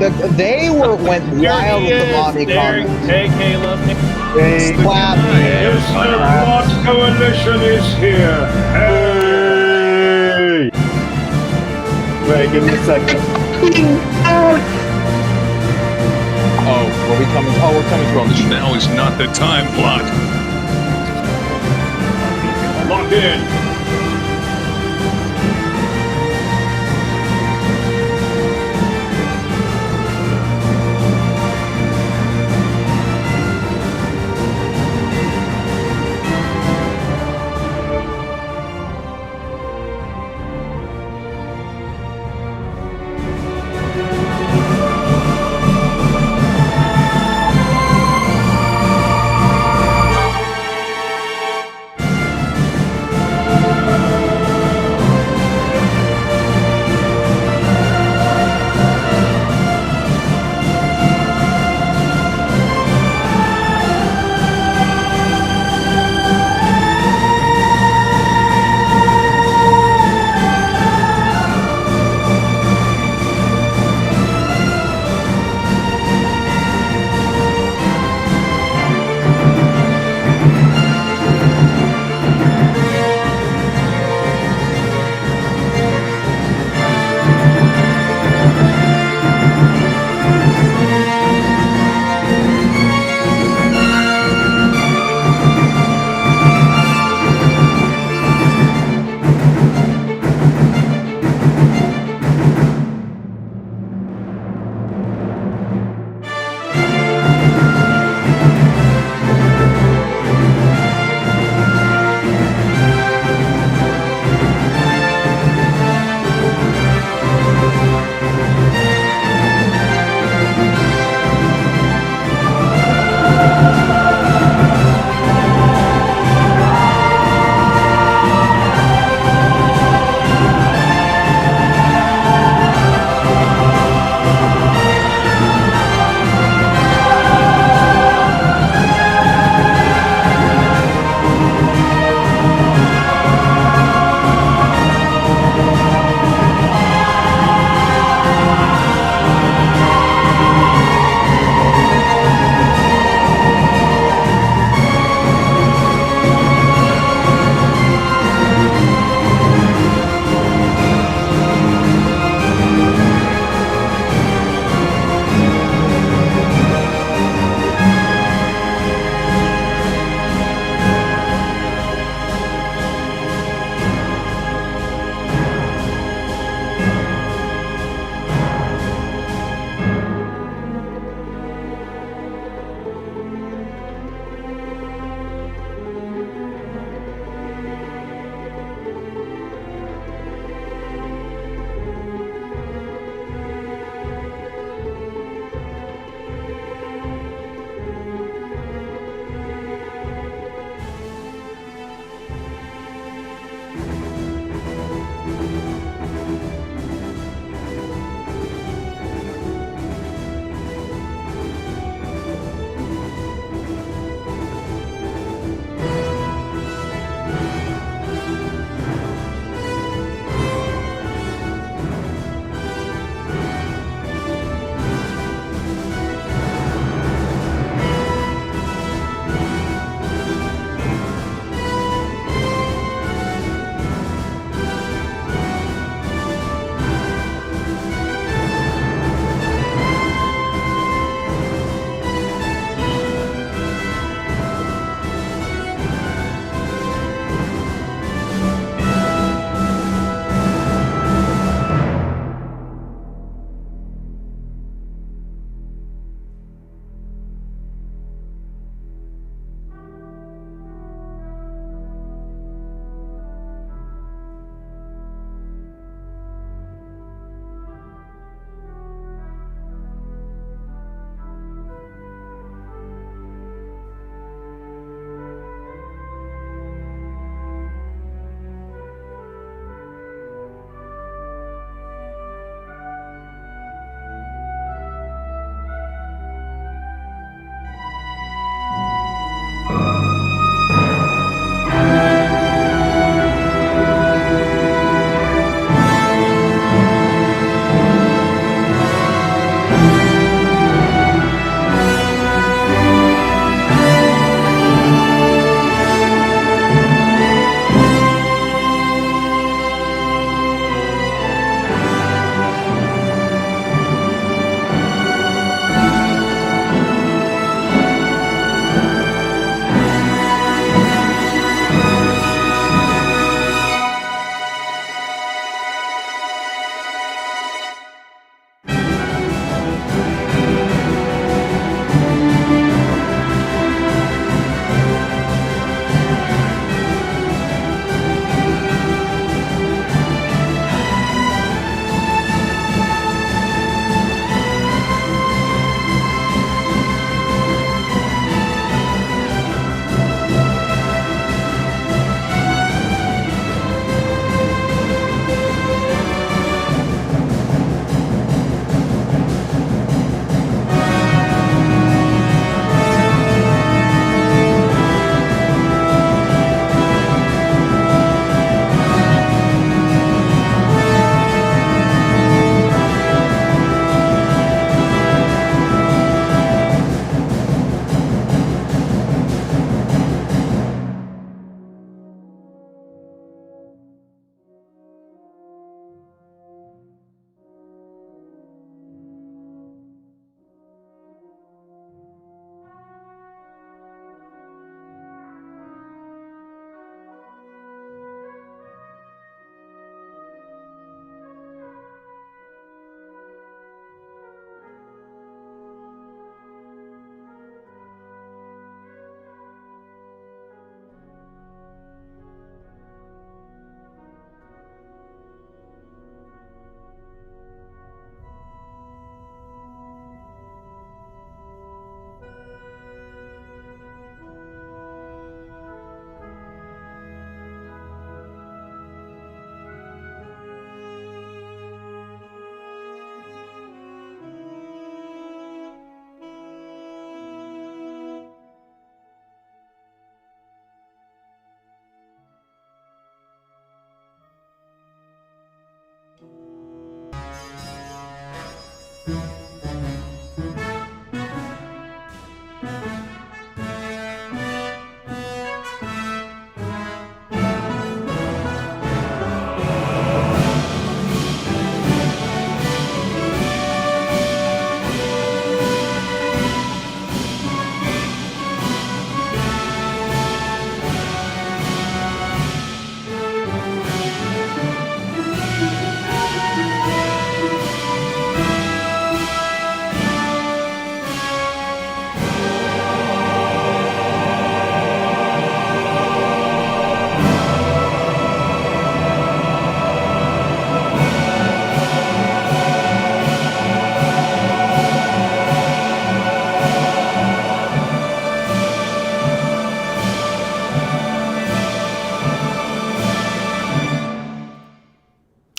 They went wild with the mommy comments. Hey, Caleb. Hey, clap. Mr. Bot Coalition is here. Hey! Wait, give me a second. Oh, we're coming from. Now is not the time, Plot. Lock in.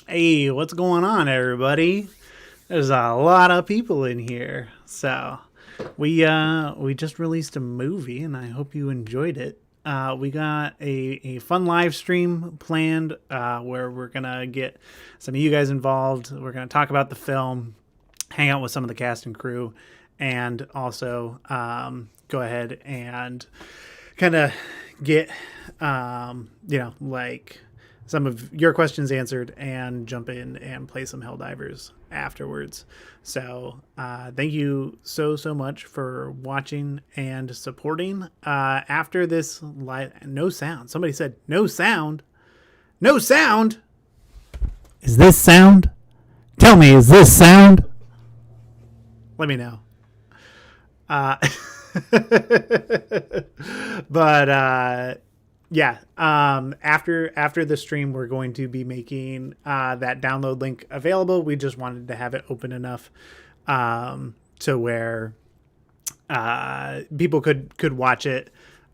Hey, what's going on, everybody? There's a lot of people in here. So, we just released a movie, and I hope you enjoyed it. We got a fun live stream planned where we're gonna get some of you guys involved. We're gonna talk about the film, hang out with some of the cast and crew, and also go ahead and kind of get like some of your questions answered and jump in and play some Helldivers afterwards. So thank you so much for watching and supporting. After this no sound. Somebody said no sound. No sound. Is this sound? Tell me, is this sound? Let me know. But yeah, after the stream, we're going to be making that download link available. We just wanted to have it open enough to where people could watch it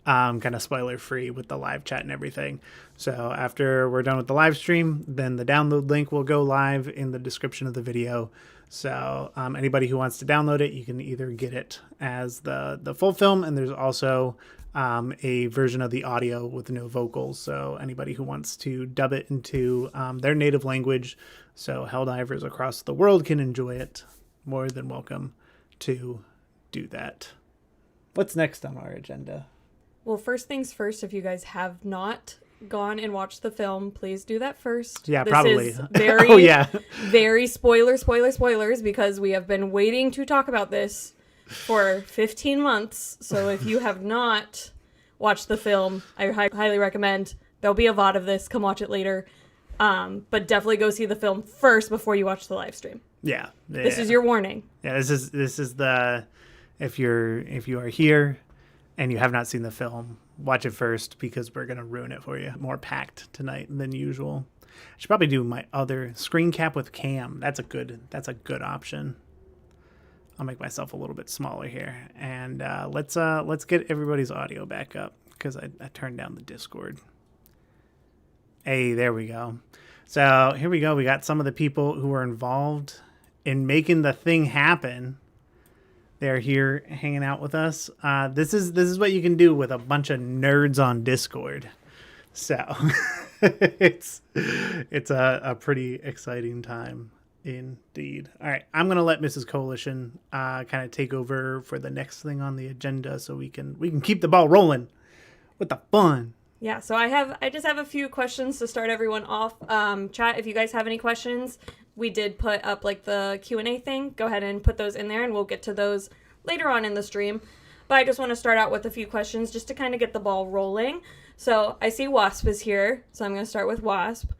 kind of spoiler free with the live chat and everything. So after we're done with the live stream, then the download link will go live in the description of the video. So anybody who wants to download it, you can either get it as the full film, and there's also a version of the audio with no vocals. So anybody who wants to dub it into their native language, so Helldivers across the world can enjoy it, more than welcome to do that. What's next on our agenda? Well, first things first, if you guys have not gone and watched the film, please do that first. Yeah, this probably. Is very, oh, yeah. very spoilers, because we have been waiting to talk about this for 15 months. So if you have not watched the film, I highly recommend. There'll be a VOD of this. Come watch it later. But definitely go see the film first before you watch the live stream. Yeah. This is your warning. Yeah, this is the if you are here and you have not seen the film, watch it first because we're gonna ruin it for you. More packed tonight than usual. I should probably do my other screen cap with cam. That's a good option. I'll make myself a little bit smaller here, and let's get everybody's audio back up because I turned down the Discord. Hey, there we go. So here we go. We got some of the people who were involved in making the thing happen. They're here hanging out with us. This is what you can do with a bunch of nerds on Discord. So it's a pretty exciting time indeed. All right, I'm gonna let Mrs. Coalition kind of take over for the next thing on the agenda, so we can keep the ball rolling with the fun. Yeah, so I just have a few questions to start everyone off. Chat, if you guys have any questions, we did put up like the Q&A thing. Go ahead and put those in there, and we'll get to those later on in the stream. But I just want to start out with a few questions just to kind of get the ball rolling. So I see Wasp is here, so I'm going to start with Wasp.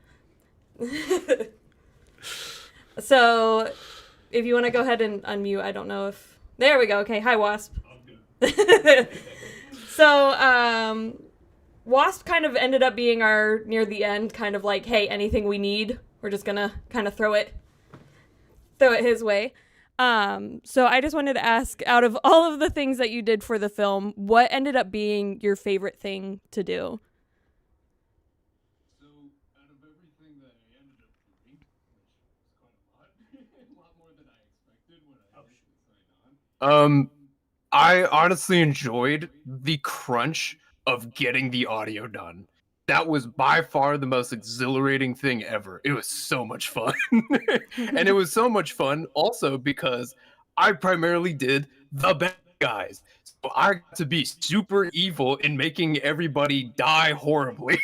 So if you want to go ahead and unmute, I don't know if... There we go. Okay, hi, Wasp. So, Wasp kind of ended up being our, near the end, kind of like, hey, anything we need, we're just gonna kind of throw it his way. So I just wanted to ask, out of all of the things that you did for the film, what ended up being your favorite thing to do? So, out of everything that I ended up doing, which was quite a lot more than I expected when I initially signed on. I honestly enjoyed the crunch of getting the audio done. that was by far the most exhilarating thing ever. It was so much fun. And it was so much fun also because I primarily did the bad guys. So I got to be super evil in making everybody die horribly.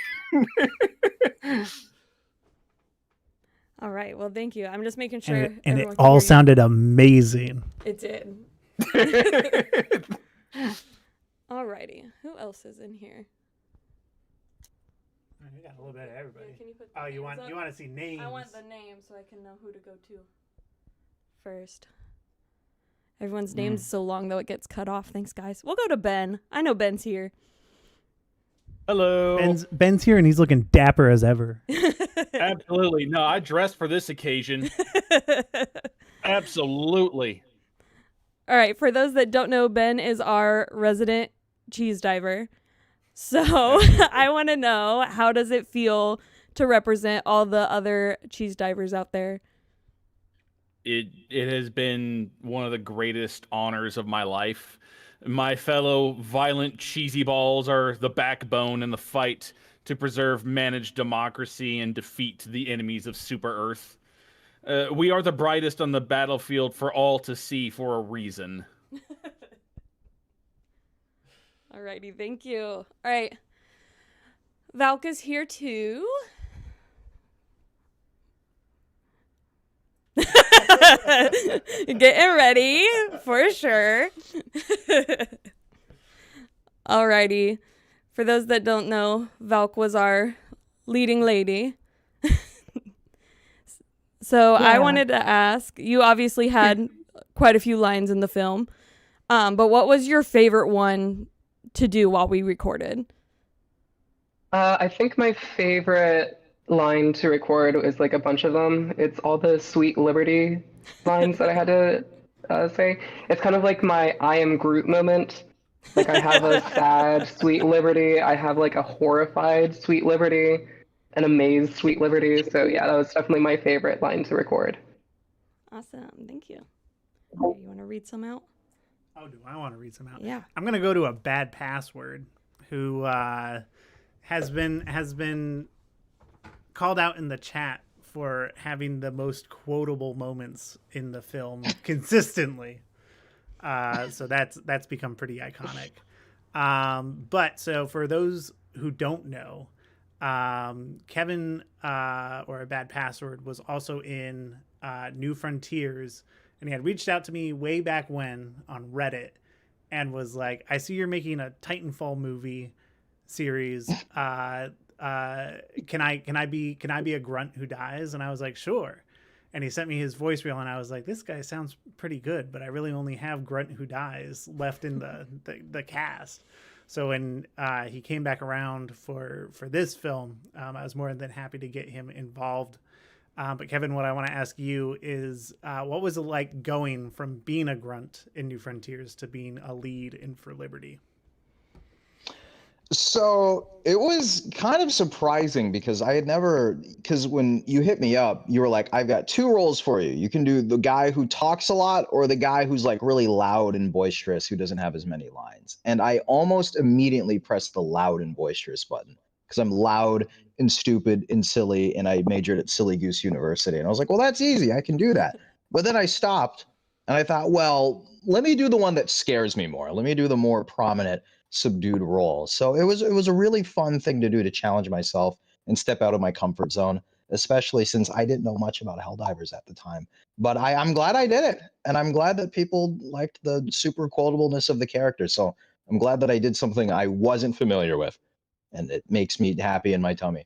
All right. Well, thank you. I'm just making sure. And it everyone can all hear you. sounded amazing. It did. Alrighty. Who else is in here? We got a little bit of everybody. Yeah, can you put the Oh, you names want up? to see names? I want the names so I can know who to go to first. Everyone's name's so long though it gets cut off. Thanks, guys. We'll go to Ben. I know Ben's here. Hello. Ben's here and he's looking dapper as ever. Absolutely. No, I dressed for this occasion. Absolutely. All right. For those that don't know, Ben is our resident cheese diver. So I want to know, how does it feel to represent all the other cheese divers out there? It has been one of the greatest honors of my life. My fellow violent cheesy balls are the backbone in the fight to preserve managed democracy and defeat the enemies of Super Earth. We are the brightest on the battlefield for all to see for a reason. Alrighty, thank you. All right. Valk is here too. Getting ready for sure. Alrighty. For those that don't know, Valk was our leading lady. So I wanted to ask, you obviously had quite a few lines in the film, but what was your favorite one to do while we recorded? I think my favorite line to record is like a bunch of them. It's all the Sweet Liberty lines that I had to say. It's kind of like my I am Groot moment. Like I have a sad Sweet Liberty, I have like a horrified Sweet Liberty, an amazed Sweet Liberty. So yeah, that was definitely my favorite line to record. Awesome, thank you. Okay, you want to read some out? Oh, do I want to read some out? Yeah. I'm gonna go to a bad password who has been called out in the chat for having the most quotable moments in the film consistently. So that's become pretty iconic. But so for those who don't know, Kevin or a bad password was also in New Frontiers, and he had reached out to me way back when on Reddit and was like, I see you're making a Titanfall movie series. Can I be a grunt who dies? And I was like, sure. And he sent me his voice reel, and I was like, this guy sounds pretty good, but I really only have grunt who dies left in the cast. So when he came back around for this film, I was more than happy to get him involved. But Kevin, what I want to ask you is, what was it like going from being a grunt in New Frontiers to being a lead in For Liberty? So it was kind of surprising because because when you hit me up, you were like, I've got two roles for you. You can do the guy who talks a lot or the guy who's like really loud and boisterous who doesn't have as many lines. And I almost immediately pressed the loud and boisterous button because I'm loud and stupid and silly, and I majored at Silly Goose University. And I was like, well, that's easy. I can do that. But then I stopped and I thought, well, let me do the one that scares me more. Let me do the more prominent, subdued role. So it was a really fun thing to do, to challenge myself and step out of my comfort zone, especially since I didn't know much about Helldivers at the time. But I'm glad I did it, and I'm glad that people liked the super quotableness of the character. So I'm glad that I did something I wasn't familiar with, and it makes me happy in my tummy.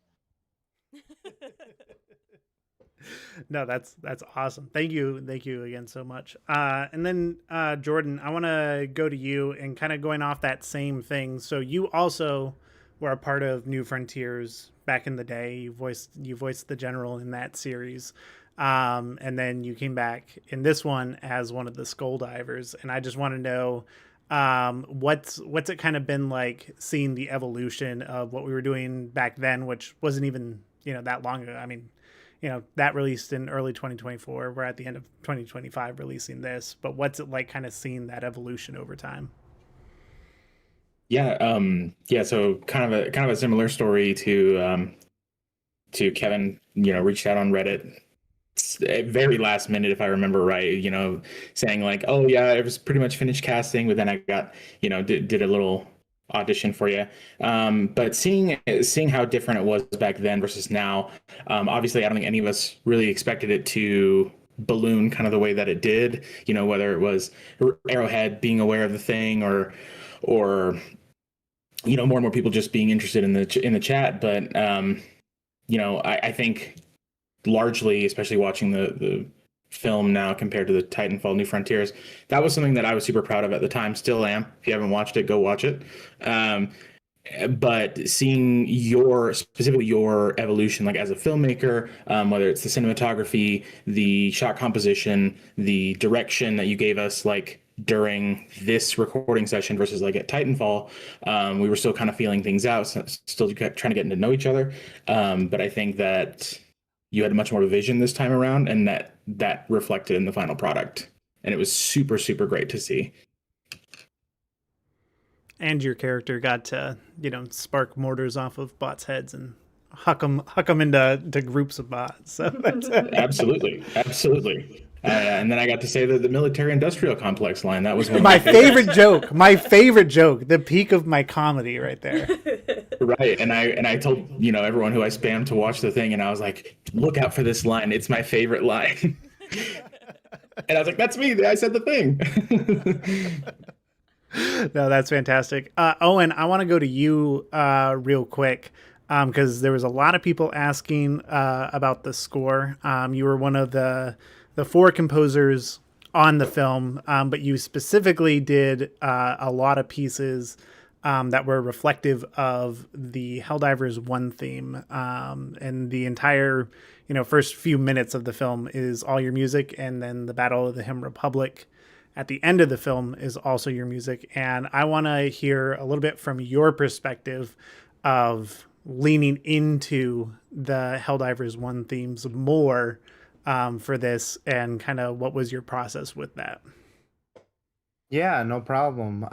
No, that's awesome. Thank you again so much. And then Jordan, I want to go to you and kind of going off that same thing. So you also were a part of New Frontiers back in the day. You voiced the general in that series, and then you came back in this one as one of the Skull Divers. And I just want to know, what's it kind of been like seeing the evolution of what we were doing back then, which wasn't even that long ago. I mean, that released in early 2024. We're at the end of 2025 releasing this, but what's it like kind of seeing that evolution over time? Yeah. So kind of a similar story to Kevin. Reached out on Reddit at very last minute, if I remember right. Saying like, oh yeah, it was pretty much finished casting, but then I got did a little audition for you. But seeing how different it was back then versus now, obviously I don't think any of us really expected it to balloon kind of the way that it did. Whether it was Arrowhead being aware of the thing or more and more people just being interested in the chat. But I think largely, especially watching the film now compared to the Titanfall New Frontiers, that was something that I was super proud of at the time. Still am. If you haven't watched it, go watch it. But seeing specifically your evolution, like as a filmmaker, whether it's the cinematography, the shot composition, the direction that you gave us, like during this recording session versus like at Titanfall, we were still kind of feeling things out, still trying to get to know each other. But I think that you had much more of a vision this time around, and that reflected in the final product. And it was super, super great to see. And your character got to, spark mortars off of bots' heads and huck them into groups of bots. So that's Absolutely. And then I got to say the military-industrial complex line. That was one of my favorite joke. My favorite joke. The peak of my comedy, right there. Right, and I told everyone who I spammed to watch the thing, and I was like, look out for this line. It's my favorite line. And I was like, that's me. I said the thing. No, that's fantastic. Owen, I want to go to you real quick because there was a lot of people asking about the score. You were one of the 4 composers on the film, but you specifically did a lot of pieces that were reflective of the Helldivers 1 theme. And the entire first few minutes of the film is all your music, and then the Battle of the Hymn Republic at the end of the film is also your music. And I want to hear a little bit from your perspective of leaning into the Helldivers 1 themes more for this, and kind of what was your process with that? Yeah, no problem.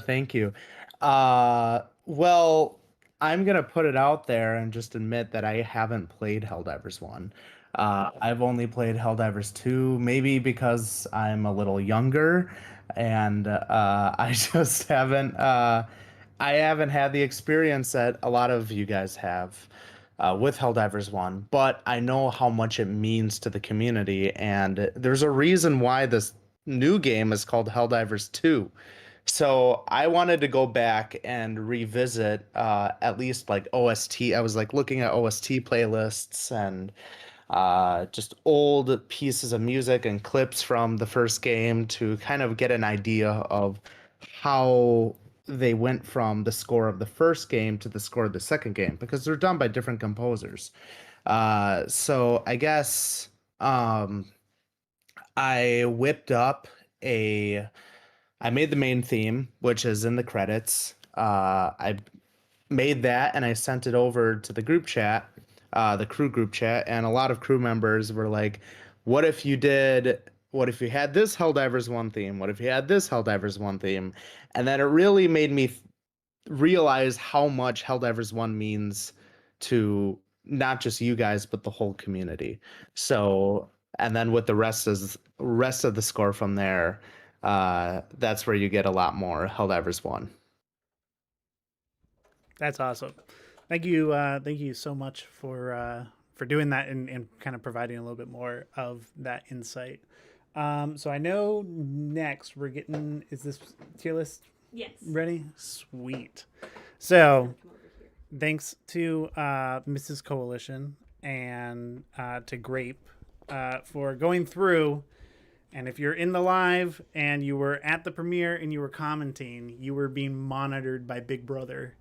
Thank you. Well, I'm gonna put it out there and just admit that I haven't played Helldivers 1. I've only played Helldivers 2, maybe because I'm a little younger, and I just haven't I haven't had the experience that a lot of you guys have with Helldivers 1, but I know how much it means to the community, and there's a reason why this new game is called Helldivers 2. So I wanted to go back and revisit at least like OST. I was like looking at OST playlists and just old pieces of music and clips from the first game to kind of get an idea of how they went from the score of the first game to the score of the second game, because they're done by different composers. So I guess I whipped up I made the main theme, which is in the credits. I made that and I sent it over to the group chat, the crew group chat, and a lot of crew members were like, what if you had this Helldivers 1 theme? What if you had this Helldivers 1 theme? And then it really made me realize how much Helldivers 1 means to not just you guys, but the whole community. So, and then with the rest of the score from there, that's where you get a lot more Helldivers 1. That's awesome. Thank you so much for doing that and kind of providing a little bit more of that insight. So I know next is this tier list? Yes. Ready? Sweet. So thanks to Mrs. Coalition and to Grape for going through. And if you're in the live and you were at the premiere and you were commenting, you were being monitored by Big Brother.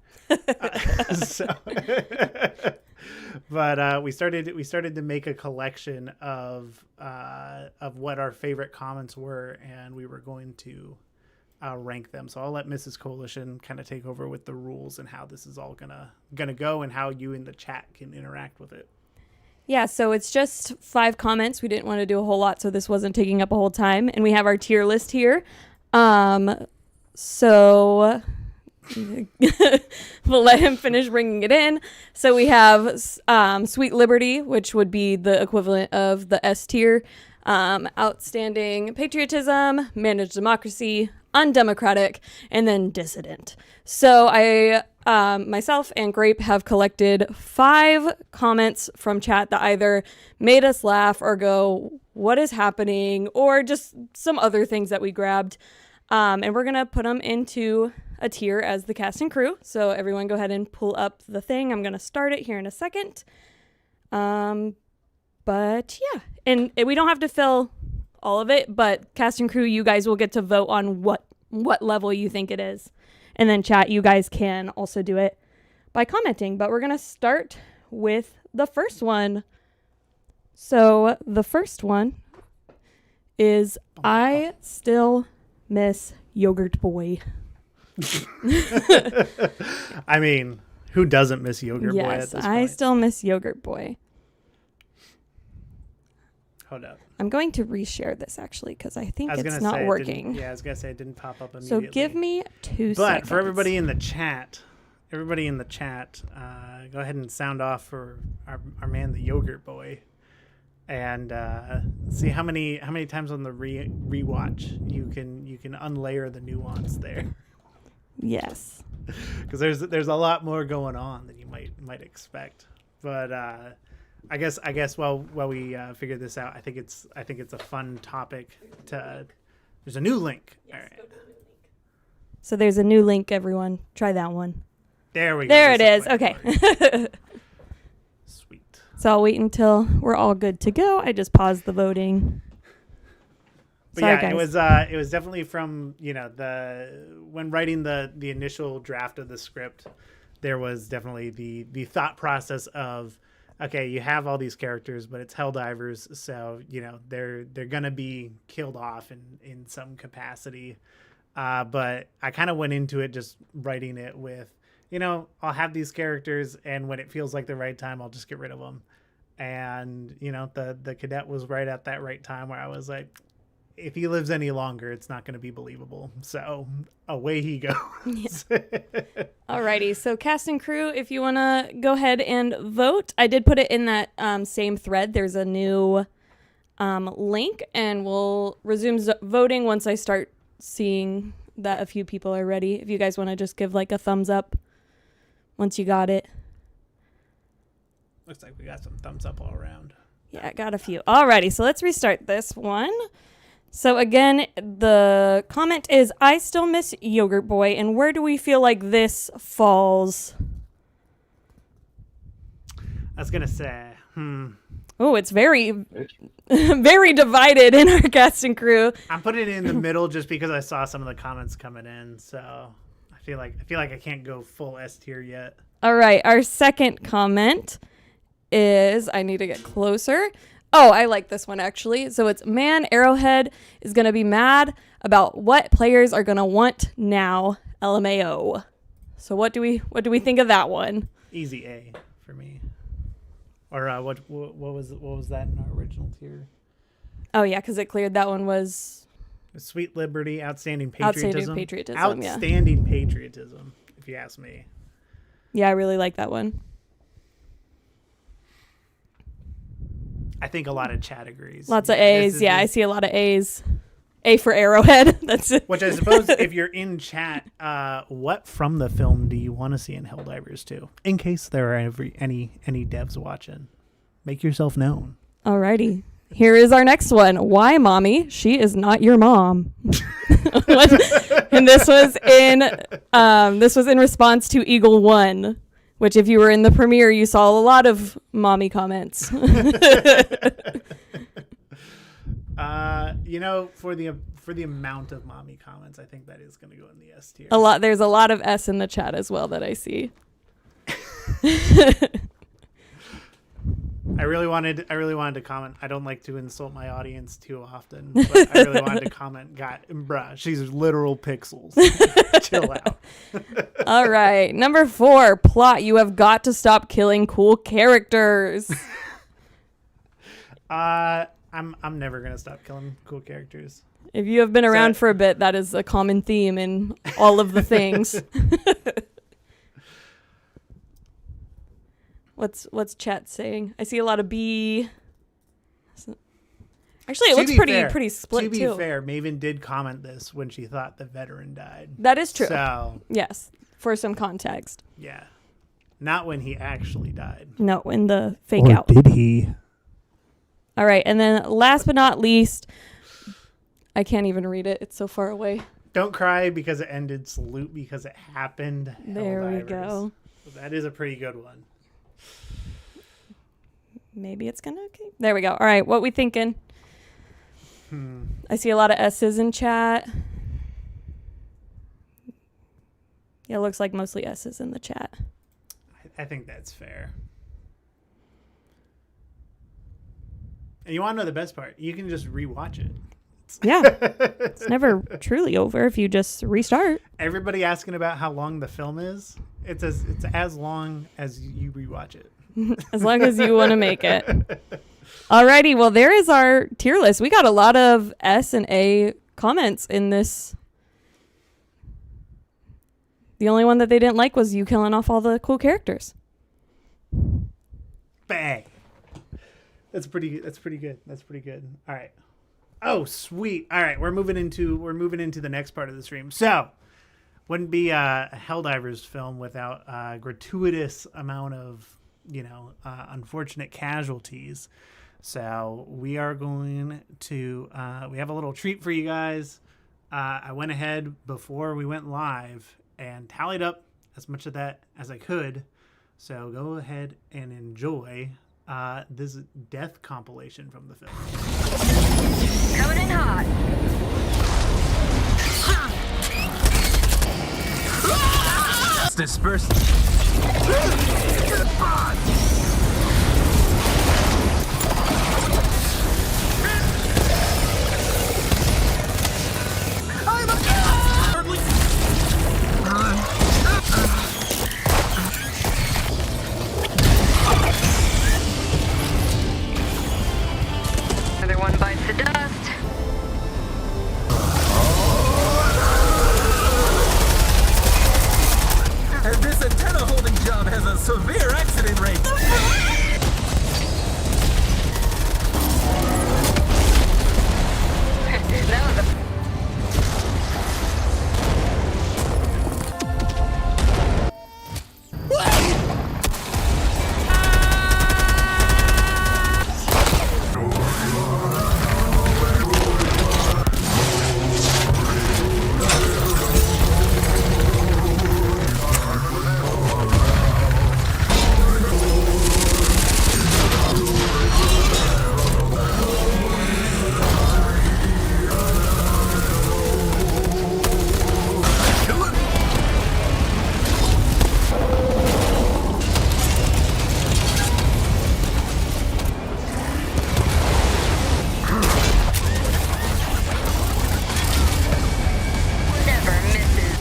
But we started to make a collection of what our favorite comments were, and we were going to rank them. So I'll let Mrs. Coalition kind of take over with the rules and how this is all gonna go, and how you in the chat can interact with it. Yeah, so it's just 5 comments. We didn't want to do a whole lot, so this wasn't taking up a whole time. And we have our tier list here. So We'll let him finish bringing it in. So we have Sweet Liberty, which would be the equivalent of the S tier. Outstanding patriotism, managed democracy, undemocratic, and then dissident. So I, myself and Grape have collected 5 comments from chat that either made us laugh or go, what is happening? Or just some other things that we grabbed. And we're going to put them into a tier as the cast and crew. So everyone go ahead and pull up the thing. I'm going to start it here in a second. But yeah, and we don't have to fill all of it, but cast and crew, you guys will get to vote on what level you think it is. And then chat, you guys can also do it by commenting. But we're going to start with the first one. So the first one is I still miss Yogurt Boy. I mean, who doesn't miss Yogurt Boy at Yes, this I point? still miss Yogurt Boy. Hold up. I'm going to reshare this actually because I think I was it's gonna not say it working. didn't- Yeah, I was gonna say it didn't pop up So immediately. give me 2 But seconds. for everybody in the chat, go ahead and sound off for our man, the Yogurt Boy, and see how many times on the rewatch you can unlayer the nuance there. Yes. Because there's a lot more going on than you might expect. But I guess while we figure this out, I think it's a fun topic to. There's a new link. All right. So there's a new link, everyone. Try that one. There we go. There it This is. way Okay. for you. Sweet. So I'll wait until we're all good to go. I just paused the voting. But Sorry, yeah, guys. it was definitely from when writing the initial draft of the script, there was definitely the thought process of, okay, you have all these characters, but it's Helldivers, so they're gonna be killed off in some capacity. But I kind of went into it just writing it with, I'll have these characters, and when it feels like the right time, I'll just get rid of them. And the cadet was right at that right time where I was like, if he lives any longer, it's not going to be believable. So away he goes. Alrighty. So cast and crew, if you want to go ahead and vote, I did put it in that same thread. There's a new link, and we'll resume voting once I start seeing that a few people are ready. If you guys want to just give like a thumbs up once you got it. Looks like we got some thumbs up all around. Yeah, I got a few. Alrighty, so let's restart this one. So again, the comment is, I still miss Yogurt Boy, and where do we feel like this falls? I was going to say, Oh, it's very, very divided in our cast and crew. I'm putting it in the middle just because I saw some of the comments coming in, so I feel like I can't go full S tier yet. All right, our second comment is, I need to get closer. Oh, I like this one actually. So it's, man, Arrowhead is going to be mad about what players are going to want now, LMAO. So what do we think of that one? Easy A for me. Or what was that in our original tier? Oh yeah, because it cleared. That one was Sweet Liberty, Outstanding Patriotism. Outstanding patriotism, Patriotism, if you ask me. Yeah, I really like that one. I think a lot of chat agrees. Lots of A's. Yeah, I see a lot of A's. A for Arrowhead. That's it. Which I suppose, if you're in chat, what from the film do you want to see in Helldivers 2? In case there are any devs watching, make yourself known. Alrighty. Here is our next one. Why, mommy? She is not your mom. And this was in response to Eagle 1, which, if you were in the premiere, you saw a lot of mommy comments. For the amount of mommy comments, I think that is going to go in the S tier. There's a lot of S in the chat as well that I see. I really wanted to comment. I don't like to insult my audience too often, but I really wanted to comment. God, bruh, she's literal pixels. Chill out. All right, number 4, plot. You have got to stop killing cool characters. I'm never gonna stop killing cool characters. If you have been around for a bit, that is a common theme in all of the things. What's chat saying? I see a lot of B. Actually, it looks pretty split too. To be fair, Maven did comment this when she thought the veteran died. That is true. So yes, for some context. Yeah, not when he actually died. No, in the fake out. Did he? All right, and then last but not least, I can't even read it. It's so far away. Don't cry because it ended. Salute because it happened. There we Helldivers. go. That is a pretty good one. Maybe it's gonna. Okay. There we go. All right, what we thinking? I see a lot of S's in chat. Yeah, it looks like mostly S's in the chat. I think that's fair. And you want to know the best part? You can just rewatch it. Yeah. It's never truly over if you just restart. Everybody asking about how long the film is. It's as long as you rewatch it. As long as you want to make it. Alrighty, well, there is our tier list. We got a lot of S and A comments in this. The only one that they didn't like was you killing off all the cool characters. Bang. That's pretty good. That's pretty good. All right. Oh, sweet. All right, we're moving into the next part of the stream. So, wouldn't be a Helldivers film without a gratuitous amount of, unfortunate casualties. So we are going to, we have a little treat for you guys. I went ahead before we went live and tallied up as much of that as I could. So go ahead and enjoy this death compilation from the film. Coming in hot. Disperse. Another one bites the dust. And this antenna holding job has a severe accident rate. That was a never misses.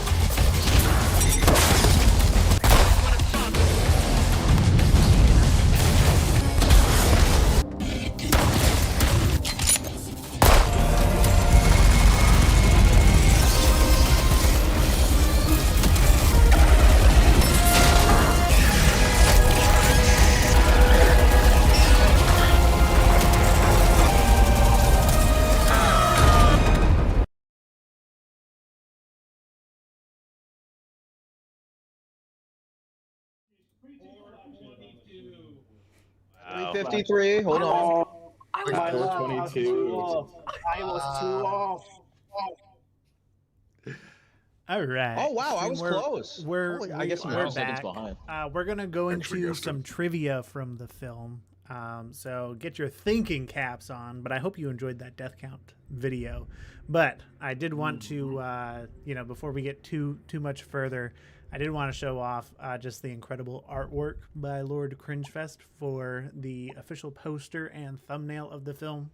Wow. 353. Hold on. I was 22. I was too off. All right. Oh wow, I So was close. I guess I'm we're 12 seconds back. behind. We're gonna go into some trivia from the film. So get your thinking caps on. But I hope you enjoyed that death count video. But I did want to, before we get too much further, I did want to show off just the incredible artwork by Lord Cringefest for the official poster and thumbnail of the film.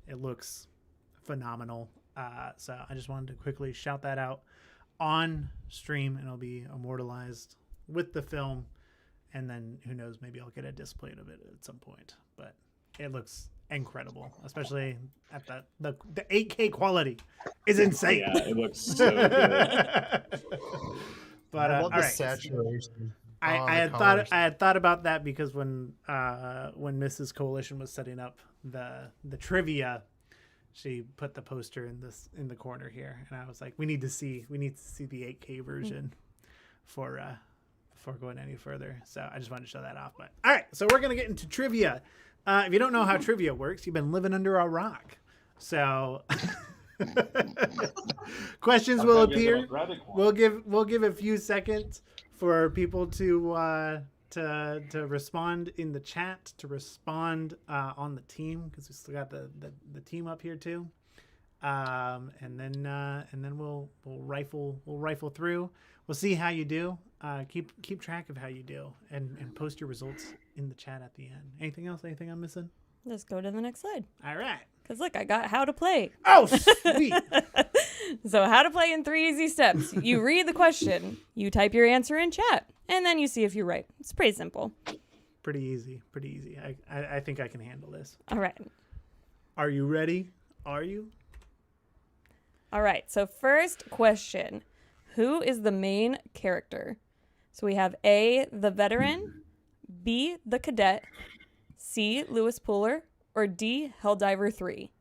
It looks phenomenal. So I just wanted to quickly shout that out on stream, and it'll be immortalized with the film. And then who knows, maybe I'll get a display of it at some point. But it looks incredible, especially at the 8K quality is insane. Yeah, it looks so good. But I all love the right. saturation. I had thought about that because when Mrs. Coalition was setting up the trivia, she put the poster in the corner here, and I was like, we need to see the 8K version for before going any further. So I just wanted to show that off. But all right, so we're gonna get into trivia. If you don't know how trivia works, you've been living under a rock. So questions will appear. We'll give a few seconds for people to respond in the chat, to respond on the team, because we still got the team up here too, and then we'll rifle through. We'll see how you do. Keep track of how you do, and post your results in the chat at the end. Anything else? Anything I'm missing? Let's go to the next slide. All right. Because look, I got how to play. Oh, sweet. So how to play in 3 easy steps. You read the question, you type your answer in chat, and then you see if you're right. It's pretty simple. Pretty easy. I think I can handle this. All right. Are you ready? Are you? All right. So first question. Who is the main character? So we have A, the veteran, B, the cadet, C, Lewis Puller, or D, Helldiver 3.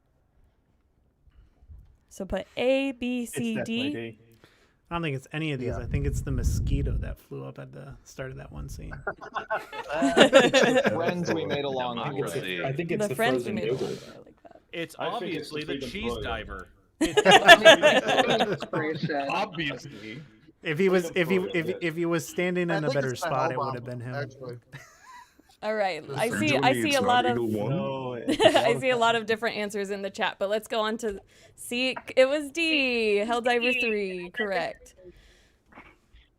So put A, B, C, D. I don't think it's any of these. I think it's the mosquito that flew up at the start of that one scene. Friends we made along the way. I think it's the friends frozen we made. yogurt. I like that. It's obviously the cheese diver. Obviously. If he was standing in a better spot, it would have been him. Actually. All right. I see a lot of I see a lot of different answers in the chat, but let's go on to C. It was D, Helldiver 3, correct.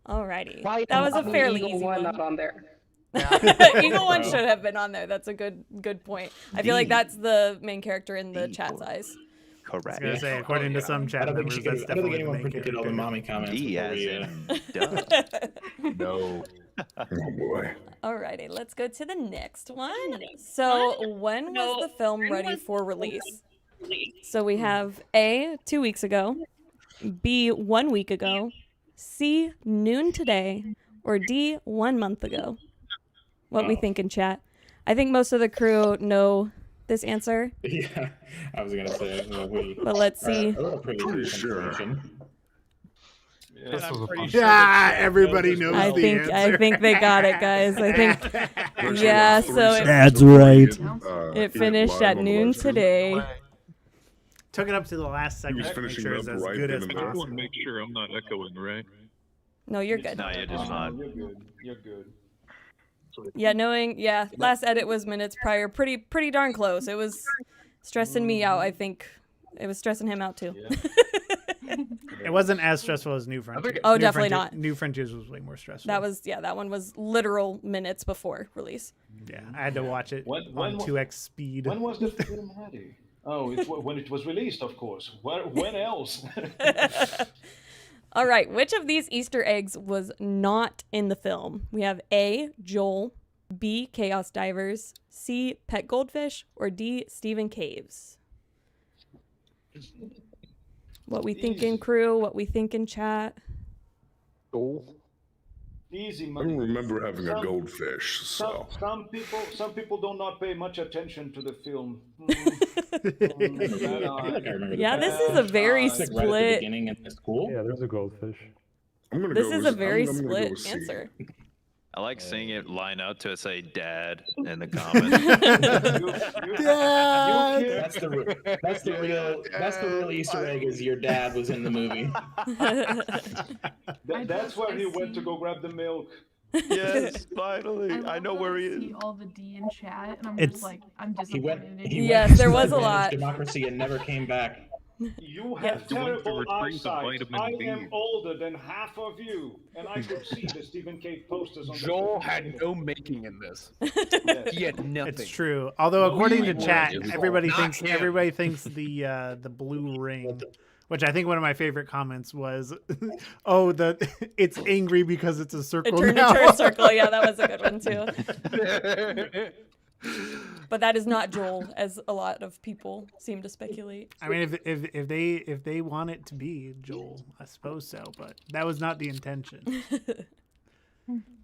Alrighty. That was a fairly easy one. Not on there. Eagle 1 should have been on there. That's a good point. I feel like that's the main character in the chat's eyes. I was gonna say, according to some chat members, that's I don't think definitely the anyone main predicted all the character. mommy comments. D before as we, in duh. No. Oh boy. Alrighty, let's go to the next one. So when was the film ready for release? So we have A, 2 weeks ago, B, 1 week ago, C, noon today, or D, 1 month ago. What we think in chat. I think most of the crew know this answer. Yeah, I was gonna say. But let's see. A little pretty sure. Yeah, everybody knows the answer. I think they got it, guys. I think. Yeah, so That's right. it finished at noon today. Took it up to the last second to make sure it's as good as I want possible. to make sure I'm not echoing, right? No, you're good. No, you're just not. You're good. Yeah, last edit was minutes prior. Pretty darn close. It was stressing me out, I think. It was stressing him out too. It wasn't as stressful as New Frontiers. Oh, definitely not. New Frontiers was way more stressful. That one was literal minutes before release. Yeah, I had to watch it When on 2x speed. When was the film ready? Oh, when it was released, of course. When else? All right, which of these Easter eggs was not in the film? We have A, Joel, B, Chaos Divers, C, Pet Goldfish, or D, Stephen Caves? What we think in crew, what we think in chat. Easy I money. don't remember having a goldfish, so. Some people do not pay much attention to the film. Yeah, this is a very Right at the split. beginning in the school. Yeah, there's a goldfish. I'm gonna This go is with- a very I'm gonna go split with C. answer. I like seeing it line out to say "dad" in the comments. That's the real Easter egg. Is your dad was in the movie? That's where he went to go grab the milk. Yes, finally. I know where he is. See all the D in chat, and I'm It's- just like, I'm He went. disappointed. He Yes, went there to was a manage lot. Democracy and never came back. You have You went to terrible retrieve the eyesight. vitamin I D. am older than half of you, and I could see the Stephen Cave posters on Joel the had no making in this. Yes. He had nothing. It's true. Although according to he chat, was. everybody Not thinks him. the blue ring, which I think one of my favorite comments was, "Oh, it's angry because it's a circle It turned now." into a circle. Yeah, that was a good one too. But that is not Joel, as a lot of people seem to speculate. I mean, if they want it to be Joel, I suppose so. But that was not the intention.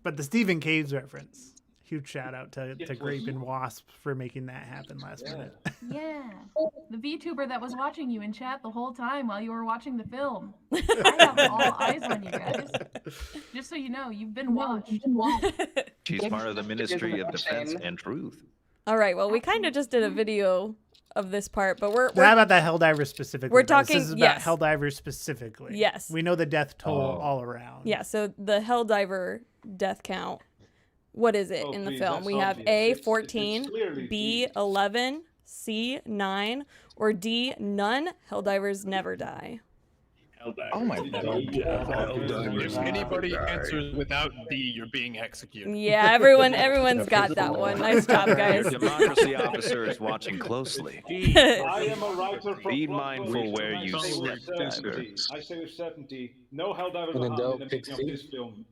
But the Stephen Caves reference, huge shout out to Grape and Wasp for making that happen last minute. Yeah. The VTuber that was watching you in chat the whole time while you were watching the film. I have all eyes on you guys. Just so you know, you've been watched. She's part of the Ministry of Defense and Truth. All right. Well, we kind of just did a video of this part, but we're How about the Helldivers specifically? We're talking. This is about Yes. Helldivers specifically. Yes. We know the death toll all around. Yeah. So the Helldiver death count. What is it in the please, film? that's We have obvious. A, It's 14, clearly B, 11, C, 9, or D, none. Helldivers never die. Oh my god. If anybody answers without D, you're being executed. Yeah, everyone's got that one. Nice job, guys. Your democracy officer is watching closely. I am a writer from Be Plot mindful Twist, where and you I say with step, certainty- I say with certainty, no Helldivers And are then harmed they'll in the making pick of C. this film.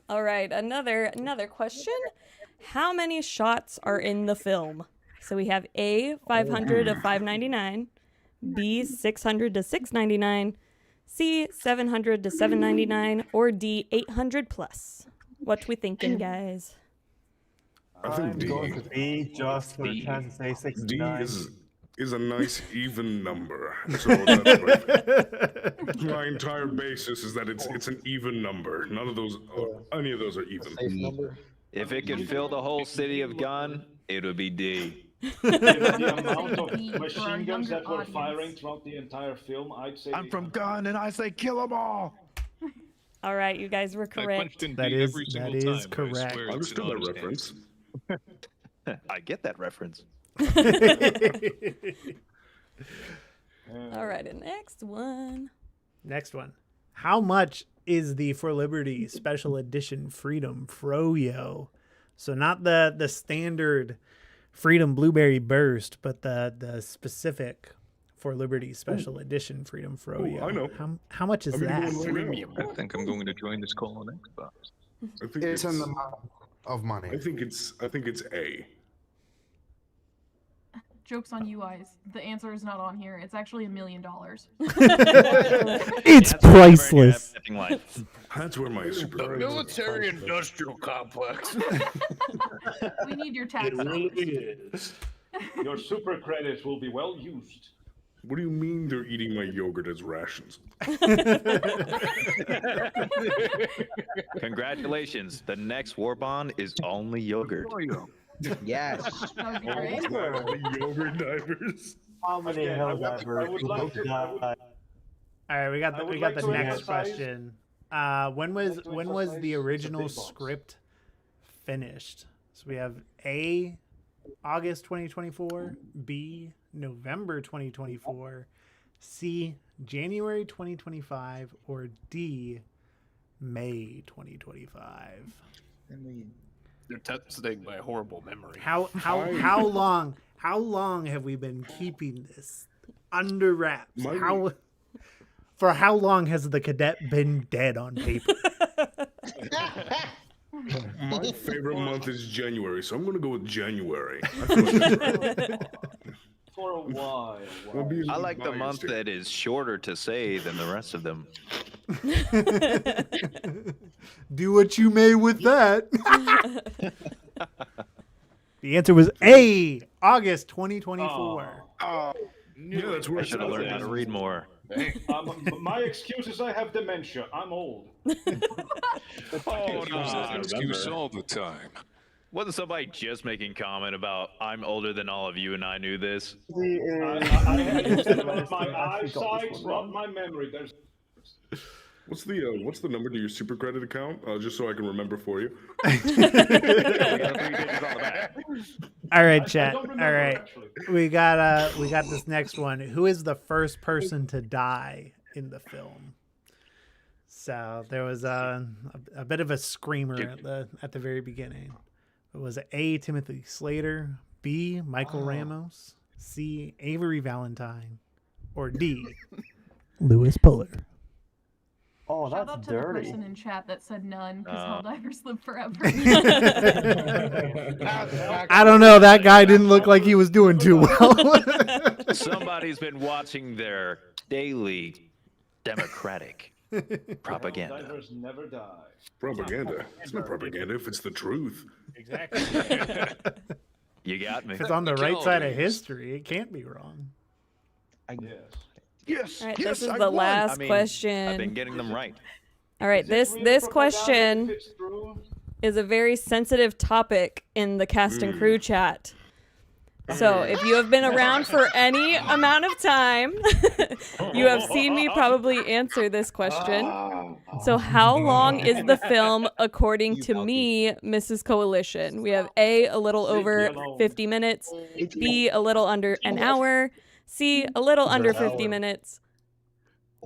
All right, another question. How many shots are in the film? So we have A, 500 to 599, B, 600 to 699, C, 700 to 799, or D, 800 plus. What we thinking, guys? I think D. going to B just for the chance to say D 69. is a nice even number. So that's my entire basis is that it's an even number. None of those, any of those are even. Safe number. If it could fill the whole city of Gun, it would be D. The amount of For our machine guns younger that were audience. firing throughout the entire film, I'd say. I'm from Gun, and I say kill them all. All right, you guys were correct. That is correct. I understood that reference. I get that reference. All right, and next one. Next one. How much is the For Liberty Special Edition Freedom Froyo? So not the standard Freedom Blueberry Burst, but the specific For Liberty Special Edition Freedom Froyo. I know. How much is that? I think I'm going to join this call on Xbox. I think It's an amount of money. I think it's A. Joke's on you guys. The answer is not on here. It's actually $1 million. It's priceless. That's where my super. The military industrial complex. We need your tax It really dollars. is. Your super credits will be well used. What do you mean they're eating my yogurt as rations? Congratulations. The next war bond is only yogurt. Yes. That would be great. The yogurt divers. How many Again, I would Helldivers like to- I would- All right, we got I would the like to next emphasize- question. When was the emphasize original the big box. script finished? So we have A, August 2024, B, November 2024, C, January 2025, or D, May 2025. You're testing my horrible memory. How long have we been keeping this under wraps? For how long has the cadet been dead on paper? My favorite month is January, so I'm going to go with January. I feel like that's right. For a while. I like the month that is shorter to say than the rest of them. Do what you may with that. The answer was A, August 2024. Yeah, that's where I should have learned how to read more. My excuse is I have dementia. I'm old. Oh, no, that's an excuse all the time. Wasn't somebody just making comment about I'm older than all of you and I knew this? I used to develop my eyesight, not my memory. There's. What's the number to your super credit account? Just so I can remember for you. All right, chat. All right, we got this next one. Who is the first person to die in the film? So there was a bit of a screamer at the very beginning. It was A, Timothy Slater, B, Michael Ramos, C, Avery Valentine, or D, Lewis Puller. Oh, Shout that's out to dirty. the person in chat that said none, because Helldivers live forever. I don't know. That guy didn't look like he was doing too well. Somebody's been watching their daily Democratic propaganda. Helldivers never die. Propaganda. It's not propaganda if it's the truth. Exactly. You got me. If it's on the right side of history, it can't be wrong. Yes. Yes. All right, yes, this is I the won. last I mean, question. I've been getting them right. All right, this question is a very sensitive topic in the cast and crew chat. So if you have been around for any amount of time, you have seen me probably answer this question. So how long is the film according to me, Mrs. Coalition? We have A little over 50 minutes, B a little under an hour, C a little under 50 minutes,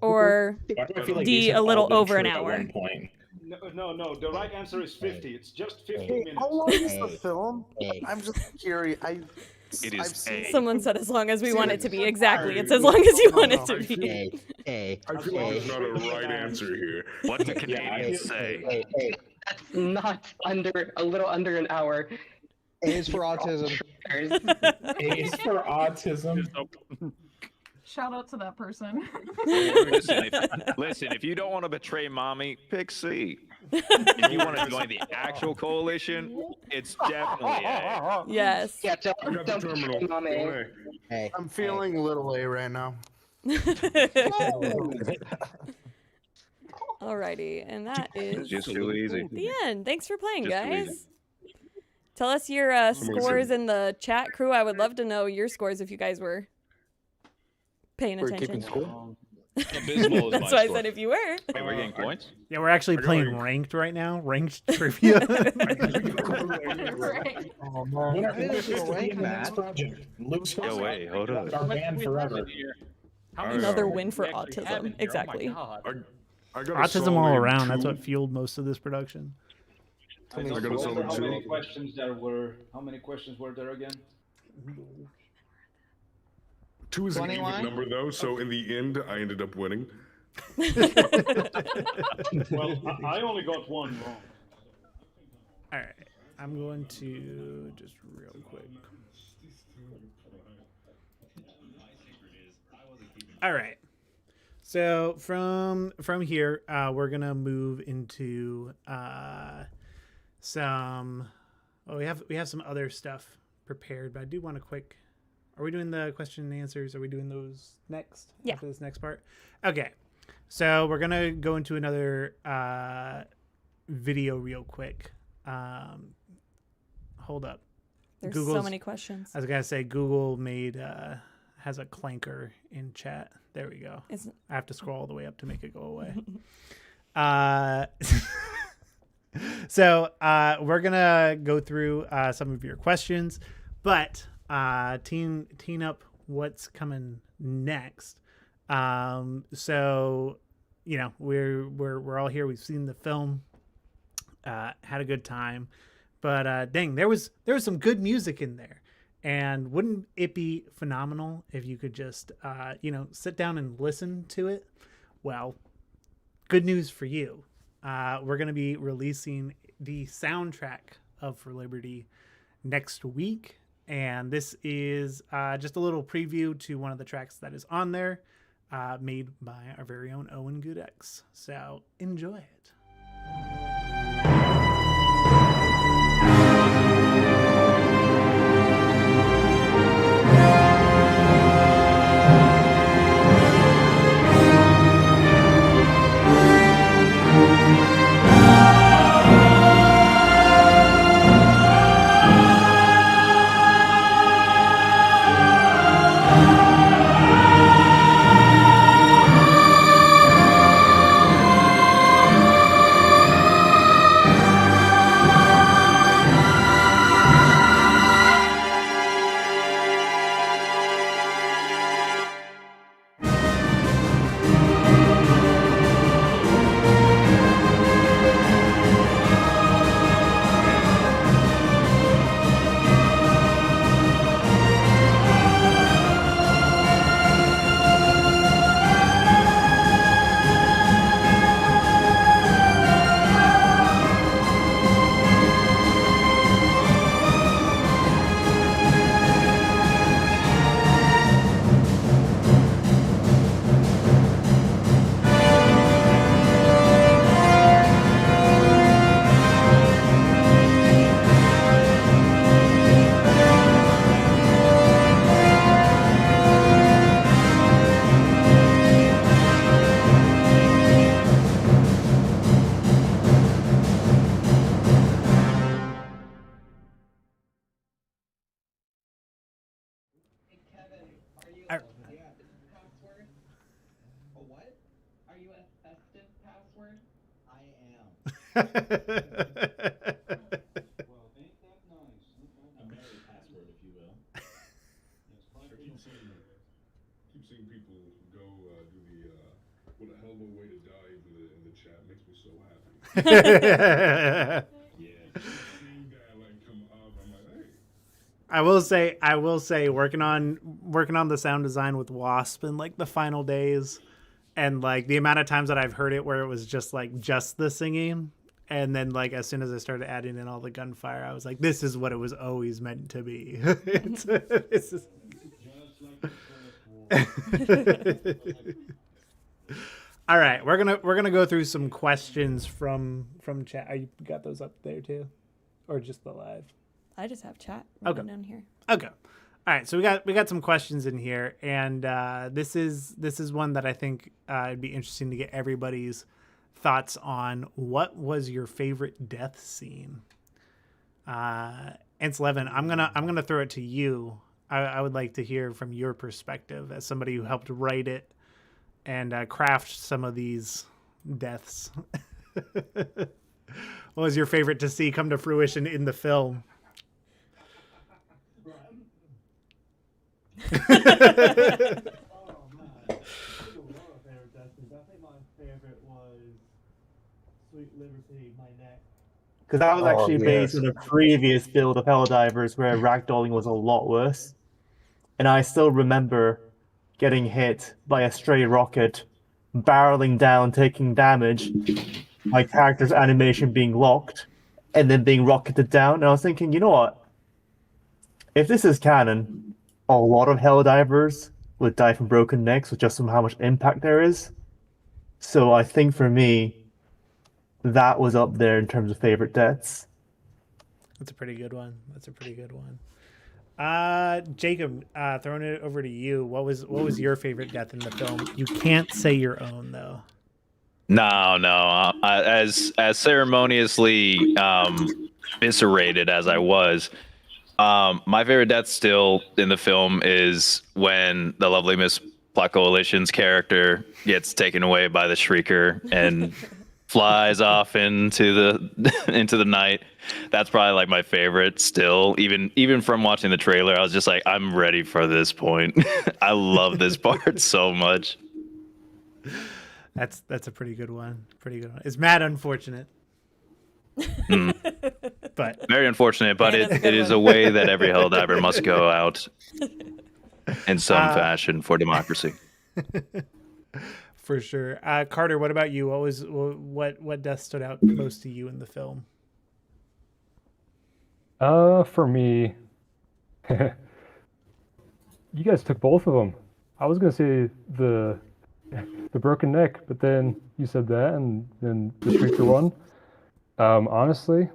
or D a little over an hour. No. The right answer is 50. It's just 50 minutes. How long is the film? I'm just curious. It is A. Someone said as long as we want it to be. Exactly. It's as long as you want it to be. I feel like there's not a right answer here. What do Canadians say? That's not a little under an hour. A is for autism. A is for autism. Shout out to that person. Listen, if you don't want to betray mommy, pick C. If you want to join the actual coalition, it's definitely A. Yes. Yeah, I got the terminal. Mommy. Hey, I'm feeling a little A right now. Alrighty, and that is Just too easy. the end. Thanks for playing, Just too guys. easy. Tell us your scores in the chat, crew. I would love to know your scores if you guys were paying attention. Abysmal is my That's why I score. said if you were. Wait, we're getting points? Yeah, we're actually playing ranked right now. Ranked trivia. Oh, man. Yo, wait, hold up. Our band forever. Another win for autism. Exactly. Autism all around. That's what fueled most of this production. I don't remember how many questions there were. How many questions were there again? 2 is an even 21? number, though, so in the end, I ended up winning. Well, I only got one wrong. All right, I'm going to just real quick. All right. So from here, we're gonna move into some. Well, we have some other stuff prepared, but I do want a quick. Are we doing the question and answers? Are we doing those next? Yeah. After this next part. Okay. So we're gonna go into another video real quick. Hold up. There's Google's, so many questions. I was gonna say Google made has a clanker in chat. There we go. I have to scroll all the way up to make it go away. So we're gonna go through some of your questions, but teen up what's coming next. So you know we're all here. We've seen the film, had a good time, but dang, there was some good music in there. And wouldn't it be phenomenal if you could just, sit down and listen to it? Well, good news for you. We're going to be releasing the soundtrack of For Liberty next week. And this is just a little preview to one of the tracks that is on there, made by our very own Owen Goodex. So enjoy it. Keep seeing people go do the what a hell of a way to die in the chat makes me so happy. Seeing that like come up, I'm like, hey. I will say, working on the sound design with Wasp in like the final days, and like the amount of times that I've heard it where it was just the singing, and then like as soon as I started adding in all the gunfire, I was like, this is what it was always meant to be. This is... All right, we're gonna go through some questions from chat. You got those up there too, or just the live? I just have chat running down here. Okay. All right, so we got some questions in here, and this is one that I think it'd be interesting to get everybody's thoughts on. What was your favorite death scene? Ants11, I'm gonna throw it to you. I would like to hear from your perspective as somebody who helped write it and craft some of these deaths. What was your favorite to see come to fruition in the film? Oh man, I think my favorite was Sweet Liberty, My Neck. Because that was actually based on a previous build of Helldivers where ragdolling was a lot worse. And I still remember getting hit by a stray rocket, barreling down, taking damage, my character's animation being locked, and then being rocketed down. And I was thinking, you know what? If this is canon, a lot of Helldivers would die from broken necks with just from how much impact there is. So I think for me, that was up there in terms of favorite deaths. That's a pretty good one. Jacob, throwing it over to you. What was your favorite death in the film? You can't say your own though. No. As ceremoniously eviscerated as I was, my favorite death still in the film is when the lovely Miss Plot Coalition's character gets taken away by the Shrieker and flies off into the night. That's probably like my favorite still. Even from watching the trailer, I was just like, I'm ready for this point. I love this part so much. That's a pretty good one. It's mad unfortunate. But very unfortunate, but it is a way that every Helldiver must go out in some fashion for democracy. For sure. Carter, what about you? What death stood out most to you in the film? For me, you guys took both of them. I was gonna say the broken neck, but then you said that, and then the Shrieker one. Honestly,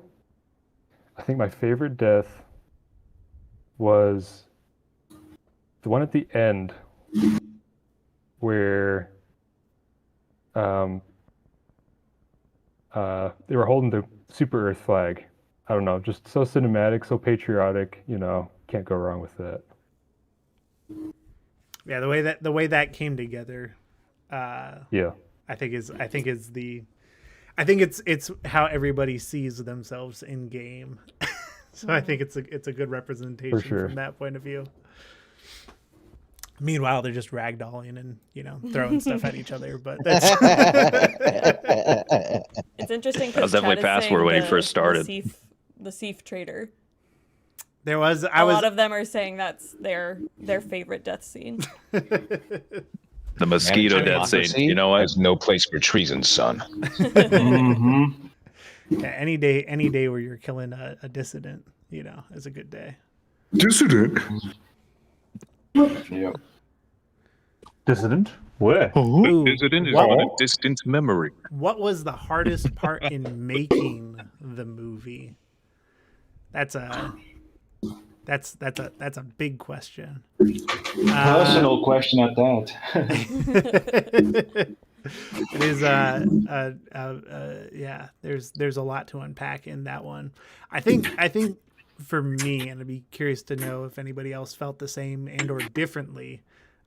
I think my favorite death was the one at the end where they were holding the Super Earth flag. I don't know, just so cinematic, so patriotic, can't go wrong with that. Yeah, the way that came together. Yeah. I think it's how everybody sees themselves in game. So I think it's a good representation from that point of view. Meanwhile, they're just ragdolling and throwing stuff at each other. But that's it's interesting. That was definitely password when he first started. The Seif trader. There was a lot of them are saying that's their favorite death scene. The mosquito death scene. You know what? There's no place for treason, son. Mm-hmm. Yeah, any day where you're killing a dissident, is a good day. Dissident? Yep. Dissident? Where? Ooh, dissident is on a distant memory. What was the hardest part in making the movie? That's a big question. Personal question at that. It is yeah. There's a lot to unpack in that one. I think for me, and I'd be curious to know if anybody else felt the same and or differently.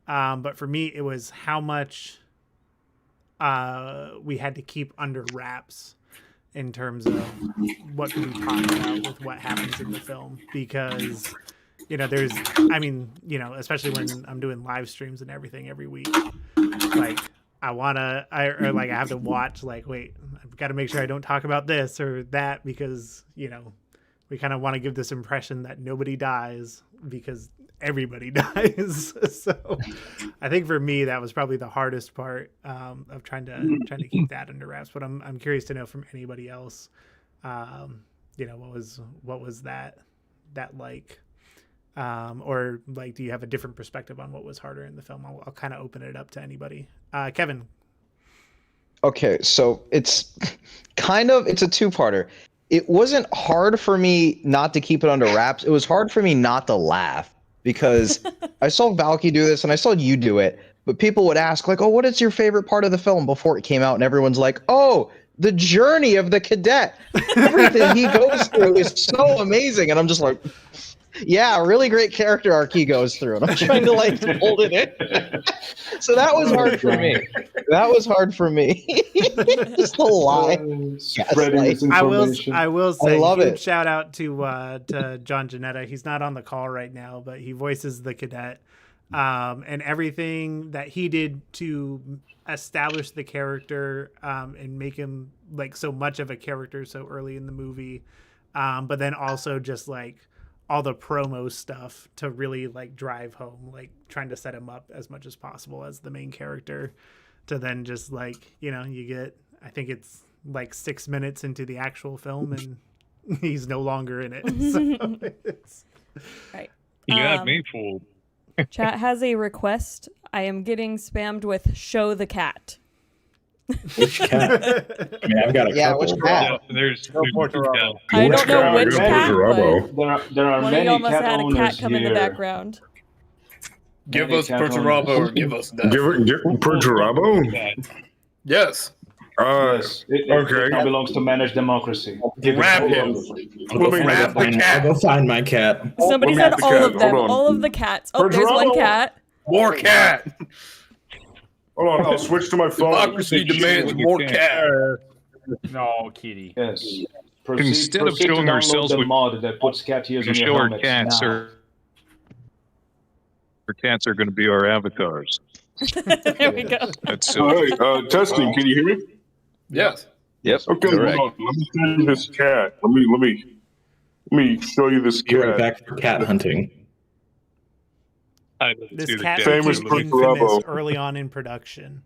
But for me, it was how much we had to keep under wraps in terms of what can be talked about with what happens in the film, because there's, I mean, especially when I'm doing live streams and everything every week, like I have to watch, like, wait, I've got to make sure I don't talk about this or that, because we kind of want to give this impression that nobody dies because everybody dies. So I think for me that was probably the hardest part of trying to keep that under wraps. But I'm curious to know from anybody else, what was that like, or like, do you have a different perspective on what was harder in the film? I'll kind of open it up to anybody. Kevin. Okay, so it's a two-parter. It wasn't hard for me not to keep it under wraps. It was hard for me not to laugh, because I saw Valky do this and I saw you do it, but people would ask, like, oh, what is your favorite part of the film before it came out? And everyone's like, oh, the journey of the cadet. Everything he goes through is so amazing. And I'm just like, yeah, really great character arc he goes through. And I'm trying to like hold it in. So that was hard for me. Just a lie. I will say, I love huge it. shout out to John Janetta. He's not on the call right now, but he voices the cadet, and everything that he did to establish the character and make him like so much of a character so early in the movie, but then also just like all the promo stuff to really like drive home, like trying to set him up as much as possible as the main character, to then just like, you get, I think it's like 6 minutes into the actual film and he's no longer in it. So it's... Right. You got me fooled. Chat has a request. I am getting spammed with "show the cat." Which cat? I mean, I've got a couple. Which cat? There's I don't know which cat, but There are one of many y'all must cat have had a owners cat come in the here. background. Give Many us cat Perturabo owners. or give us that. Give Perturabo? Yes. Yes, it Okay. now belongs to managed democracy. Grab him. Grab the I'll cat. go find my cat. Somebody Let me said get the all cat. of them, Hold on. all of the cats. Oh, there's one Perturabo. cat. More cat. Hold on, I'll switch to my phone. Democracy demands more cat. No, kitty. Yes. Instead of proceed to showing download ourselves, the we mod that puts cat ears on can your show our helmets cats. now. Our cats are going to be our avatars. There we go. That's Oh, silly. hey, testing. Can you hear me? Yes. Yep. Okay, Correct. hold on. Let me show you this cat. Let me show you this Be right cat. back for cat hunting. I didn't This see the cat cat. Famous became Perturabo. infamous early on in production.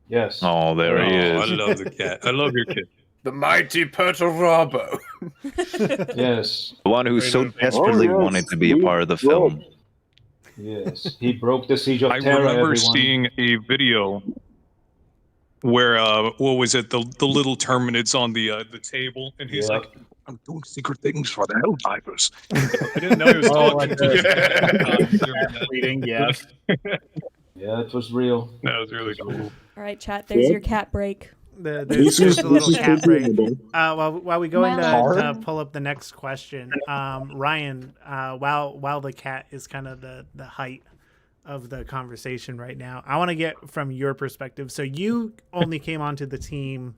Yes. Oh, there he I is. love the cat. I love your kid. The mighty Perturabo. Yes. The one who so desperately yes. wanted to be a part of the film. Yes. He broke the siege of I terror. remember everyone. seeing a video where what was it? The little terminids on the table, and he's Yeah. like, "I'm doing secret things for the Helldivers." I didn't know he was talking like to Reading, yes. Yeah, it was real. That was really cool. All right, chat. There's your cat break. There's a little cat break. While we go into Hard. pull up the next question, Ryan, while the cat is kind of the height of the conversation right now, I want to get from your perspective. So you only came onto the team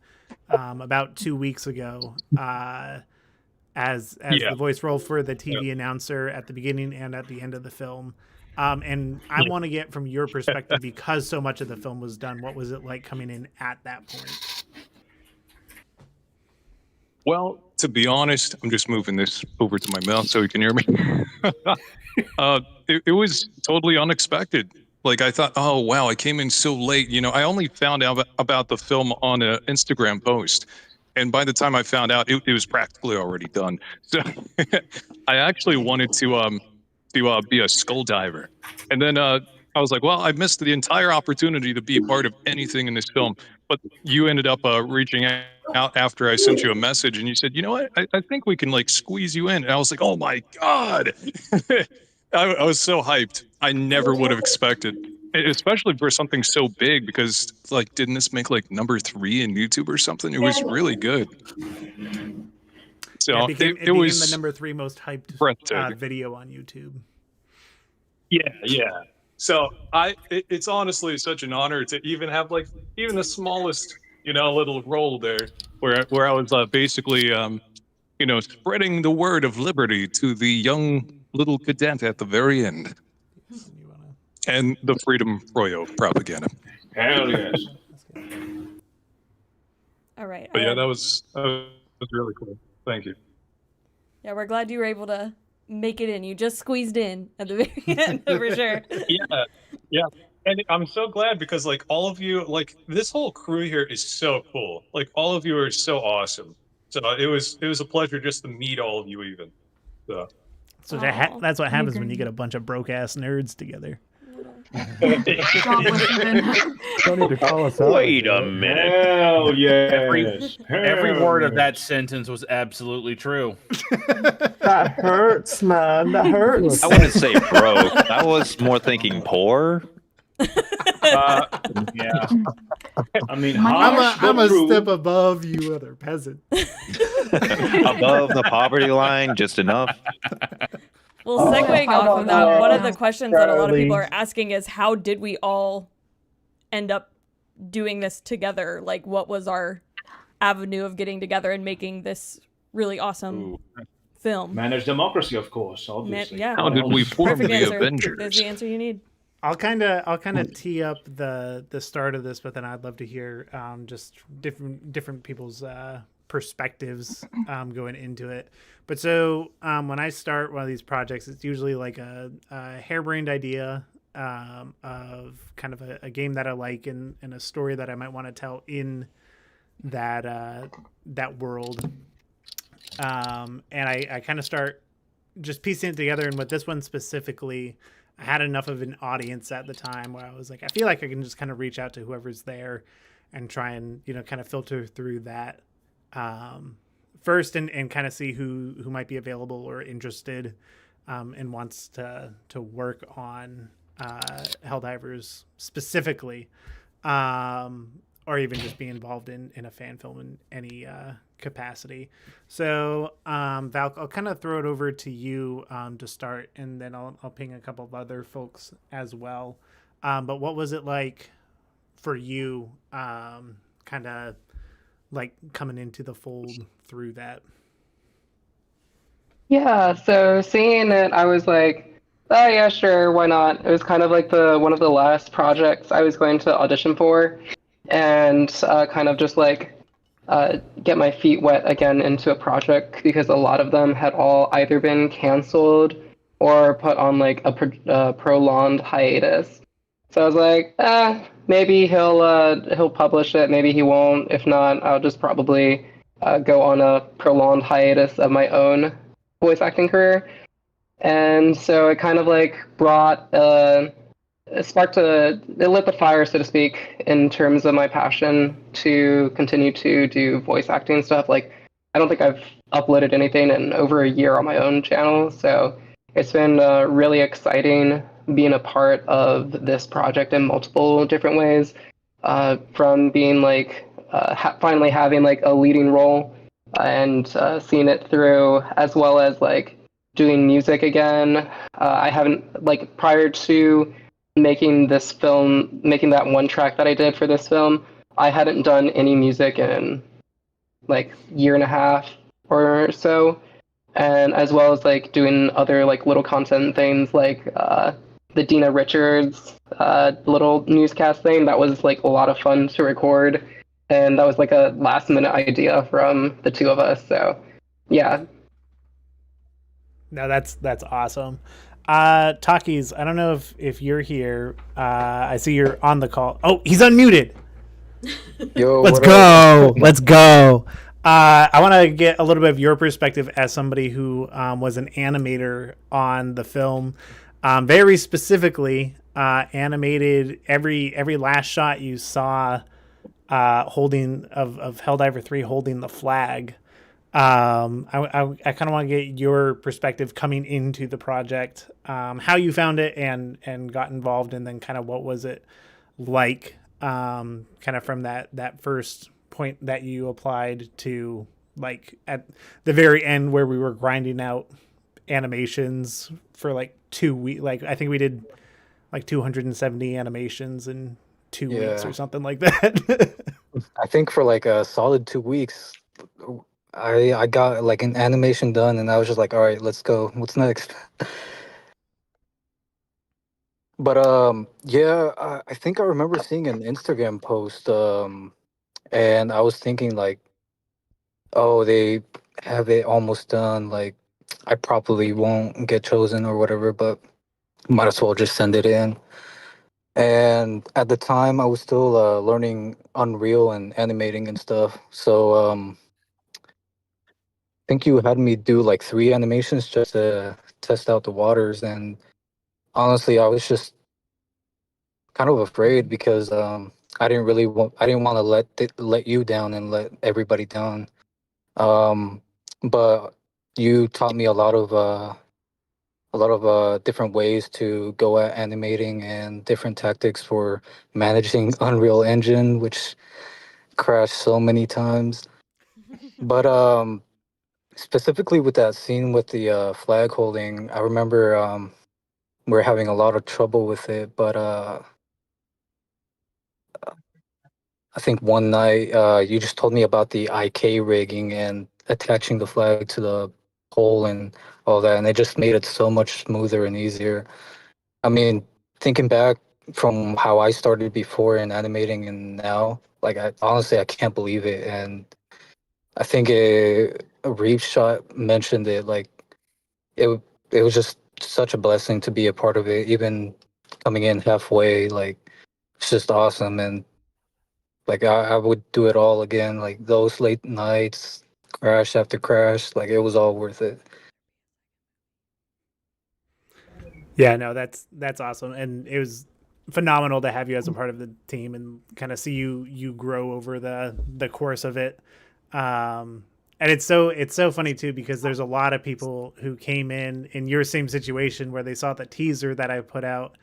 about 2 weeks ago as the voice role for the TV announcer at the beginning and at the end of the film. And I want to get from your perspective, because so much of the film was done, what was it like coming in at that point? Well, to be honest, I'm just moving this over to my mouth so you can hear me. It was totally unexpected. Like, I thought, oh, wow, I came in so late. I only found out about the film on an Instagram post. And by the time I found out, it was practically already done. So I actually wanted to be a skull diver. And then I was like, well, I missed the entire opportunity to be a part of anything in this film. But you ended up reaching out after I sent you a message, and you said, you know what, I think we can like squeeze you in. And I was like, oh my God. I was so hyped. I never would have expected, especially for something so big, because like, didn't this make like number 3 in YouTube or something? It was really good. So Yeah, it became was the number 3 most hyped breathtaking. video on YouTube. Yeah. So it's honestly such an honor to even have like even the smallest little role there where I was basically, spreading the word of liberty to the young little cadet at the very end, and the Freedom Froyo propaganda. Hell yes. All right. But yeah, that was really cool. Thank you. Yeah, we're glad you were able to make it in. You just squeezed in at the very end, for sure. Yeah. And I'm so glad because like all of you, like this whole crew here is so cool. Like all of you are so awesome. So it was a pleasure just to meet all of you even. So That's what happens when you get a bunch of broke ass nerds together. Don't need to call us out. Wait a minute. Hell yes. Every Hell word of yes. that sentence was absolutely true. That hurts, man. That hurts. I wouldn't say broke. I was more thinking poor. Yeah. I mean, I'm a step above you other peasant. Above the poverty line, just enough. Well, segueing off of that, one of the questions that a lot of people are asking is how did we all end up doing this together? Like, what was our avenue of getting together and making this really awesome film? Manage democracy, of course, obviously. Yeah. How did we form Perfect the answer. Avengers? That's the answer you need. I'll kind of tee up the start of this, but then I'd love to hear just different people's perspectives going into it. But so when I start one of these projects, it's usually like a harebrained idea of kind of a game that I like and a story that I might want to tell in that world. And I kind of start just piecing it together. And with this one specifically, I had enough of an audience at the time where I was like, I feel like I can just kind of reach out to whoever's there and try and, kind of filter through that first and kind of see who might be available or interested and wants to work on Helldivers specifically, or even just be involved in a fan film in any capacity. So Val, I'll kind of throw it over to you to start, and then I'll ping a couple of other folks as well. But what was it like for you, kind of like coming into the fold through that? Yeah, so seeing it, I was like, oh yeah, sure, why not? It was kind of like one of the last projects I was going to audition for, and kind of just like get my feet wet again into a project because a lot of them had all either been canceled or put on like a prolonged hiatus. So I was like, maybe he'll publish it, maybe he won't. If not, I'll just probably go on a prolonged hiatus of my own voice acting career. And so it kind of like it lit the fire, so to speak, in terms of my passion to continue to do voice acting stuff. Like, I don't think I've uploaded anything in over a year on my own channel, so it's been really exciting being a part of this project in multiple different ways, from being like finally having like a leading role and seeing it through, as well as like doing music again. I haven't, like, prior to making this film, making that one track that I did for this film, I hadn't done any music in like year and a half or so, and as well as like doing other like little content things like the Dina Richards little newscast thing. That was like a lot of fun to record, and that was like a last minute idea from the two of us. So yeah. No, that's awesome. Takis, I don't know if you're here. I see you're on the call. Oh, he's unmuted. Yo, let's go. Let's go. I want to get a little bit of your perspective as somebody who was an animator on the film. Very specifically, animated every last shot you saw holding of Helldiver 3 holding the flag. I kind of want to get your perspective coming into the project, how you found it and got involved, and then kind of what was it like, kind of from that first point that you applied to, like at the very end where we were grinding out animations for like 2 weeks. Like I think we did like 270 animations in 2 weeks or something like that. I think for like a solid 2 weeks, I got like an animation done, and I was just like, all right, let's go. What's next? But yeah, I think I remember seeing an Instagram post, and I was thinking like, oh, they have it almost done. Like, I probably won't get chosen or whatever, but might as well just send it in. And at the time, I was still learning Unreal and animating and stuff. So I think you had me do like 3 animations just to test out the waters. And honestly, I was just kind of afraid because I didn't want to let you down and let everybody down. But you taught me a lot of different ways to go at animating and different tactics for managing Unreal Engine, which crashed so many times. But specifically with that scene with the flag holding, I remember we're having a lot of trouble with it. But I think one night you just told me about the IK rigging and attaching the flag to the pole and all that, and it just made it so much smoother and easier. I mean, thinking back from how I started before in animating and now, like I honestly I can't believe it. And I think a Reef Shot mentioned it. Like it it was just such a blessing to be a part of it, even coming in halfway. Like it's just awesome, and like I would do it all again. Like those late nights, crash after crash, like it was all worth it. Yeah, no, that's awesome, and it was phenomenal to have you as a part of the team and kind of see you grow over the course of it. And it's so funny too because there's a lot of people who came in your same situation where they saw the teaser that I put out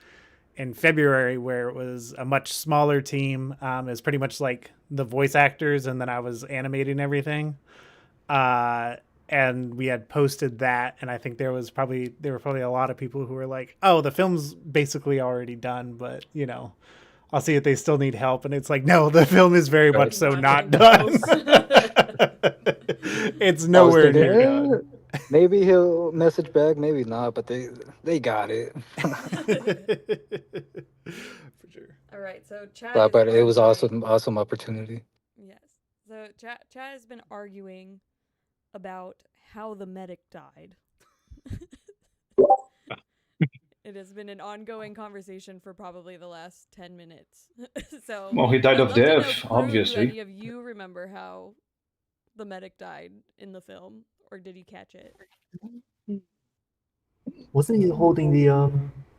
in February where it was a much smaller team. It was pretty much like the voice actors, and then I was animating everything. And we had posted that, and I think there were probably a lot of people who were like, "Oh, the film's basically already done, but I'll see if they still need help." And it's like, no, the film is very much so not done. It's nowhere near done. Maybe he'll message back, maybe not, but they got it. For sure. All right, so Chad. But it was awesome opportunity. Yes. So Chad has been arguing about how the medic died. It has been an ongoing conversation for probably the last 10 minutes. So well, he died I'd of love to know, death, Crew, obviously. Do any of you remember how the medic died in the film, or did he catch it? Wasn't he holding the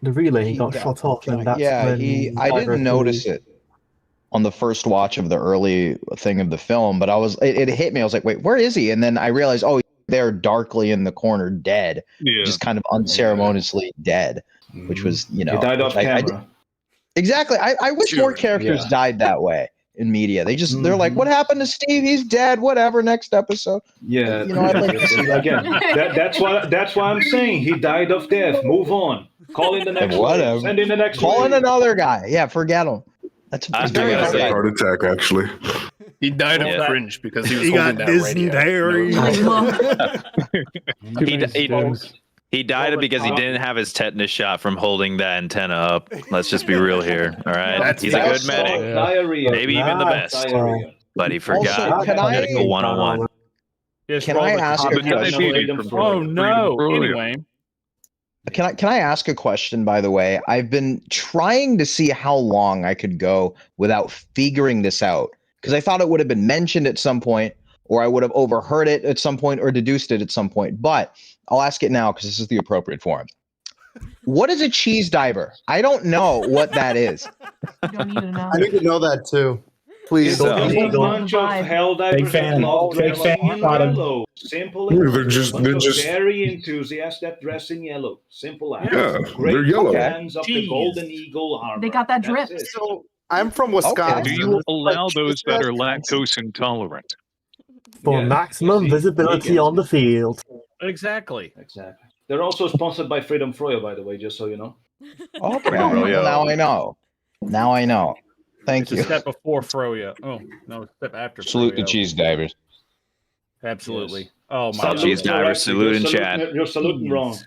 relay? He got shot off, and that's when I didn't notice it on the first watch of the early thing of the film, but it hit me. I was like, wait, where is he? And then I realized, oh, they're darkly in the corner, dead, just kind of unceremoniously dead, which was, He died off camera. Exactly. I wish more characters died that way in media. They're like, what happened to Steve? He's dead. Whatever. Next episode. Yeah. I'd like to see that. Again. That's why I'm saying he died of death. Move on. Call in the next Whatever. wave. Send in the next Call in wave. another guy. Yeah, forget him. That's very a heart attack, actually. He died of cringe because he was holding that radio. He died because he didn't have his tetanus shot from holding that antenna up. Let's just be real here. All right. He's a good medic. Diarrhea. Maybe even the best. But he forgot Also, medical 101. Can I ask a question? Oh no. Anyway. Can I ask a question, by the way? I've been trying to see how long I could go without figuring this out, because I thought it would have been mentioned at some point, or I would have overheard it at some point, or deduced it at some point. But I'll ask it now because this is the appropriate forum. What is a cheese diver? I don't know what that is. You don't need to know. I need to know that too. Please. It's a bunch of Helldivers that love dressing in yellow. Simple as They're just very enthusiasts that dress in yellow. Simple as. Yeah, Great they're yellow. fans of the Golden Eagle armor. They got that drip. So I'm from Wisconsin. Do you allow those that are lactose intolerant? For maximum visibility on the field. Exactly. They're also sponsored by Freedom Froyo, by the way, just so you know. Okay. Well, now I know. Thank It's you. a step before Froyo. Oh, no, a step after Salute the Froyo. cheese divers. Absolutely. Oh, my Salute cheese divers, salute in chat. You're saluting wrong.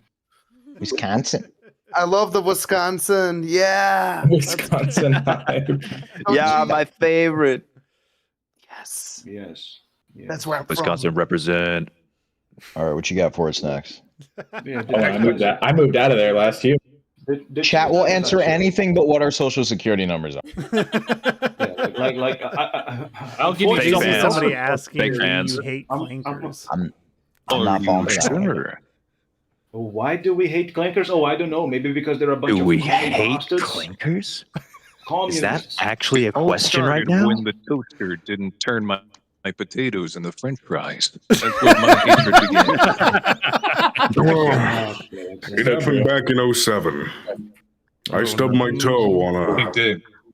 Wisconsin. I love the Wisconsin. Yeah. Wisconsin hype. Yeah, my favorite. Yes. Yes. That's where I'm Wisconsin represent. All right, what you got for us next? Yeah, Oh, I moved out of there last year. Chat will answer anything but what our social security numbers are. I'll give you Fake This is fans. somebody asking, Fake do fans. you hate clankers? I'm not falling for that. Oh, why do we hate clankers? Oh, I don't know. Maybe because they're a bunch Do of we commie hate bastards. clankers? Is Communists. that actually a All question right started now? when the toaster didn't turn my potatoes into French fries. That's where my hatred began. It happened back in 07. I stubbed my toe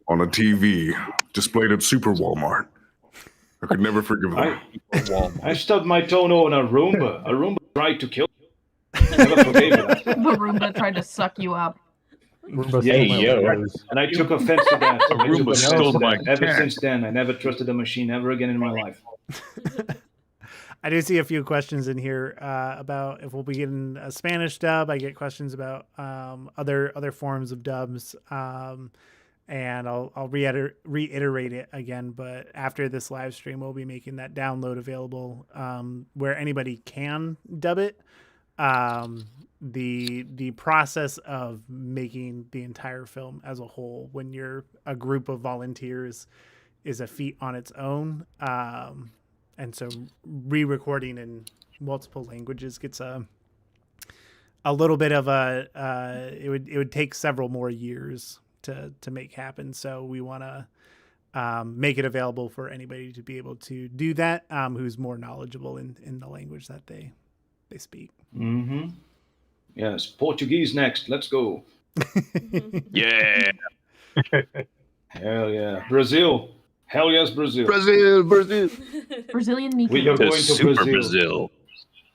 on a TV displayed at Super Walmart. I could never forgive them. I stubbed my toe on a Roomba. A Roomba tried to kill me. Never forgave that. The Roomba tried to suck you up. Hey, yo. And I took offense to that. A Roomba stole my Ever cat. since then, I never trusted a machine ever again in my life. I do see a few questions in here about if we'll be getting a Spanish dub. I get questions about other forms of dubs, and I'll reiterate it again. But after this live stream, we'll be making that download available where anybody can dub it. The process of making the entire film as a whole, when you're a group of volunteers, is a feat on its own. And so re-recording in multiple languages gets a little bit of it would take several more years to make happen. So we want to make it available for anybody to be able to do that, who's more knowledgeable in the language that they speak. Mm-hmm. Yes, Portuguese next. Let's go. Yeah. Hell yeah. Brazil. Hell yes, Brazil. Brazil. Brazilian Mika. You're To going to Super Brazil. Brazil.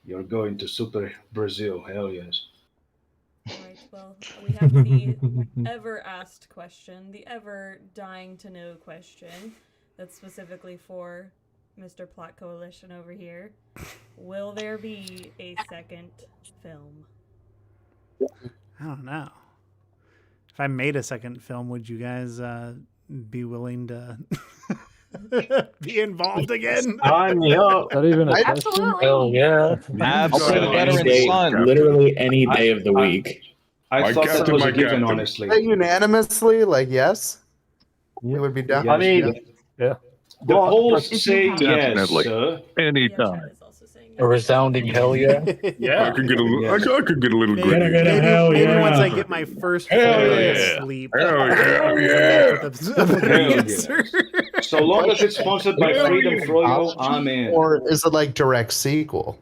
You're going to Super Brazil. Hell yes. All right, well, we have the ever asked question, the ever dying to know question that's specifically for Mr. Plot Coalition over here. Will there be a second film? I don't know. If I made a second film, would you guys be willing to be involved again? Sign me up. Not even a question? Absolutely. Hell yeah. Literally any day of the week. I thought that was a given, honestly. Unanimously, like yes, we would be down. I mean, yeah. The polls say yes, Definitely. sir. Anytime. A resounding hell yeah. I could get a little. I could get a little Maybe, gritty. maybe once I get my first full day of sleep. Hell yeah. I'll Yeah. come back with a Hell answer. So long as it's sponsored by Freedom Froyo, I'm in. Or is it like direct sequel?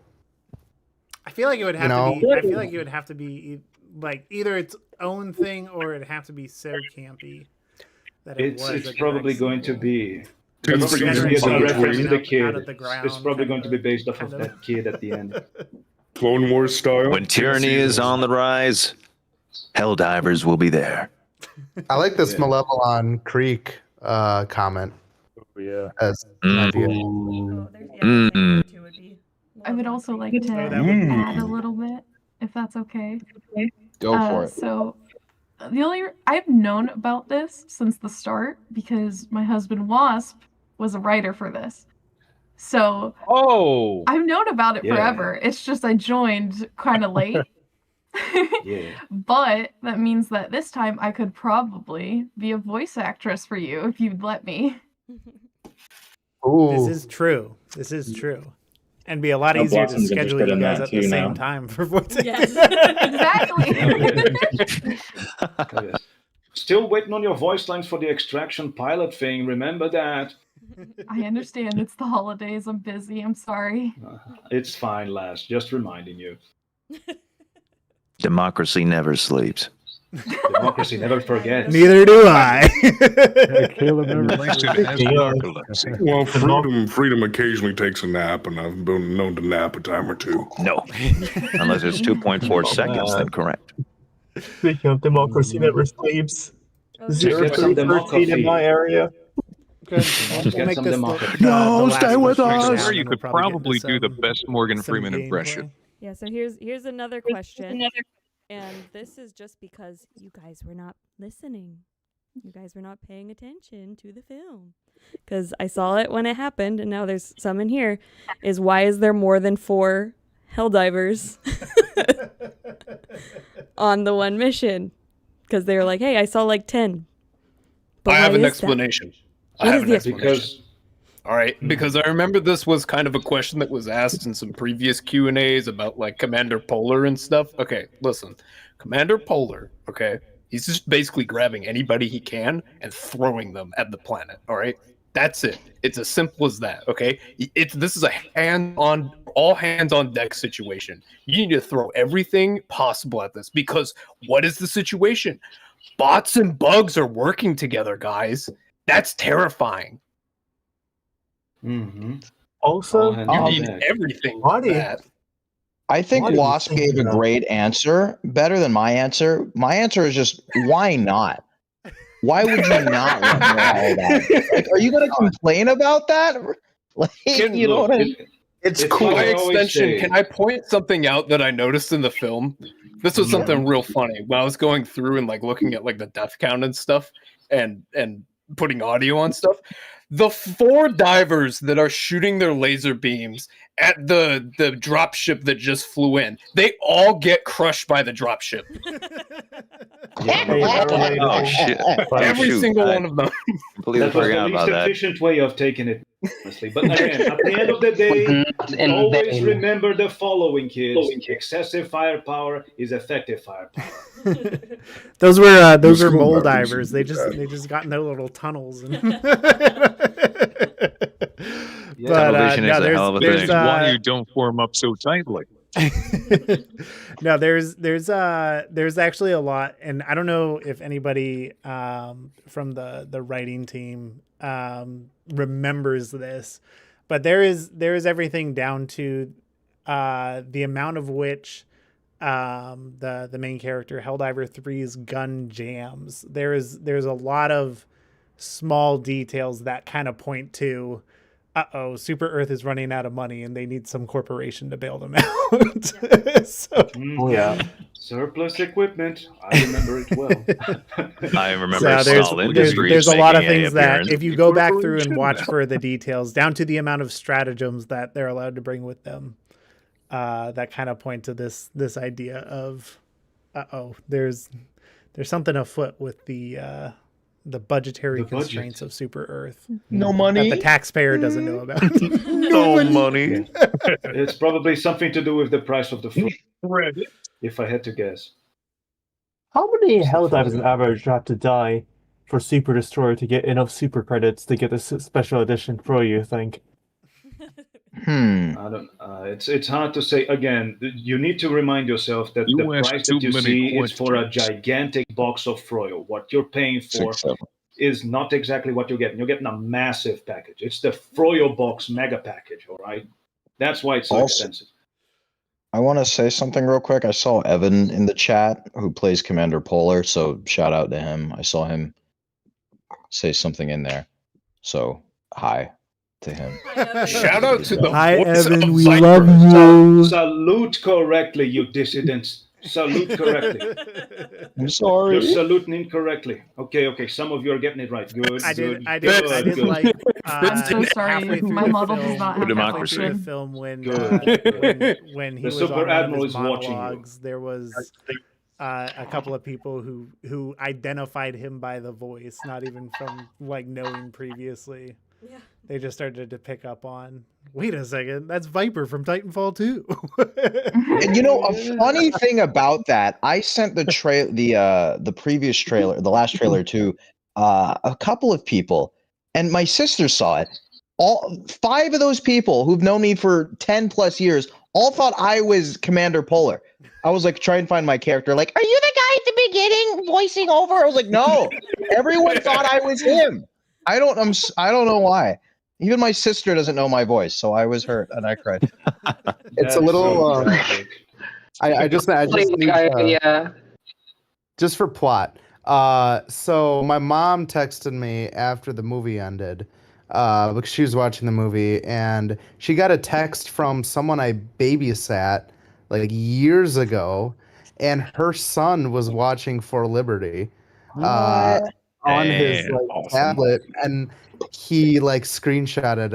I feel like it would have You to know? be. I feel like it would have to be like either its own thing or it'd have to be so campy that it was. It's a probably direct going to sequel. be. Ten It's probably going to be seasons a on reference to between. the kid. Out of the ground, It's probably going to be based off kind of of. that kid at the end. Clone Wars style. When tyranny is on the rise, Helldivers will be there. I like this Yeah. Malevolon Creek comment Oh, yeah. as an idea. Oh, there's Mm-mm. two would be. I would also like to that would add a little bit, if that's okay. Go for it. So, I've known about this since the start because my husband Wasp was a writer for this. So I've known about it Yeah. forever. It's just I joined kind of late. Yeah. But that means that this time I could probably be a voice actress for you if you'd let me. Ooh. This is true. This is true. And be a lot No, easier to Blossom's schedule interested you in guys that at the too same now. time for voice. Yes. Exactly. Yes. Still waiting on your voice lines for the Extraction pilot thing. Remember that. I understand it's the holidays. I'm busy. I'm sorry. It's fine, lass. Just reminding you. Democracy never sleeps. Democracy never forgets. Neither do I. Caleb never At least it has narcolepsy. Well, freedom occasionally takes a nap, and I've been known to nap a time or two. No. Unless it's 2.4 seconds, then correct. Speaking of democracy never sleeps. 0-13 in my area. Good. We'll make this the last stay with question us. round, Swear you and we'll could probably get into do the best Morgan some Freeman gameplay. impression. Yeah, so here's another question. And this is just because you guys were not listening. You guys were not paying attention to the film. Because I saw it when it happened, and now there's some in here. Is why is there more than 4 Helldivers on the one mission? Because they were like, hey, I saw like 10. But I have why an is explanation. What I have is an the explanation. All right, because I remember this was kind of a question that was asked in some previous Q&As about like Commander Polar and stuff. Okay, listen. Commander Polar, okay, he's just basically grabbing anybody he can and throwing them at the planet, all right? That's it. It's as simple as that, okay? This is a all hands on deck situation. You need to throw everything possible at this because what is the situation? Bots and bugs are working together, guys. That's terrifying. Also, you need everything for that. I think Wasp gave a great answer, better than my answer. My answer is just, why not? Why would you not want more Helldivers? Like, are you going to complain about that? Like, you know what I mean? It's cool. By extension, can I point something out that I noticed in the film? This was something real funny. When I was going through and like looking at like the death count and stuff and putting audio on stuff, the 4 divers that are shooting their laser beams at the dropship that just flew in, they all get crushed by the dropship. Oh shit! Every Shoot, single I one of them. Completely That was the forgot least about that. efficient way of taking it, honestly. But again, at the end of the day, always remember the following, kids. Excessive firepower is effective firepower. Those were mole divers. They just got in their little tunnels. And Tunnelization no, is a hell of a thing. there's Why you don't form up so tightly. No, there's actually a lot, and I don't know if anybody from the writing team remembers this, but there is everything down to the amount of which the main character Helldiver 3's gun jams. There's a lot of small details that kind of point to Super Earth is running out of money and they need some corporation to bail them out. Surplus equipment. I remember it well. I remember there's a lot of making things that appearance. if you go back through and watch for the details, down to the amount of stratagems that they're allowed to bring with them, that kind of point to this idea of there's something afoot with the budgetary constraints of Super Earth. No money that the taxpayer doesn't know about. No money. It's probably something to do with the price of the food. If I had to guess. How many Helldivers on average have to die for Super Destroyer to get enough super credits to get this special edition pro, you think? I don't. It's hard to say. Again, you need to remind yourself that the price that you see is for a gigantic box of Froyo. What you're paying for is not exactly what you're getting. You're getting a massive package. It's the Froyo box mega package. All right, that's why it's so expensive. I want to say something real quick. I saw Evan in the chat who plays Commander Polar, so shout out to him. I saw him say something in there. So hi to him. Shout out to the Hi voice Evan, of we Cypher. love you. Salute correctly, you dissidents. Salute correctly. I'm sorry. You're saluting incorrectly. Okay. Some of you are getting it right. Good. I did good. like. I'm so sorry. halfway through My the model film- does not have halfway that through the function. film when he The was Super on one of Admiral his is watching you. monologues, there was a couple of people who identified him by the voice, not even from like knowing previously. Yeah. They just started to pick up on. Wait a second, that's Viper from Titanfall 2. And you know, a funny thing about that, I sent the previous trailer, the last trailer to a couple of people, and my sister saw it. All 5 of those people who've known me for 10 plus years all thought I was Commander Polar. I was like trying to find my character, like, are you the guy at the beginning voicing over? I was like, no. Everyone thought I was him. I don't know why. Even my sister doesn't know my voice, so I was hurt and I cried. It's a little. I just need, just for plot. So my mom texted me after the movie ended, because she was watching the movie, and she got a text from someone I babysat like years ago, and her son was watching For Liberty, on his Damn, like awesome. tablet, and he like screenshotted.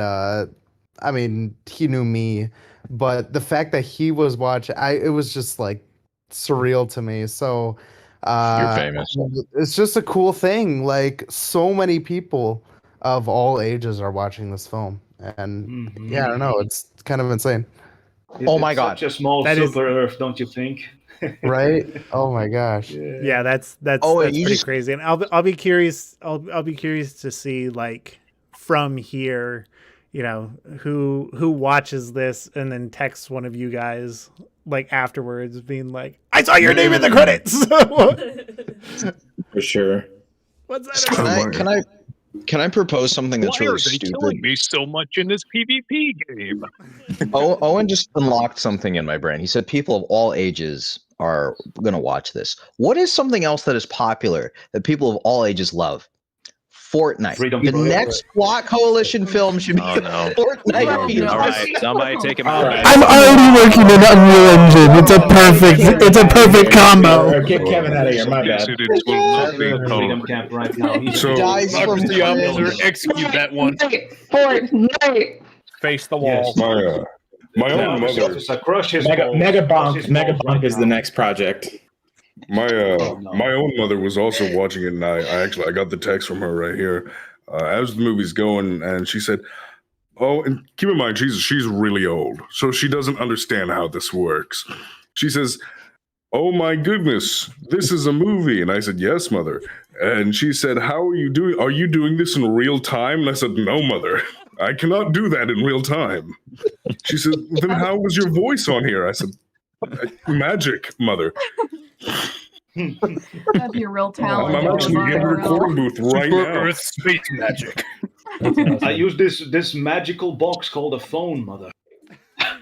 I mean, he knew me, but the fact that he was watching, it was just like surreal to me. So You're famous. it's just a cool thing. Like so many people of all ages are watching this film, and yeah, I don't know. It's kind of insane. Oh my It's God. such a small That is- super Earth, don't you think? Right? Oh my gosh. Yeah, that's Oh, and that's you pretty just- crazy. And I'll be curious. I'll be curious to see like from here, you know, who watches this and then texts one of you guys like afterwards, being like, "I saw your name in the credits." For sure. What's that? Can I propose something that's Why really are they stupid? killing me so much in this PvP game? Owen just unlocked something in my brain. He said people of all ages are going to watch this. What is something else that is popular that people of all ages love? Fortnite. Freedom The Fighters. next SWAT Coalition film should be Oh, no. Fortnite. All right, somebody take him out. I'm already working in Unreal Engine. It's a perfect combo. Or get Kevin out of here. My bad. It will not be Freedom Camp right now. So- Dies from Democracy officer, cringe. execute that one. Fortnite. Face the wall. Yes. My The own officer mother. officer, crush his Mega balls. Mega Crush his Bonk. Mega balls Bonk right is the now. next project. My Oh, no. my own mother was also watching it, and I got the text from her right here as the movie's going, and she said, "Oh, and keep in mind she's really old, so she doesn't understand how this works." She says, "Oh my goodness, this is a movie," and I said, "Yes, mother." And she said, "How are you doing? Are you doing this in real time?" And I said, "No, mother, I cannot do that in real time." She said, "Then how was your voice on here?" I said, "Magic, mother." That'd be a real talent. I'm if it actually was in the IRL. recording booth right Super now. Earth space magic. I use this magical box called a phone, mother.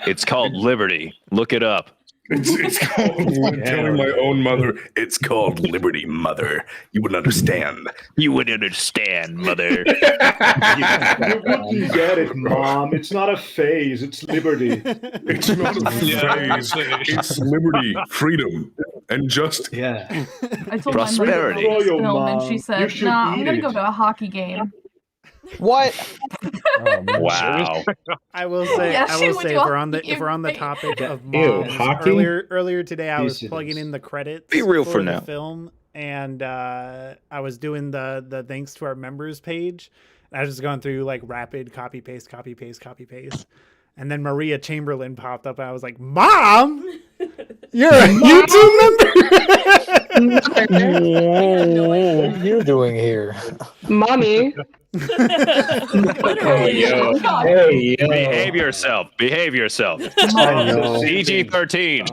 It's called Liberty. Look it up. It's called telling my own mother. It's called Liberty, mother. You wouldn't understand. You would understand, mother. You wouldn't get it, Mom. It's not a phase. It's liberty. It's not a phase. It's liberty, freedom, and just Yeah. I told Prosperity. my mother Royal film, and Mom, she you said, should "Nah, I'm eat gonna it." go to a hockey game." What? Wow. I will say, Yeah, I she will went say, to if we're on the hockey if we're on the game. topic of Ew, moms, hockey? earlier today, I was Yes, it plugging is. in the credits. Be real for the now. film, and I was doing the thanks to our members page. I was just going through like rapid copy paste, and then Maria Chamberlain popped up. And I was like, "Mom, you're a YouTube member." What are you doing here? Mommy. Literally. Yo. Hey, yo. Behave yourself. Behave yourself. Stop the simping. PG-13.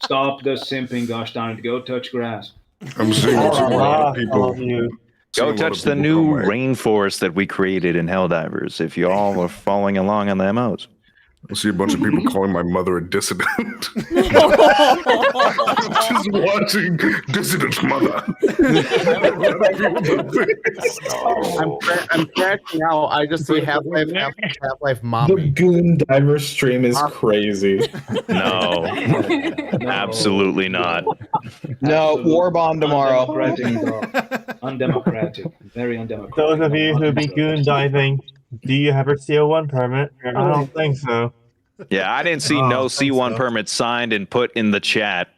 Stop the simping, gosh darn it. Go touch grass. I'm seeing a lot of people. Go touch the new rainforest that we created in Helldivers if you all are following along on the MOs. I see a bunch of people calling my mother a dissident. Just watching Dissident Mother. I'm cracking out. I just see Half-Life The Mommy. Goon Diver stream is crazy. No, absolutely not. No, war bond tomorrow. Undemocratic. Very undemocratic. Those of you who be goon diving, do you have a CO1 permit? I don't think so. Yeah, I didn't see no C1 permit signed and put in the chat.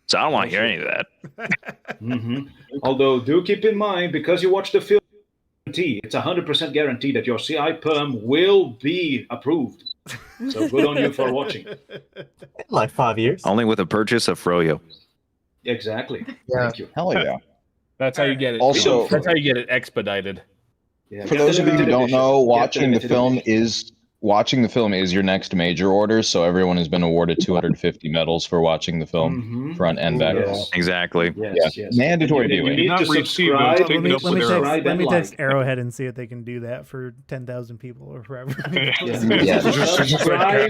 So I don't want to hear any of that. Although, do keep in mind, because you watch the film, it's 100% guaranteed that your CI perm will be approved. So good on you for watching. Like 5 years. Only with a purchase of Froyo. Exactly. Yeah. Thank you. Hell yeah. That's how you get it. Also- that's how you get it expedited. Yeah, For get those the of you who limited don't edition. know, Get watching the limited film edition. is your next major order. So everyone has been awarded 250 medals for watching the film, front and back. Yes. Exactly. Yes, yes. Mandatory You viewing. need to subscribe. Let me subscribe text and like. Arrowhead and see if they can do that for 10,000 people or forever. Subscribe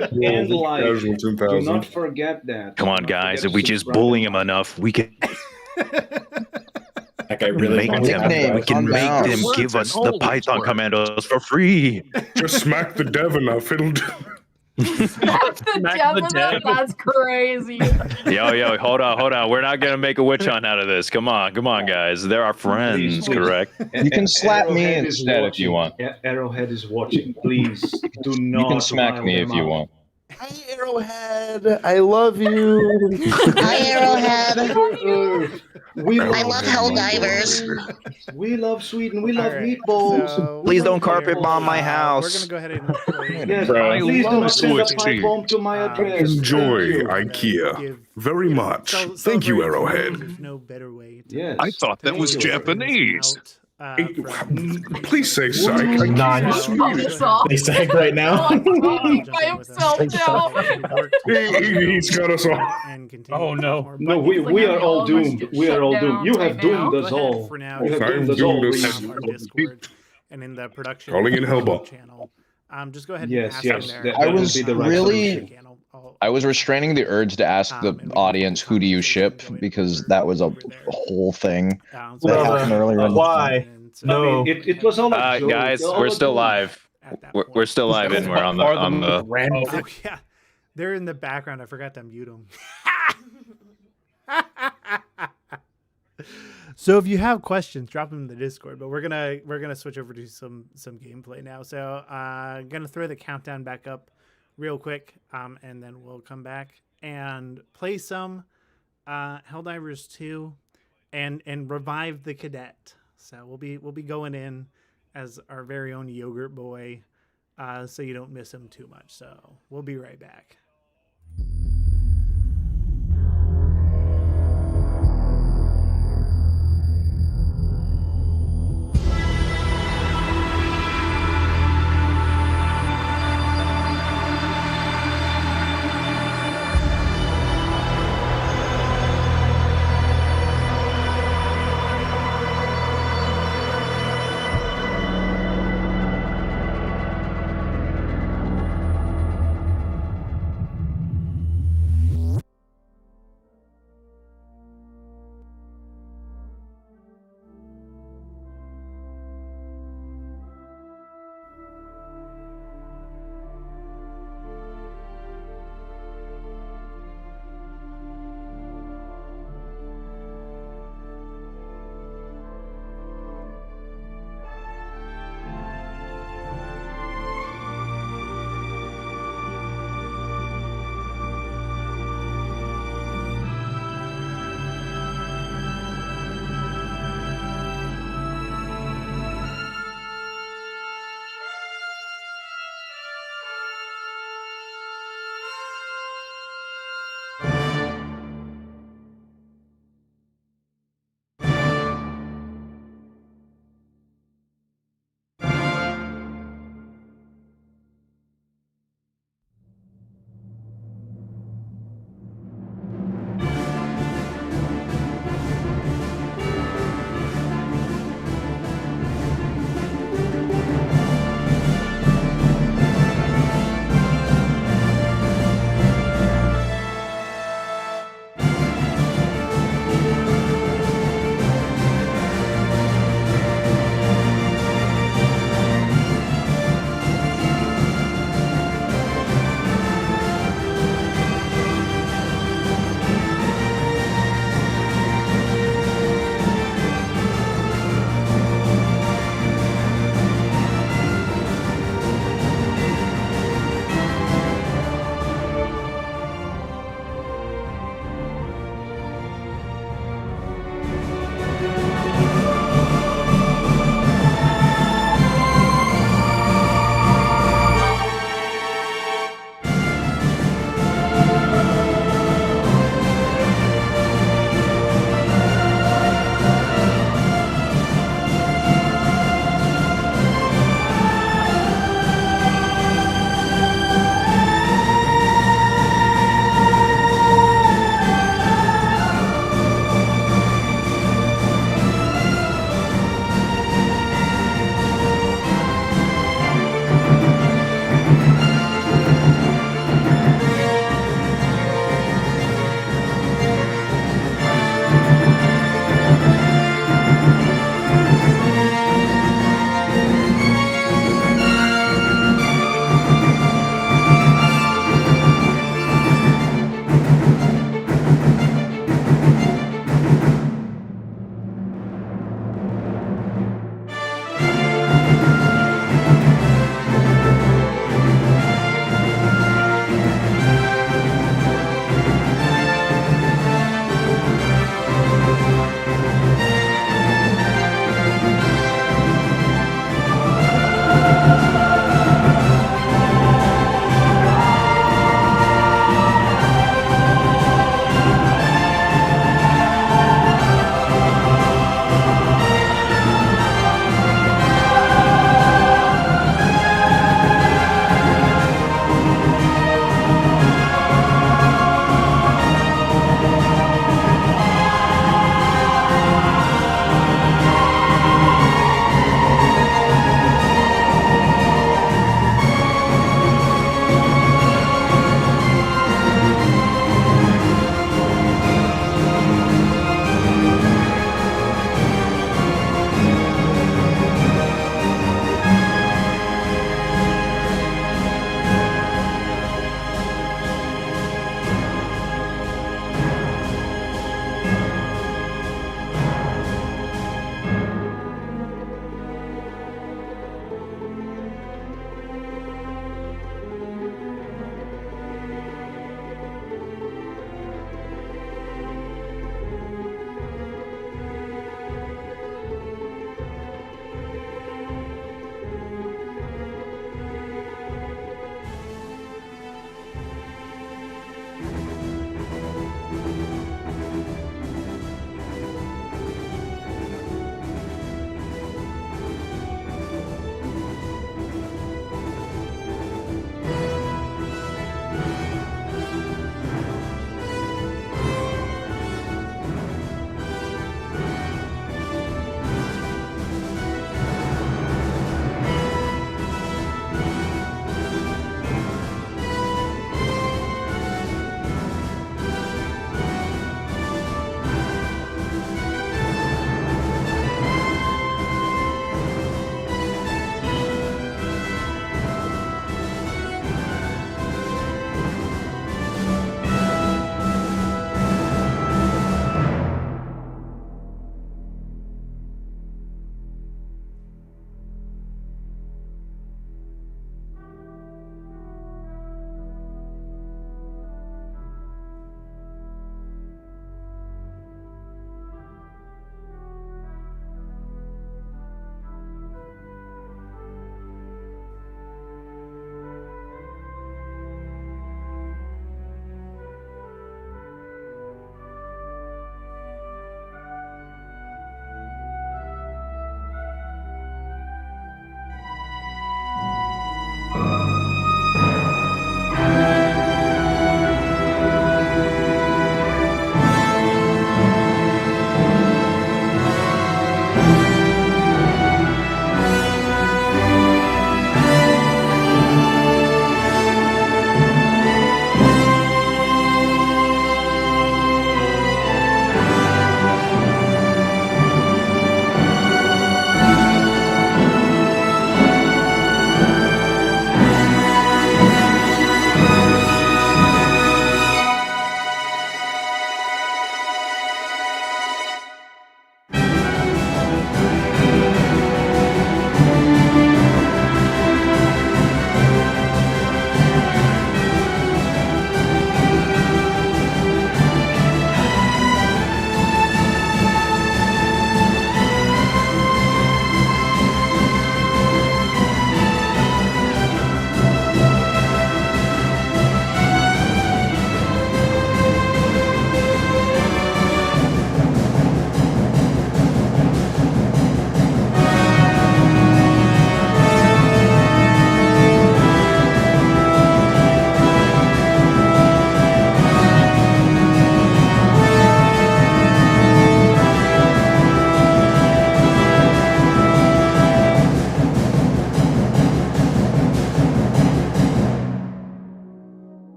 and like. Casual Do 10,000. not forget that. Come on, guys. If we just bully him enough, we can. That guy really wants to Nickname, we can calm make down. them give us the Python commandos for free. Just smack the dev enough. It'll do. That's the dev. That's crazy. Yo, hold on. We're not gonna make a witch hunt out of this. Come on, guys. They're our friends, Please. correct? You can slap me Arrowhead is instead if you want. Arrowhead is watching. Please do not. You can smack rile me them if you up. want. Hi, Arrowhead. I love you. Hi, Arrowhead. I love Helldivers. We love Sweden. We love Alright, meatballs. so Please we'll don't go carpet here. bomb my We're house. gonna go ahead and play. Yes, Bro. please do not send a Sweet pipe tea. bomb to my address. Enjoy Thank you. IKEA very much. Thank you, Arrowhead. There's no better way to Yes. I thought that was Thank you. Japanese. Please say psych. Nice. They psych right now. By himself now. He's got us all. Oh no. No, we are all doomed. We are all doomed. You have doomed us all. For now, You have I'm doomed us all. doomed Reese. our Discord and in the production Calling in Hellball. channel. Just go ahead Yes, and yes, ask them that- there. I was be the right really, solution. I was restraining the urge to ask the audience, who do you ship? Because that was a whole thing that happened earlier. in the Why? No, it was all a joke. Guys, All we're a still joke. live. We're still live, and we're on the Oh yeah, they're in the background. I forgot to mute them. So if you have questions, drop them in the Discord. But we're gonna switch over to some gameplay now. So I'm gonna throw the countdown back up real quick, and then we'll come back and play some Helldivers 2 and revive the cadet. So we'll be going in as our very own yogurt boy, so you don't miss him too much. So we'll be right back.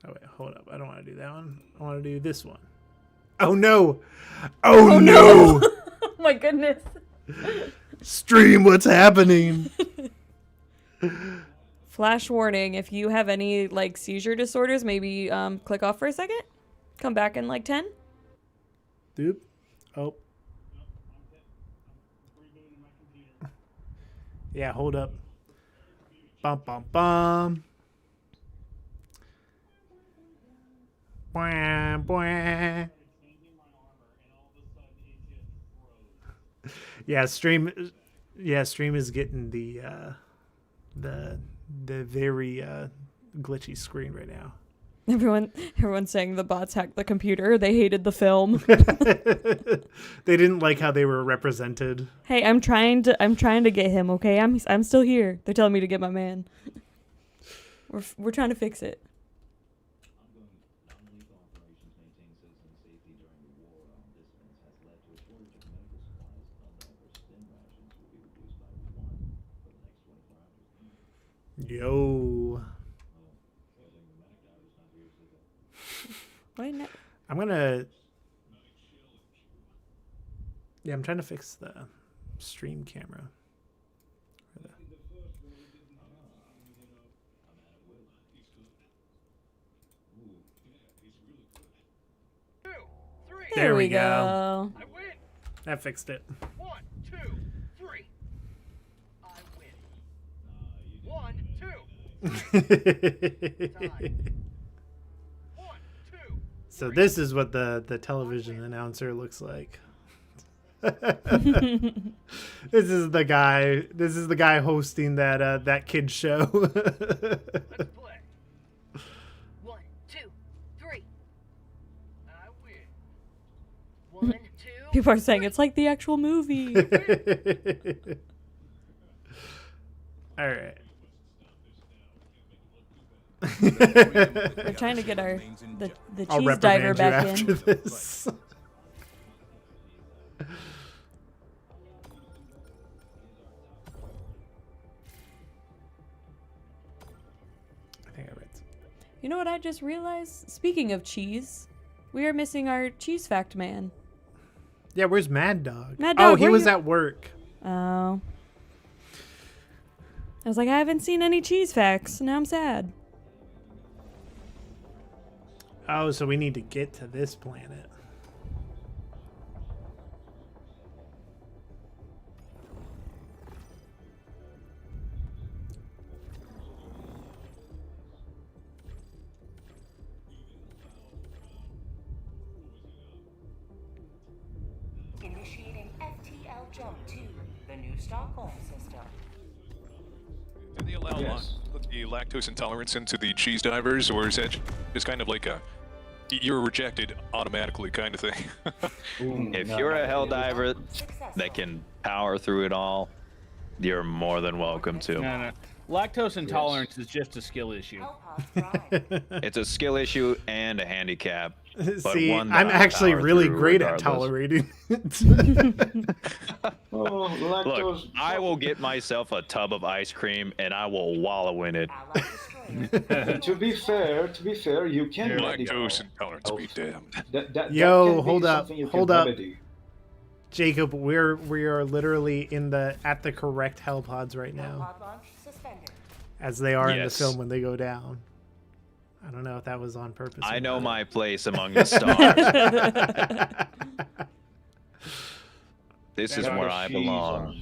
Oh wait, hold up. I don't want to do that one. I want to do this one. Oh no! Oh, no! Oh my goodness. Stream, what's happening? Flash warning, if you have any like seizure disorders, maybe click off for a second. Come back in like 10. Doop. Oh. Yeah, hold up. Bum bum bum. Bwah, bwah. Yeah, stream is getting the very glitchy screen right now. Everyone's saying the bots hacked the computer. They hated the film. They didn't like how they were represented. Hey, I'm trying to get him, okay? I'm still here. They're telling me to get my man. We're trying to fix it. Yo. Why not? I'm gonna. Yeah, I'm trying to fix the stream camera. There we go. That fixed it. 1, 2, 3. I win. 1, 2. So this is what the television announcer looks like. This is the guy hosting that kid's show. Let's play. 1, 2, 3. I win. 1, 2. People are saying it's like the actual movie. All right. We're trying to get the cheese diver back in. This. I think I read. You know what I just realized? Speaking of cheese, we are missing our cheese fact man. Yeah, where's Mad Dog? Mad Dog, oh, he was at work. Oh. I was like, I haven't seen any cheese facts. Now I'm sad. Oh, so we need to get to this planet. Initiating FTL jump to the new Stockholm system. Do they allow the lactose intolerance into the cheese divers, or is that just kind of like a you're rejected automatically kind of thing? If you're a Helldiver that can power through it all, you're more than welcome to. No. Lactose intolerance is just a skill issue. It's a skill issue and a handicap. But See, one that I'm I'll actually power really through great at regardless. tolerating it. Look, I will get myself a tub of ice cream and I will wallow in it. To be fair, you can Lactose intolerance be damned. That Yo, can hold be up, something you hold can up. remedy. Jacob, we are literally at the correct hell pods right now, as they are in the Yes. film when they go down. I don't know if that was on purpose. I or know not. my place among the stars. This is Get where the I cheese belong. armor.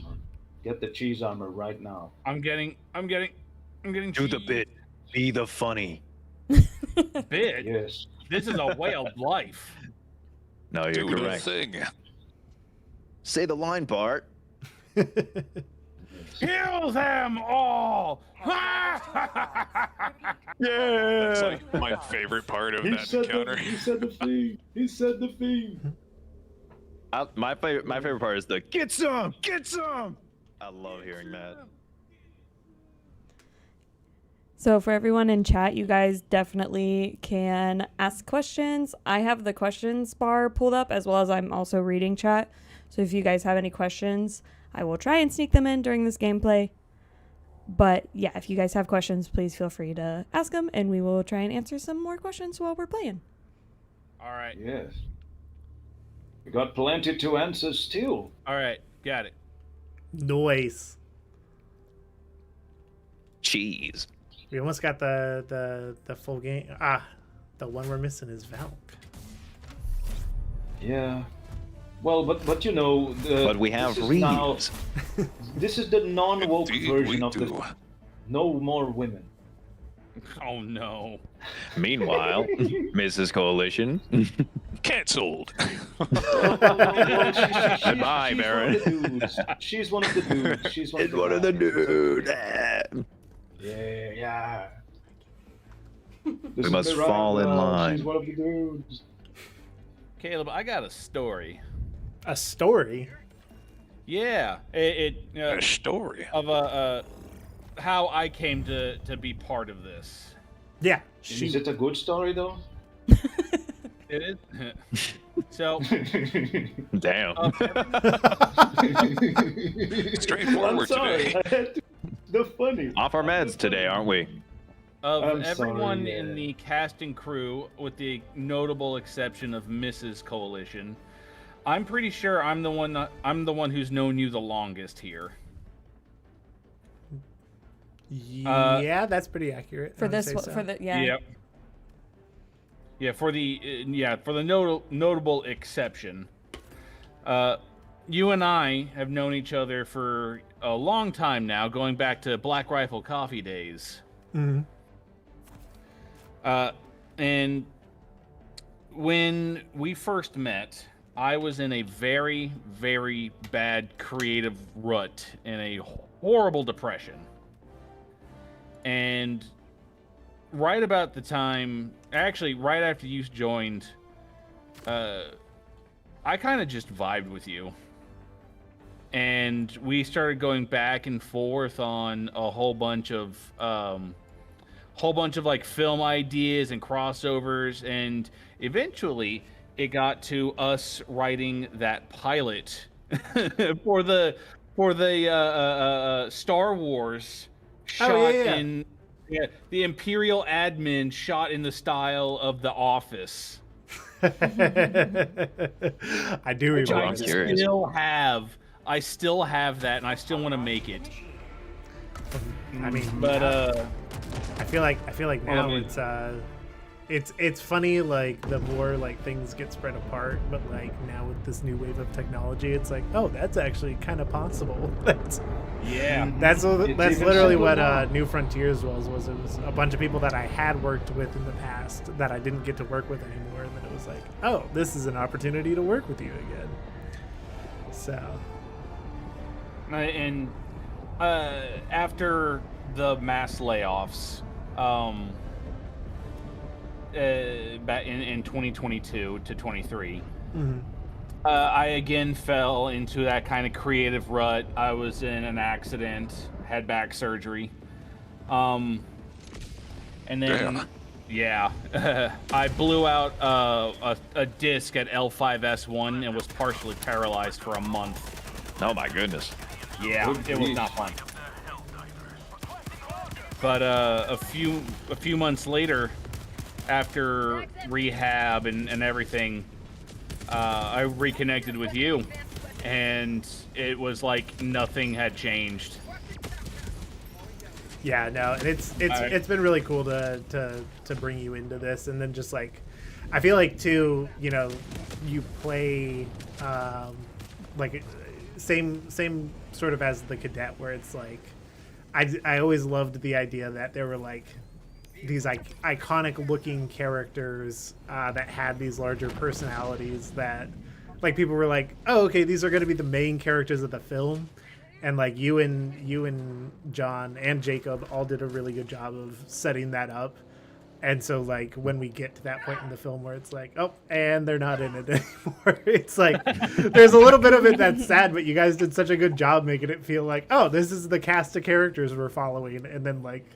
Get the cheese armor right now. I'm getting Do the cheese. bit. Be the funny. Bit. Yes. This is a way of life. No, you're Do the correct. thing. Say the line, Bart. Kill them all! That's like my favorite part of that encounter. He said the thing. He said the thing. My favorite part is the get some. I love hearing that. So for everyone in chat, you guys definitely can ask questions. I have the questions bar pulled up, as well as I'm also reading chat. So if you guys have any questions, I will try and sneak them in during this gameplay. But yeah, if you guys have questions, please feel free to ask them, and we will try and answer some more questions while we're playing. All right. Yes. We got plenty to answer still. All right. Got it. Noise. Cheese. We almost got the full game. The one we're missing is Valk. Yeah. Well, but you know, But we have this is now- Reeves. This is the non-woke Indeed, version we of do. the no more women. Oh no. Meanwhile, Mrs. Coalition. Cancelled. Goodbye, Baron. She's one of the dudes. She's one of It's the one of the guys. dudes. Yeah. We must fall in line. She's one of the dudes. Caleb, I got a story. A story? Yeah. A story of how I came to be part of this. Yeah. Is it a good story though? It is. So. Damn. Straightforward I'm sorry. today. I had to- the funny. Off our meds today, aren't we? Of I'm everyone sorry, in the cast and crew, with the notable exception of Mrs. Coalition, I'm pretty sure I'm the one who's known you the longest here. Yeah, that's pretty accurate. For I would this say one, so. for the yeah. Yep. Yeah, for the notable exception. You and I have known each other for a long time now, going back to Black Rifle Coffee days. Mhm. And when we first met, I was in a very, very bad creative rut and a horrible depression. And right about the time, actually, right after you joined, I kind of just vibed with you. And we started going back and forth on a whole bunch of like film ideas and crossovers, and eventually it got to us writing that pilot for the Star Wars shot in the Imperial admin shot in the style of The Office. I do Which remember. I I still have that, and I still want to make it. I mean, but I feel like now I mean- it's funny, like the more like things get spread apart, but like now with this new wave of technology, it's like, oh, that's actually kind of possible. That's It's even literally simpler what now. New Frontiers was it was a bunch of people that I had worked with in the past that I didn't get to work with anymore, and then it was like, oh, this is an opportunity to work with you again. So and after the mass layoffs, back in 2022 to 23, I again fell into that kind of creative rut. I was in an accident, had back surgery, And then, yeah, I blew out a disc at L5S1 and was partially paralyzed for a month. Oh my goodness. Yeah, it was not fun. But a few months later, after rehab and everything, I reconnected with you, and it was like nothing had changed. Yeah, no, and it's been really cool to bring you into this, and then just like, I feel like too, you know, you play like same sort of as the cadet, where it's like, I always loved the idea that there were like these iconic looking characters that had these larger personalities that like people were like, oh, okay, these are going to be the main characters of the film. And like you and John and Jacob all did a really good job of setting that up. And so like when we get to that point in the film where it's like, oh, and they're not in it anymore, it's like there's a little bit of it that's sad, but you guys did such a good job making it feel like, oh, this is the cast of characters we're following. And then like,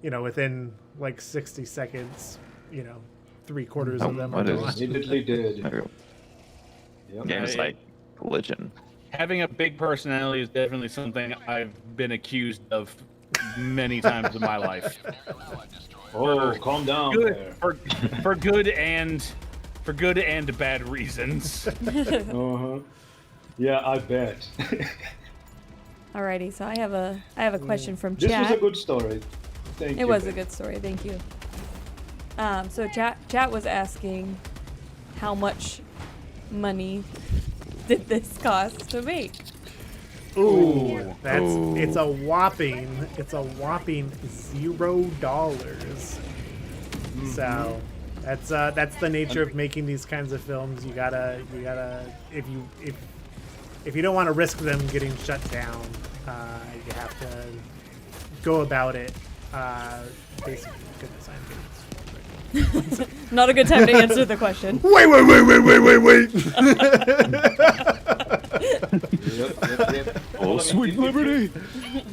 you know, within like 60 seconds, you know, 3/4 of them are gone. Immediately did. Yep. Game's like religion. Having a big personality is definitely something I've been accused of many times in my life. Oh, calm down. Good, for good and bad reasons. Uh-huh. Yeah, I bet. Alrighty, so I have a question from This chat. was a good story. Thank you. It was a good story. Thank you. So chat was asking how much money did this cost to make? Ooh, it's a whopping $0. So that's the nature of making these kinds of films. You gotta if you don't want to risk them getting shut down, you have to go about it. Basically, goodness, I'm getting Not a good time to answer the question. Wait. Yep. Oh, sweet liberty!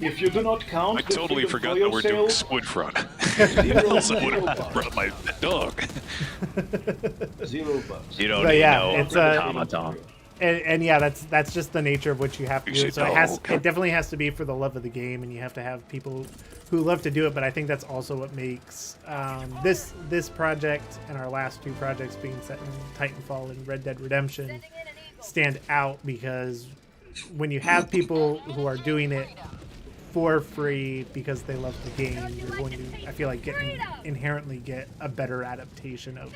If you do not count, I totally forgot that we're doing Squid Front. Also would have brought my dog. $0. You don't But even yeah, know it's automaton. and yeah, that's just the nature of what you have to do. So it definitely has to be for the love of the game, and you have to have people who love to do it. But I think that's also what makes this project and our last two projects, being set in Titanfall and Red Dead Redemption, stand out, because when you have people who are doing it for free because they love the game, you're going to, I feel like, inherently get a better adaptation of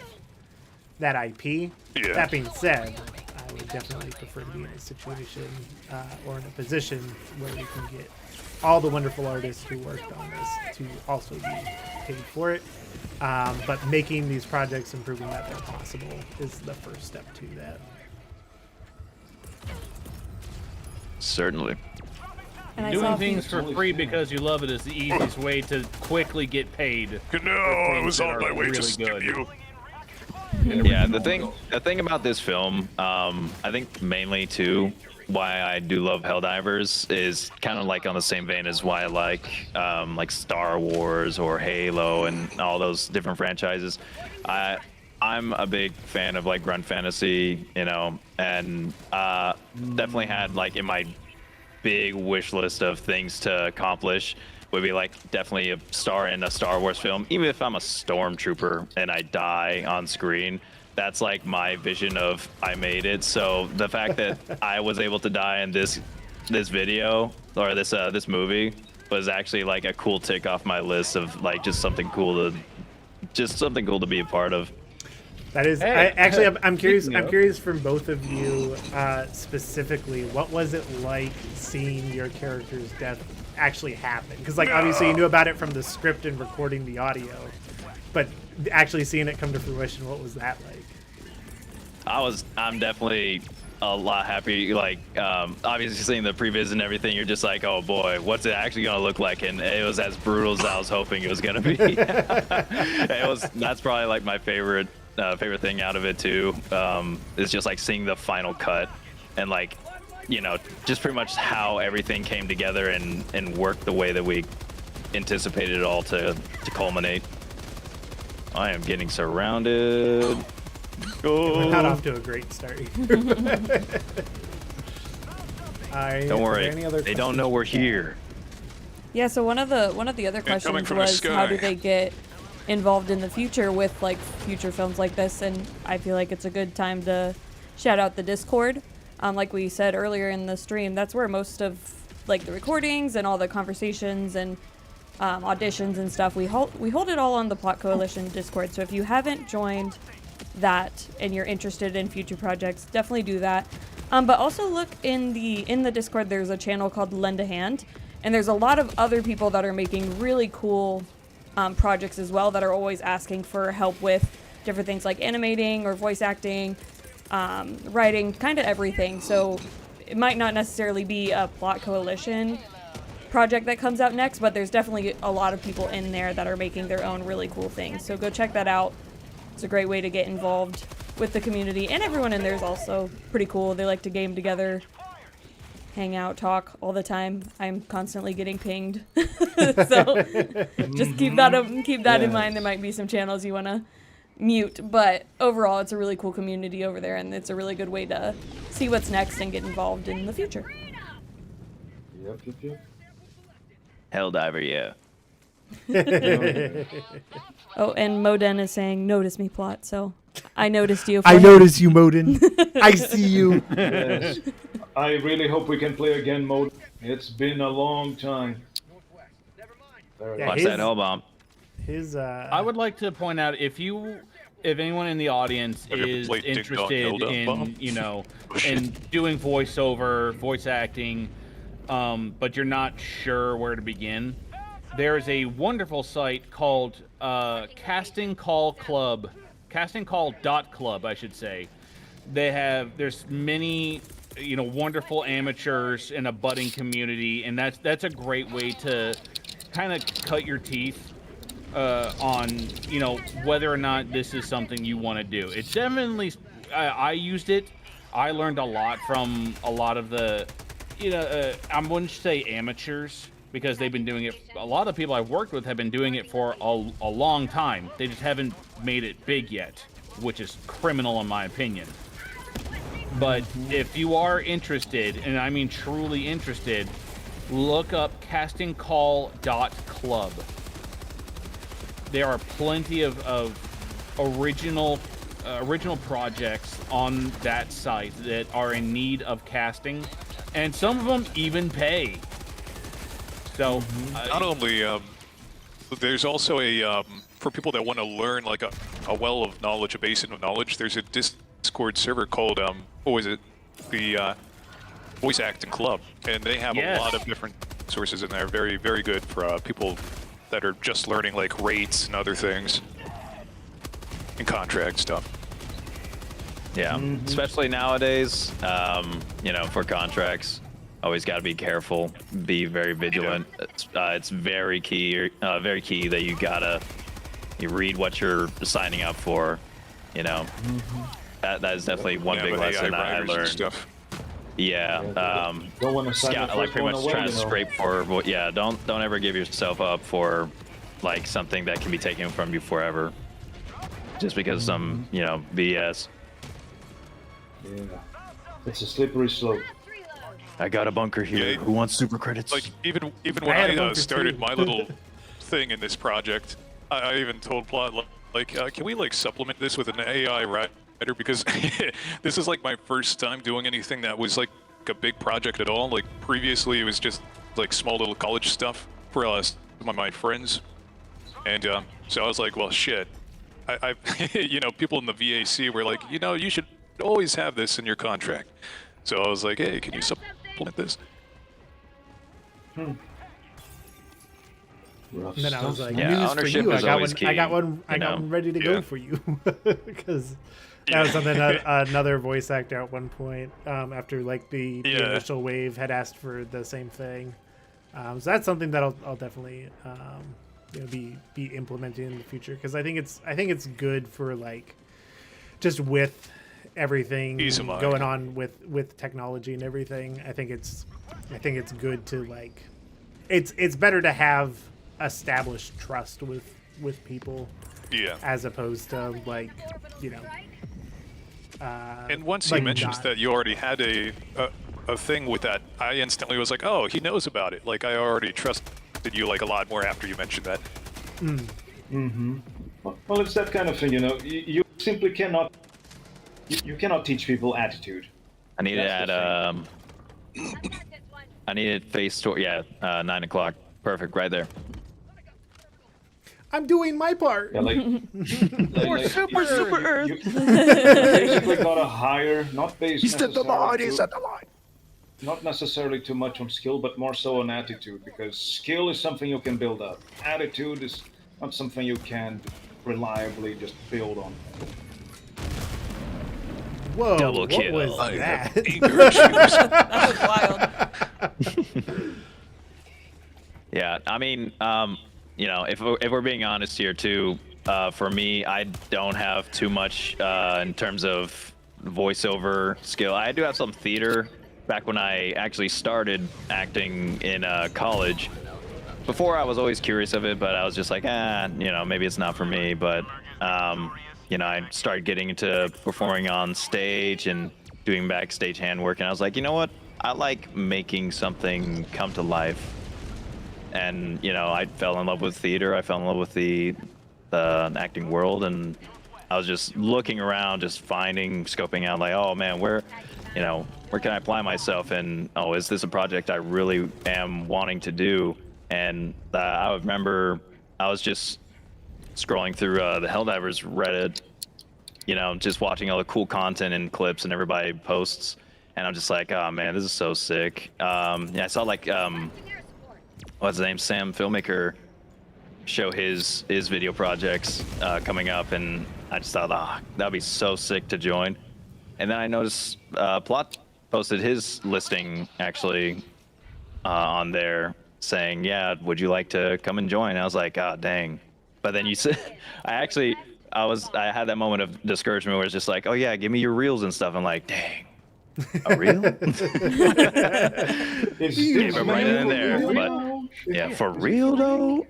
that IP. Yeah. That being said, I would definitely prefer to be in a situation or in a position where we can get all the wonderful artists who worked on this to also be paid for it. But making these projects and proving that they're possible is the first step to that. Certainly. Doing things for free because you love it is the easiest way to quickly get paid. No, I was on my way to skip you. Yeah, the thing about this film, I think mainly too, why I do love Helldivers is kind of like on the same vein as why I like Star Wars or Halo and all those different franchises. I'm a big fan of like Grunt Fantasy, you know, and definitely had like in my big wish list of things to accomplish would be like definitely a star in a Star Wars film. Even if I'm a stormtrooper and I die on screen, that's like my vision of I made it. So the fact that I was able to die in this video or this movie was actually like a cool tick off my list of like just something cool to be a part of. That is, Hey, I'm curious. I'm curious from both of you specifically. What was it like seeing your character's death actually happen? Because, like, obviously you knew about it from the script and recording the audio, but actually seeing it come to fruition, what was that like? I'm definitely a lot happy. Like, obviously seeing the previs and everything, you're just like, oh boy, what's it actually gonna look like? And it was as brutal as I was hoping it was gonna be. That's probably like my favorite thing out of it too. Is just like seeing the final cut and like, you know, just pretty much how everything came together and worked the way that we anticipated it all to culminate. I am getting surrounded. We're not off to a great start. Don't worry, they don't know we're here. Yeah, so one of the other questions was how do they get involved in the future with like future films like this, and I feel like it's a good time to shout out the Discord. Like we said earlier in the stream, that's where most of like the recordings and all the conversations and auditions and stuff, we hold it all on the Plot Coalition Discord. So if you haven't joined that and you're interested in future projects, definitely do that. But also look in the Discord, there's a channel called Lend a Hand, and there's a lot of other people that are making really cool projects as well that are always asking for help with different things like animating or voice acting, writing, kind of everything. So it might not necessarily be a Plot Coalition project that comes out next, but there's definitely a lot of people in there that are making their own really cool things. So go check that out. It's a great way to get involved with the community, and everyone in there is also pretty cool. They like to game together, hang out, talk all the time. I'm constantly getting pinged. So just keep that in mind. There might be some channels you want to mute, but overall it's a really cool community over there, and it's a really good way to see what's next and get involved in the future. Yep. Helldiver, yeah. Oh, and Moden is saying, notice me, Plot, so I noticed you. I noticed you, Moden. I see you. Yes. I really hope we can play again, Mode. It's been a long time. Watch that Hellbomb. I would like to point out, if anyone in the audience is interested in, in doing voiceover, voice acting, but you're not sure where to begin, there's a wonderful site called castingcall.club, I should say. There's many, wonderful amateurs in a budding community, and that's a great way to kind of cut your teeth on, whether or not this is something you want to do. It's definitely, I used it. I learned a lot from a lot of the, I wouldn't say amateurs, because they've been doing it. A lot of people I've worked with have been doing it for a long time. They just haven't made it big yet, which is criminal in my opinion. But if you are interested, and I mean truly interested, look up castingcall.club. There are plenty of original projects on that site that are in need of casting, and some of them even pay. So not only there's also a for people that want to learn like a well of knowledge, a basin of knowledge, there's a Discord server called the Voice Acting Club, and they have a lot of different sources in there. Very, very good for people that are just learning like rates and other things and contract stuff. Yeah, especially nowadays, for contracts. Always got to be careful, be very vigilant. It's very key that you read what you're signing up for. That is definitely one big lesson I learned. Stuff. Yeah, don't want to sign like pretty much trying to scrape for. Yeah, don't ever give yourself up for like something that can be taken from you forever, just because some BS. Yeah, it's a slippery slope. I got a bunker here. Who wants super credits? Like even when I started my little thing in this project, I even told Plot like, can we like supplement this with an AI writer, because this is like my first time doing anything that was like a big project at all. Like previously, it was just like small little college stuff for my friends, and so I was like, well, shit. I people in the VAC were like, you should always have this in your contract. So I was like, hey, can you supplement this? And then I was like, yeah, news for you. I got one ready to go Yeah. for you, because that was something another voice actor at one point, after like the initial wave had asked for the same thing. So that's something that I'll definitely be implementing in the future, because I think it's good for like just with everything going on with technology and everything. I think it's good to like, it's better to have establish trust with people. Yeah. As opposed to like, And once like he mentions not- that you already had a thing with that, I instantly was like, oh, he knows about it. Like I already trusted you like a lot more after you mentioned that. Mm-hmm. Well, it's that kind of thing, You simply cannot. You cannot teach people attitude. I need to That's add I needed face tour. Yeah, 9 o'clock. Perfect, right there. I'm doing my part. Yeah, like We're super Earth. You basically gotta hire, not based He's at the line. necessarily He's to- at the line. not necessarily too much on skill, but more so on attitude, because skill is something you can build up. Attitude is not something you can reliably just build on. Whoa, Double what kill. was I that? have anger issues. That was wild. Yeah, I mean, if we're being honest here too, for me, I don't have too much in terms of voiceover skill. I do have some theater back when I actually started acting in college. Before I was always curious of it, but I was just like, maybe it's not for me. But I started getting into performing on stage and doing backstage handwork, and I was like, you know what? I like making something come to life. And I fell in love with theater. I fell in love with the acting world, and I was just looking around, just scoping out, like, oh man, where can I apply myself? And is this a project I really am wanting to do? And I remember I was just scrolling through the Helldivers Reddit, just watching all the cool content and clips and everybody posts, and I'm just like, oh man, this is so sick. I saw like what's his name, Sam Filmmaker, show his video projects coming up, and I just thought, that'd be so sick to join. And then I noticed Plot posted his listing actually on there saying, yeah, would you like to come and join? And I was like, dang. But then you said, I had that moment of discouragement where it's just like, oh yeah, give me your reels and stuff. I'm like, dang, a reel? Gave it right in there, but yeah, for real though.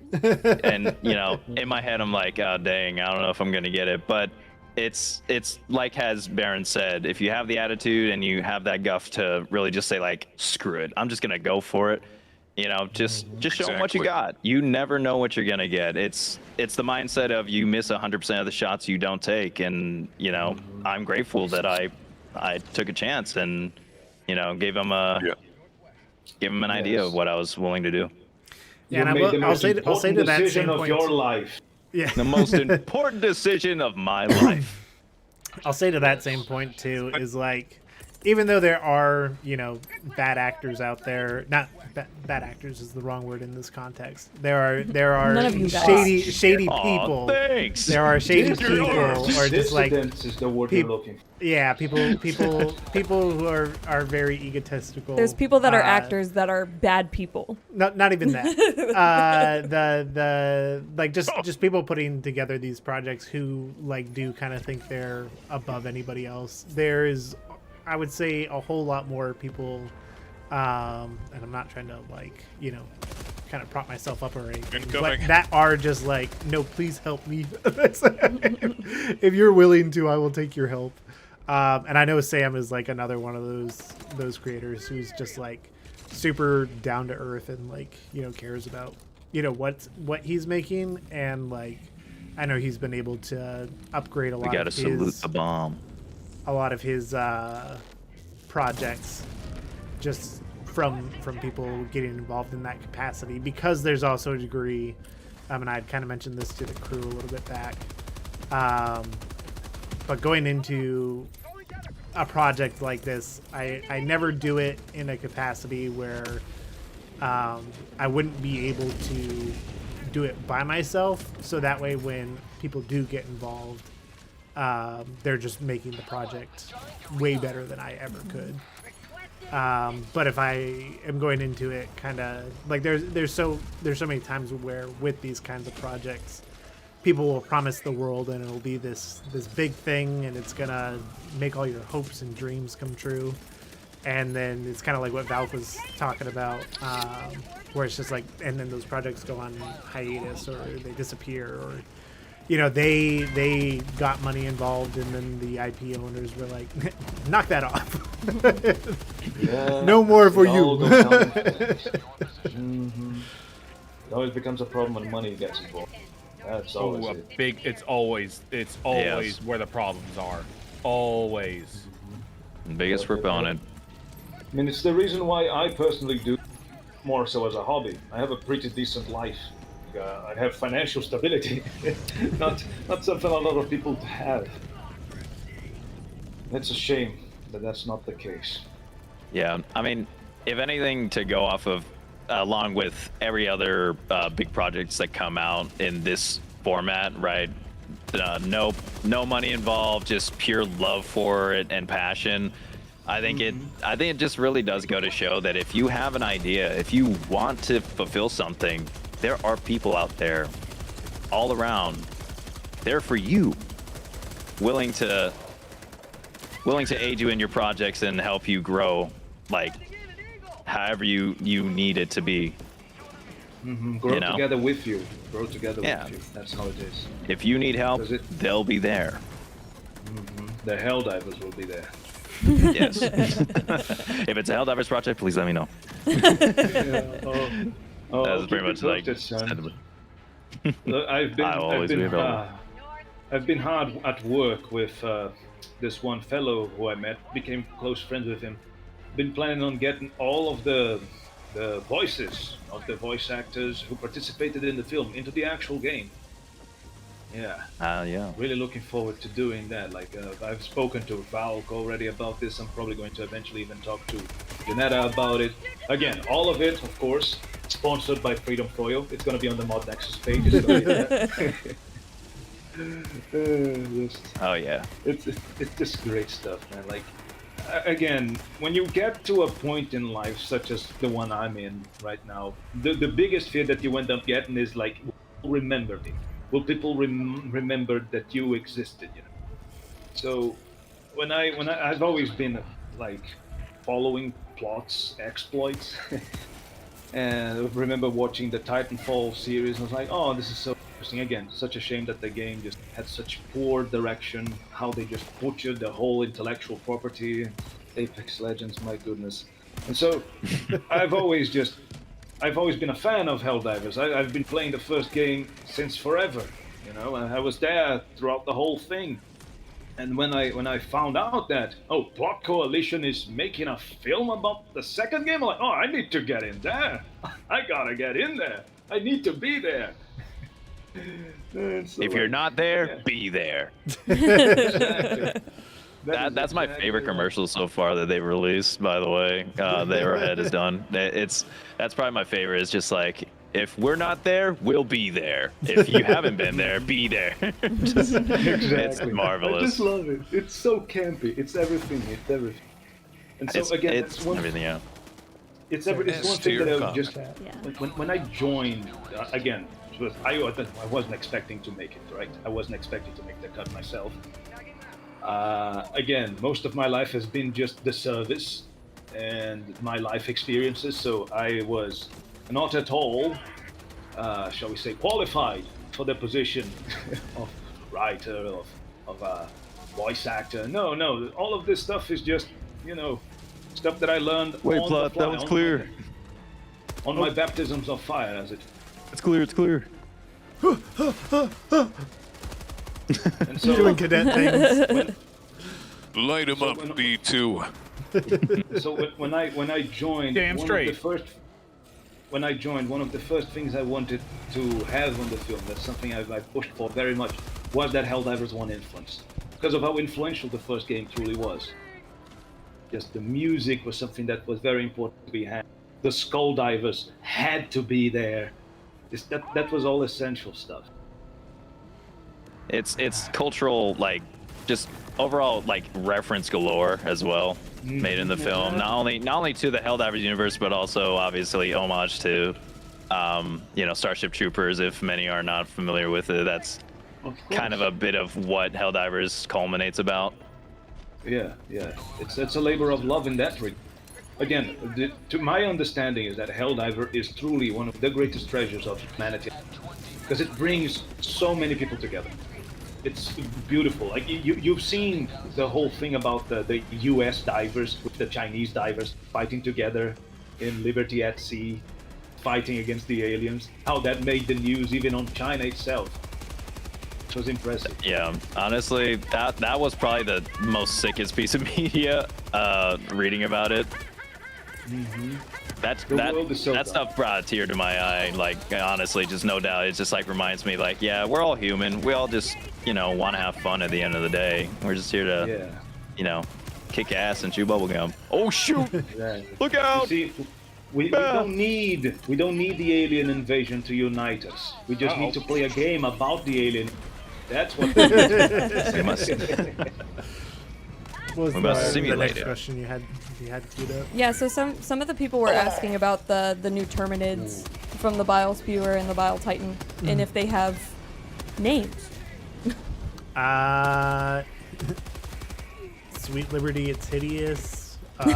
And in my head, I'm like, oh dang, I don't know if I'm gonna get it. But it's like as Baron said, if you have the attitude and you have that guff to really just say like, screw it, I'm just gonna go for it. Just show them what you got. You never know what you're gonna get. It's the mindset of you miss 100% of the shots you don't take, and I'm grateful that I took a chance and gave them an idea of what I was willing to do. Yeah, and I'll say to that decision same of point. your life. Yeah, The most important decision of my life. I'll say to that same point too is like, even though there are bad actors out there, not bad actors is the wrong word in this context. There are None of you guys. shady Aw, people. thanks. There are shady people, or just like Dissidents is the word you're looking for. yeah, people who are very egotistical. There's people that are actors that are bad people. Not even that. The like just people putting together these projects who like do kind of think they're above anybody else. There is, I would say, a whole lot more people, and I'm not trying to like kind of prop myself up or anything, but Incoming. that are just like, no, please help me. If you're willing to, I will take your help. And I know Sam is like another one of those creators who's just like super down to earth and like cares about what he's making, and like I know he's been able to upgrade a lot. We gotta of salute his, the bomb. a lot of his projects just from people getting involved in that capacity, because there's also a degree, and I kind of mentioned this to the crew a little bit back, but going into a project like this, I never do it in a capacity where I wouldn't be able to do it by myself, so that way when people do get involved, they're just making the project way better than I ever could. But if I am going into it kind of like there's so many times where with these kinds of projects, people will promise the world and it'll be this big thing and it's gonna make all your hopes and dreams come true, And then it's kind of like what Valk was talking about, where it's just like, and then those projects go on hiatus or they disappear, or they got money involved, and then the IP owners were like, knock that off. No more for you. Mm-hmm. It always becomes a problem when money gets involved. That's always it. It's always where the problems are. Always. Biggest proponent. I mean, it's the reason why I personally do more so as a hobby. I have a pretty decent life. I have financial stability, not something a lot of people have. It's a shame that that's not the case. Yeah, I mean, if anything, to go off of, along with every other big projects that come out in this format, right? No money involved, just pure love for it and passion. I think it just really does go to show that if you have an idea, if you want to fulfill something, there are people out there all around there for you, willing to aid you in your projects and help you grow, like however you need it to be. Grow together with you. Grow together with you. That's how it is. If you need help, they'll be there. The Helldivers will be there. Yes. If it's a Helldivers project, please let me know. That's pretty much like. I've been hard at work with this one fellow who I met. Became close friends with him. Been planning on getting all of the voices of the voice actors who participated in the film into the actual game. Yeah. Yeah. Really looking forward to doing that. Like, I've spoken to Valk already about this. I'm probably going to eventually even talk to Janetta about it. Again, all of it, of course, sponsored by Freedom Froyo. It's going to be on the Mod Nexus page. It's gonna be oh yeah. It's just great stuff, man. Like, again, when you get to a point in life such as the one I'm in right now, the biggest fear that you end up getting is like, remember me. Will people remember that you existed? You know. So when I've always been like following plots, exploits, and I remember watching the Titanfall series. And I was like, oh, this is so interesting. Again, such a shame that the game just had such poor direction. How they just butchered the whole intellectual property. Apex Legends, my goodness. And so I've always been a fan of Helldivers. I've been playing the first game since forever. You know, I was there throughout the whole thing. And when I found out that Plot Coalition is making a film about the second game, I'm like, oh, I need to get in there. I gotta get in there. I need to be there. So if you're not there, be there. Exactly. That's my favorite commercial so far that they've released, by the way. The Arrowhead is done. That's probably my favorite. It's just like, if we're not there, we'll be there. If you haven't been there, be there. Exactly. It's marvelous. I just love it. It's so campy. It's everything. It's everything. And so again, it's everything. Yeah. It's one thing that I just when I joined again. I wasn't expecting to make it, right? I wasn't expecting to make the cut myself. Again, most of my life has been just the service and my life experiences, so I was not at all, shall we say, qualified for the position of writer, of voice actor. No, all of this stuff is just, stuff that I learned. Wait, on Plot, the fly, that was clear. On my baptisms of fire, as it. It's clear. It's clear. And so, doing cadet things. Light him up, B2. So when I joined, when I joined, one of the first things I wanted to have on the film, that's something I pushed for very much, was that Helldivers 1 influence, because of how influential the first game truly was. Just the music was something that was very important to be had. The Skull Divers had to be there. That was all essential stuff. It's cultural, like, just overall, like, reference galore as well, made in the film. Not only to the Helldivers universe, but also obviously homage to, Starship Troopers. If many are not familiar with it, that's kind of a bit of what Helldivers culminates about. Yeah. It's a labor of love in that regard. again, to my understanding is that Helldiver is truly one of the greatest treasures of humanity because it brings so many people together. It's beautiful. Like you've seen the whole thing about the U.S. divers with the Chinese divers fighting together in Liberty at Sea, fighting against the aliens. How that made the news even on China itself. It was impressive. Yeah, honestly, that was probably the most sickest piece of media. Reading about it. That stuff brought a tear to my eye. Like, honestly, just no doubt. It just like reminds me, like, yeah, we're all human. We all just, want to have fun at the end of the day. We're just here to, kick ass and chew bubblegum. Oh shoot! Look out! You see, we don't need the alien invasion to unite us. We just need to play a game about the alien. That's what we must. What was We must the simulate next it. question you had queued up? Yeah, so some of the people were asking about the new Terminids from the Bile Spewer and the Bile Titan, and if they have names. Sweet Liberty, it's hideous. Come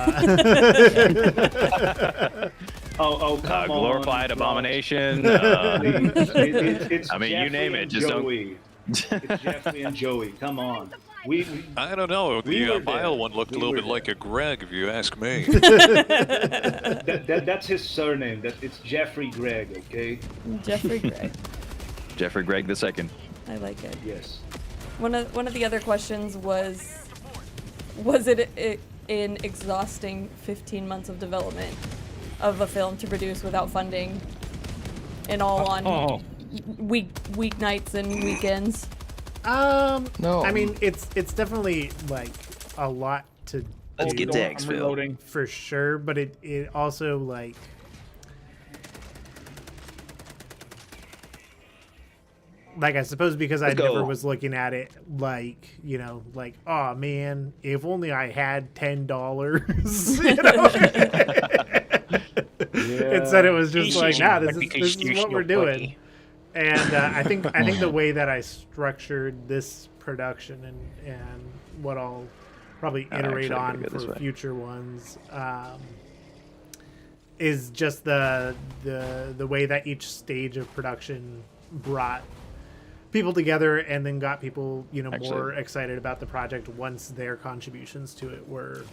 on. Glorified abomination. It's I mean, you Jeffrey name it. and Just Joey. It's Jeffrey and Joey. Come on. I don't know. we The were Bile there. one looked a We little were bit like a Greg, if you ask me. That's his surname. It's Jeffrey Gregg. Okay. Jeffrey Gregg. Jeffrey Gregg II. I like it. Yes. One of the other questions was it an exhausting 15 months of development of a film to produce without funding, and all on weeknights and weekends? No. I mean, it's definitely like a lot to Let's do get to Xville. for sure, but it also like I suppose because I Let's never go. was looking at it like, like, oh man, if only I had $10, Instead it was just like, nah, this is what we're doing. And I think the way that I structured this production and what I'll probably iterate on for future ones is just the way that each stage of production brought people together and then got people more excited about the project once their contributions to it were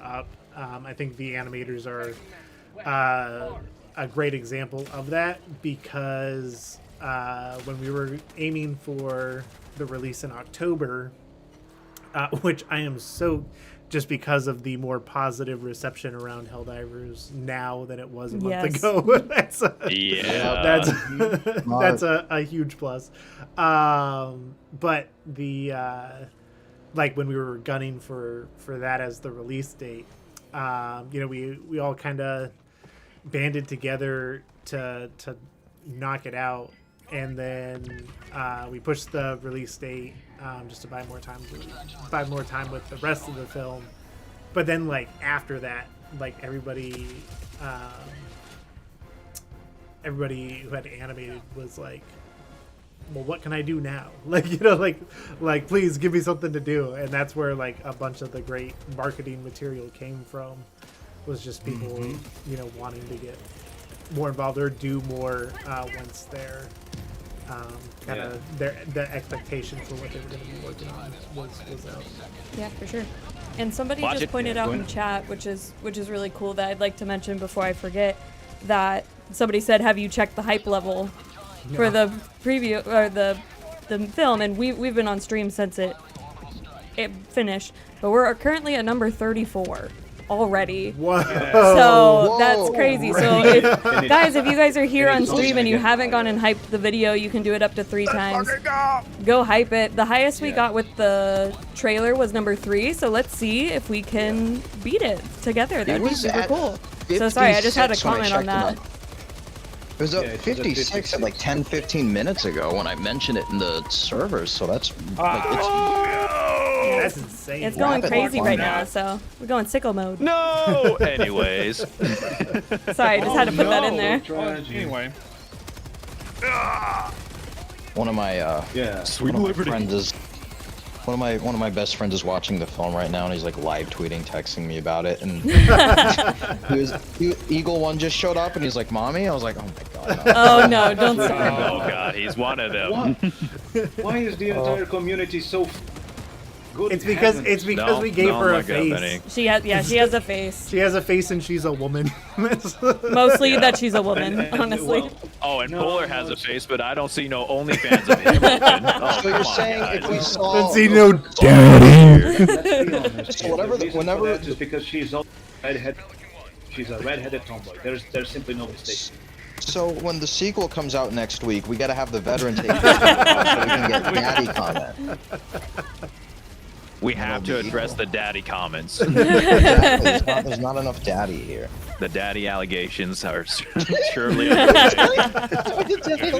up. I think the animators are a great example of that because when we were aiming for the release in October, which I am so, just because of the more positive reception around Helldivers now than it was a month ago. That's a huge plus. But the like when we were gunning for that as the release date, we all kind of banded together to knock it out, and then we pushed the release date just to buy more time with the rest of the film. But then after that, everybody who had animated was like, well, what can I do now? Please give me something to do. And that's where a bunch of the great marketing material came from, was just people wanting to get more involved or do more once they're the expectation for what they were going to be working on was out. Yeah, for sure. And somebody just pointed out in chat, which is really cool, that I'd like to mention before I forget, that somebody said, have you checked the hype level for the preview or the film? And we've been on stream since it finished, but we're currently at number 34 already. Whoa. So that's crazy. So if you guys are here on stream and you haven't gone and hyped the video, you can do it up to 3 times. Go hype it. The highest we got with the trailer was number 3, so let's see if we can beat it together. That'd be super cool. So sorry, I just had a comment on that. It was up 56 at 10-15 minutes ago when I mentioned it in the servers, so that's that's insane. It's going crazy right now, so we're going sicko mode. No! Anyways. Sorry, I just had to put that in there. Anyway. one of my Sweet Liberty friends is One of my best friends is watching the film right now, and he's like live tweeting, texting me about it. And Eagle One just showed up, and he's like, "Mommy," I was like, "Oh my god." No. Oh no! Don't start. Oh god, he's one of them. Why is the entire community so good? It's because we gave her a face. Benny. She has a face. She has a face, and she's a woman. Mostly that she's a woman, honestly. Oh, and Polar has a face, but I don't see no OnlyFans of him. Oh, So you're saying if we saw, Don't see no daddy. So whenever just because she's all redhead, she's a redheaded tomboy. There's simply no mistake. So when the sequel comes out next week, we got to have the veteran take this so we can get daddy comment. We have to address the daddy comments. Exactly. There's not enough daddy here. The daddy allegations are surely.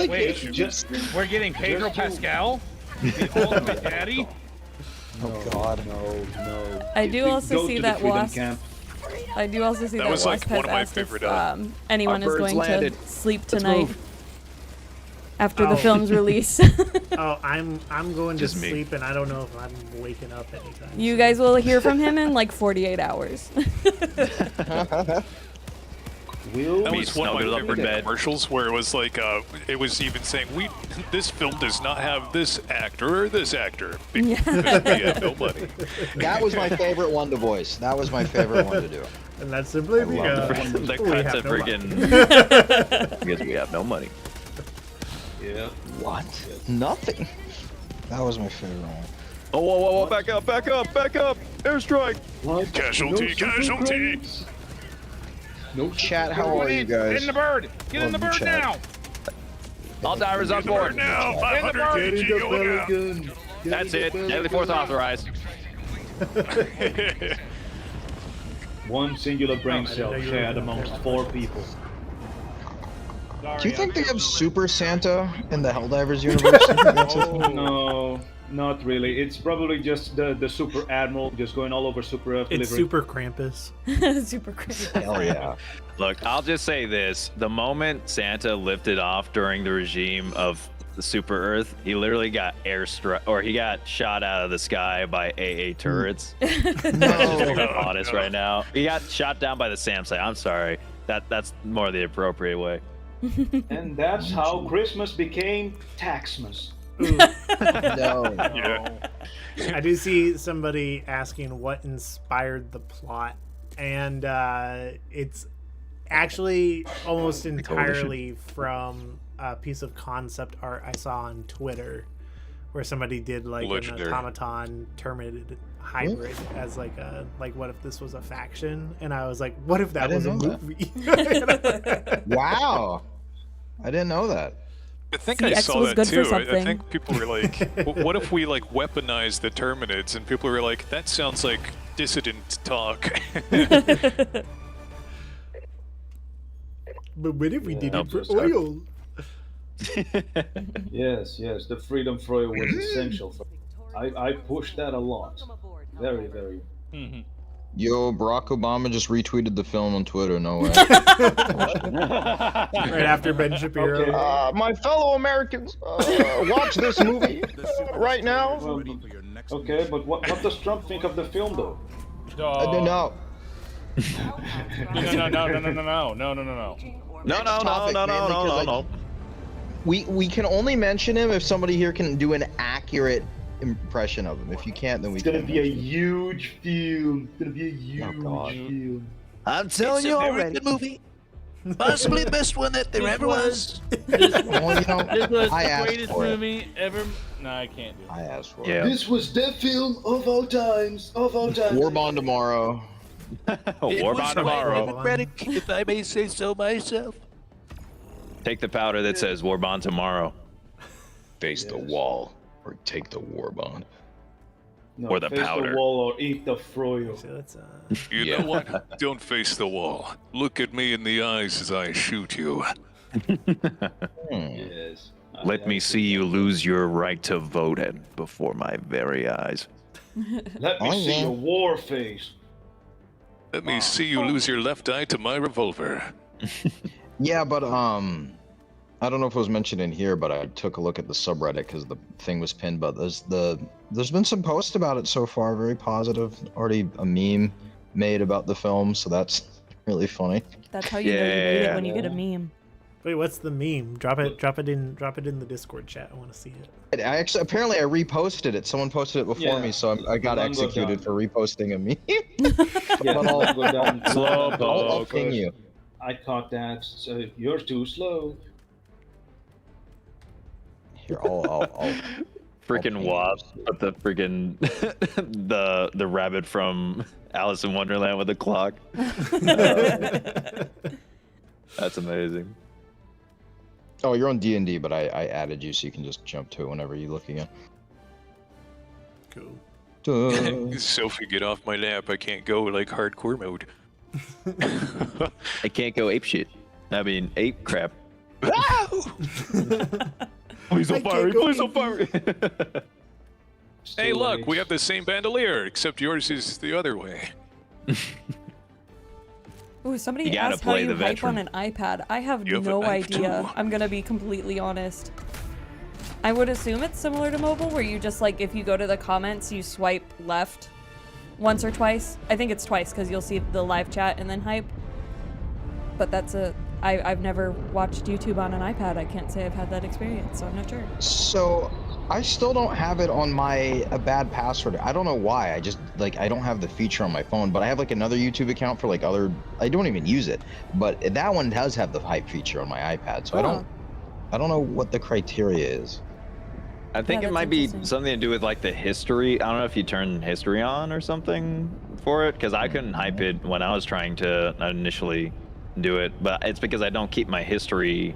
Wait, we're getting Pedro Pascal, the ultimate daddy. Oh God. No. I do also see that Wasp. I do also see That that was, Wasp like, one has of my asked favorite, if anyone Our is birds going landed. to sleep Let's tonight move. after the film's release. Oh, I'm going to Just me. sleep, and I don't know if I'm waking up anytime. You guys will hear from him in like 48 hours. Will That Me was one of my snuggled up in favorite bed. commercials where it was like, it was even saying, this film does not have this actor or this actor because we have no money. That was my favorite one to voice. That was my favorite one to do. And that's simply because The we cuts have of no money. friggin' because we have no money. Yeah. What? Nothing. That was my favorite one. Oh, whoa, back up, airstrike. Casualty, casualty. No Chat, how are you guys? Get in the bird. Get in the Welcome, bird chat. now. All divers on board. Now, 500 kg now. That's it. Deadly force authorized. One singular brain cell shared amongst 4 people. Do you think they have Super Santa in the Helldivers universe? Oh no, not really. It's probably just the Super Admiral just going all over Super Earth. It's delivering. Super Krampus. Super crazy. Hell yeah. Look, I'll just say this. The moment Santa lifted off during the regime of the Super Earth, he literally got airstruck, or he got shot out of the sky by AA turrets. No. Honest right now. He got shot down by the SAM site. I'm sorry. That's more the appropriate way. And that's how Christmas became Taxmas. No. Yeah. I do see somebody asking what inspired the plot, and it's actually almost entirely from a piece of concept art I saw on Twitter, where somebody did like Legendary. an automaton terminated hybrid as like a what if this was a faction, and I was like, what if that was a movie? Wow. I didn't know that. I think See, I X saw was that good for too. I something. think people were like, what if we like weaponize the Terminids? And people were like, that sounds like dissident talk. But what if we did Yeah, it for just- oil? Yes, the freedom foil was essential. I pushed that a lot. Very, very. Yo, Barack Obama just retweeted the film on Twitter. No way. Right after Ben Shapiro. Okay. My fellow Americans, watch this movie right now. Well, okay, but what does Trump think of the film, though? I don't know. No. We can only mention him if somebody here can do an accurate impression of him. If you can't, then we It's gonna can't be a mention him. huge film. It's gonna be a huge God. film. I'm telling you already. Good movie. Possibly the best one that there ever was. Well, you know, This was I the asked greatest for it. movie ever. No, I can't do it. I asked for Yeah. This was the film of all times. Of all it. times. Warbond tomorrow. War Bond tomorrow. Democratic, if I may say so myself. Take the powder that says War Bond tomorrow. Face the wall or take the war bond. No, Or the face powder. the wall or eat the froyo. So that's You know what? Don't face the wall. Look at me in the eyes as I shoot you. Yes. Let me see you lose your right to vote before my very eyes. Let me see your war face. Let me see you lose your left eye to my revolver. Yeah, but I don't know if it was mentioned in here, but I took a look at the subreddit because the thing was pinned. But there's been some posts about it so far, very positive. Already a meme made about the film, so that's really funny. That's how you know you made it, when you get a meme. Wait, what's the meme? Drop it in the Discord chat. I want to see it. I actually apparently I reposted it. Someone posted it before me, so I got executed for reposting a meme. But I'll ping you. I caught that. So you're too slow. Here, I'll freaking wasp, but the freaking the rabbit from Alice in Wonderland with the clock. That's amazing. Oh, you're on D&D, but I added you so you can just jump to it whenever you look again. Cool. Sophie, get off my lap. I can't go like hardcore mode. I can't go ape shit. I mean, ape crap. Please don't fire me. Please don't fire me. Hey, look, we have the same bandolier, except yours is the other way. Ooh, somebody asked how you hype on an iPad. I have no idea. I'm gonna be completely honest. I would assume it's similar to mobile, where you just like, if you go to the comments, you swipe left once or twice. I think it's twice because you'll see the live chat and then hype. But that's I've never watched YouTube on an iPad. I can't say I've had that experience, so I'm not sure. So I still don't have it on a bad password. I don't know why. I just I don't have the feature on my phone, but I have like another YouTube account for like other. I don't even use it, but that one does have the hype feature on my iPad. So I don't know what the criteria is. I think it might be something to do with like the history. I don't know if you turn history on or something for it, because I couldn't hype it when I was trying to initially do it, but it's because I don't keep my history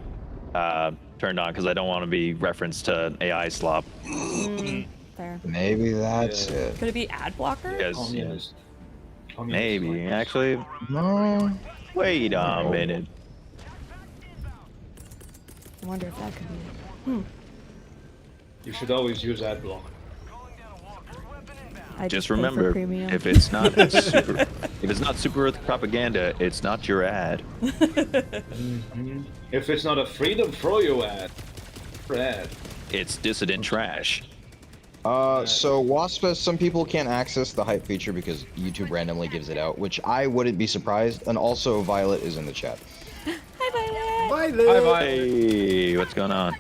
turned on because I don't want to be referenced to AI slop. Fair. Maybe that's it. Could it be ad blocker? Because, maybe actually. No. Wait a minute. I wonder if that could be. You should always use ad block. Just remember, if it's not super Earth propaganda, it's not your ad. If it's not a Freedom Froyo ad, it's dissident trash. So Waspfest, some people can't access the hype feature because YouTube randomly gives it out, which I wouldn't be surprised. And also Violet is in the chat. Hi, Violet. Violet. Hi, hey, what's going on?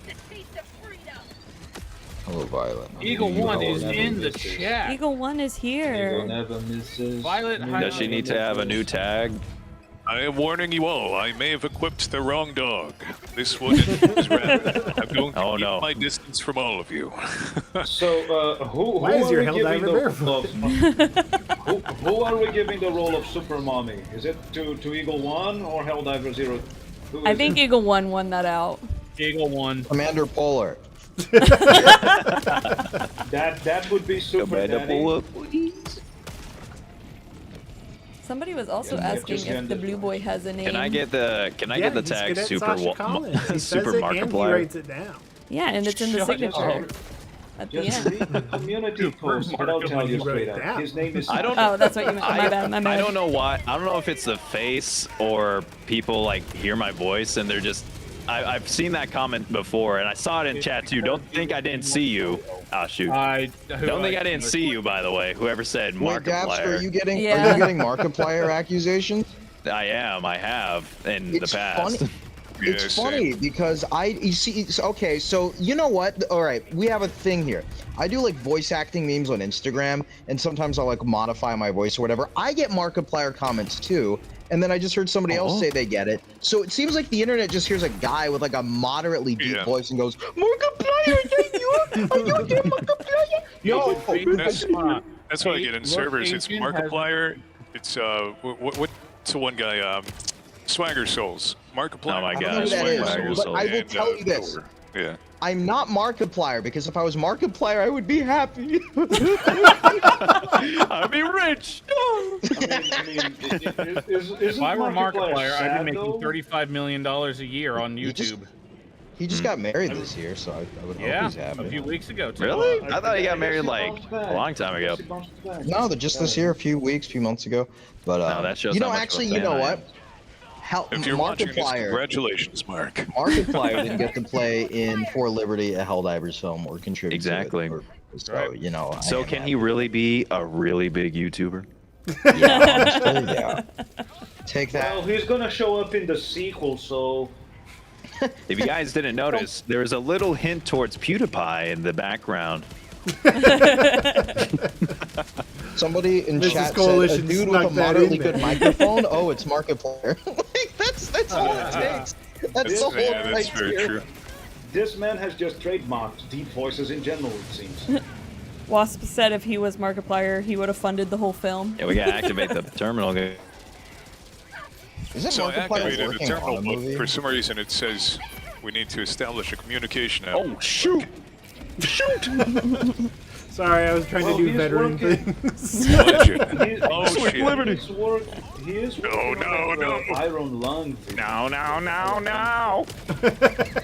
Hello, Violet. Eagle One is in the chat. Eagle One is here. Eagle never misses. Violet, does she need to have a new tag? I am warning you all, I may have equipped the wrong dog. This one is rabbit. I'm going to keep my distance from all of you. So, who Why is are your we giving Helldiver the who are we giving the role of Super Mommy? Is it to Eagle One or Helldiver Zero? I think Eagle One won that out. Eagle One. Commander Polar. that would be Super Daddy. Somebody was also asking if the Blue Boy has a name. Can I get the tag Super Super Markiplier? He writes it down. Yeah, and it's in the signature. At the Just end. read the community post, and I'll tell you straight up. His name is. Oh, that's what you meant. My bad. My bad. I don't know why. I don't know if it's the face or people like hear my voice and they're just. I've seen that comment before, and I saw it in chat too. Don't think I didn't see you. Oh shoot! Don't think I didn't see you, by the way. Whoever said Markiplier. Dapster, are you getting Markiplier accusations? I am. I have in the past. Funny. It's funny because you see, okay, so you know what? All right, we have a thing here. I do like voice acting memes on Instagram, and sometimes I'll like modify my voice or whatever. I get Markiplier comments too, and then I just heard somebody else say they get it. So it seems like the internet just hears a guy with like a moderately deep voice and goes, Markiplier, are you getting Markiplier? Yo, that's what I get in servers. It's Markiplier. It's what's the one guy? Swagger Souls. Markiplier. Oh my I god, don't know who that is, Swagger but Souls. I will tell you this. Yeah. I'm not Markiplier, because if I was Markiplier, I would be happy. I'd be rich. If I were Markiplier, I'd be making $35 million a year on YouTube. He just got married this year, so I would hope he's happy. A few weeks ago, too. Really? I thought he got married like a long time ago. No, just this year, a few months ago. But no, that shows you know, how much actually, of a you know fan I what? If you're watching this, congratulations, Mark. Markiplier didn't get to play in For Liberty, a Helldivers film, or contribute Exactly. to it. So, you know. So can he really be a really big YouTuber? Yeah, honestly, yeah. Take that. Well, he's gonna show up in the sequel, so. If you guys didn't notice, there was a little hint towards PewDiePie in the background. Somebody in Mrs. chat Coalition said a dude with snuck a that moderately in there. good microphone. Oh, it's Markiplier. Like, that's all it takes. That's the whole that's very true. This man has just trademarked deep voices in general, it seems. Wasp said if he was Markiplier, he would have funded the whole film. Yeah, we gotta activate the terminal. So I activated the terminal, but for some reason it says we need to establish a communication app. Oh, shoot! Shoot! Sorry, I was trying to do veteran things. Oh, shit. He is working on the Iron Lung thing. No. That's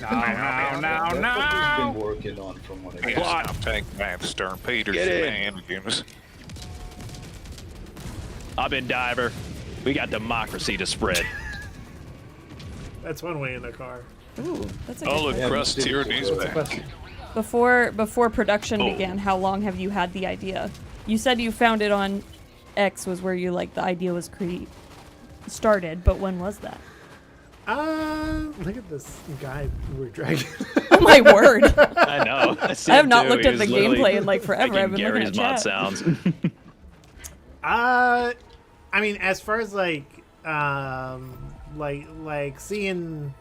what he's been working on from what I Yes, I'm Tank Master Peter's shenanigans. I've been Diver. We got democracy to spread. That's one way in the car. Ooh, that's a Oh, good look, question. Crust Tyranny's back. Before production began, how long have you had the idea? You said you found it on X was where you like the idea was started, but when was that? Look at this guy we're dragging. Oh my word! I know. I have not looked at the gameplay in like forever. I've been looking at Gary's mod chat. sounds. I mean, as far as like seeing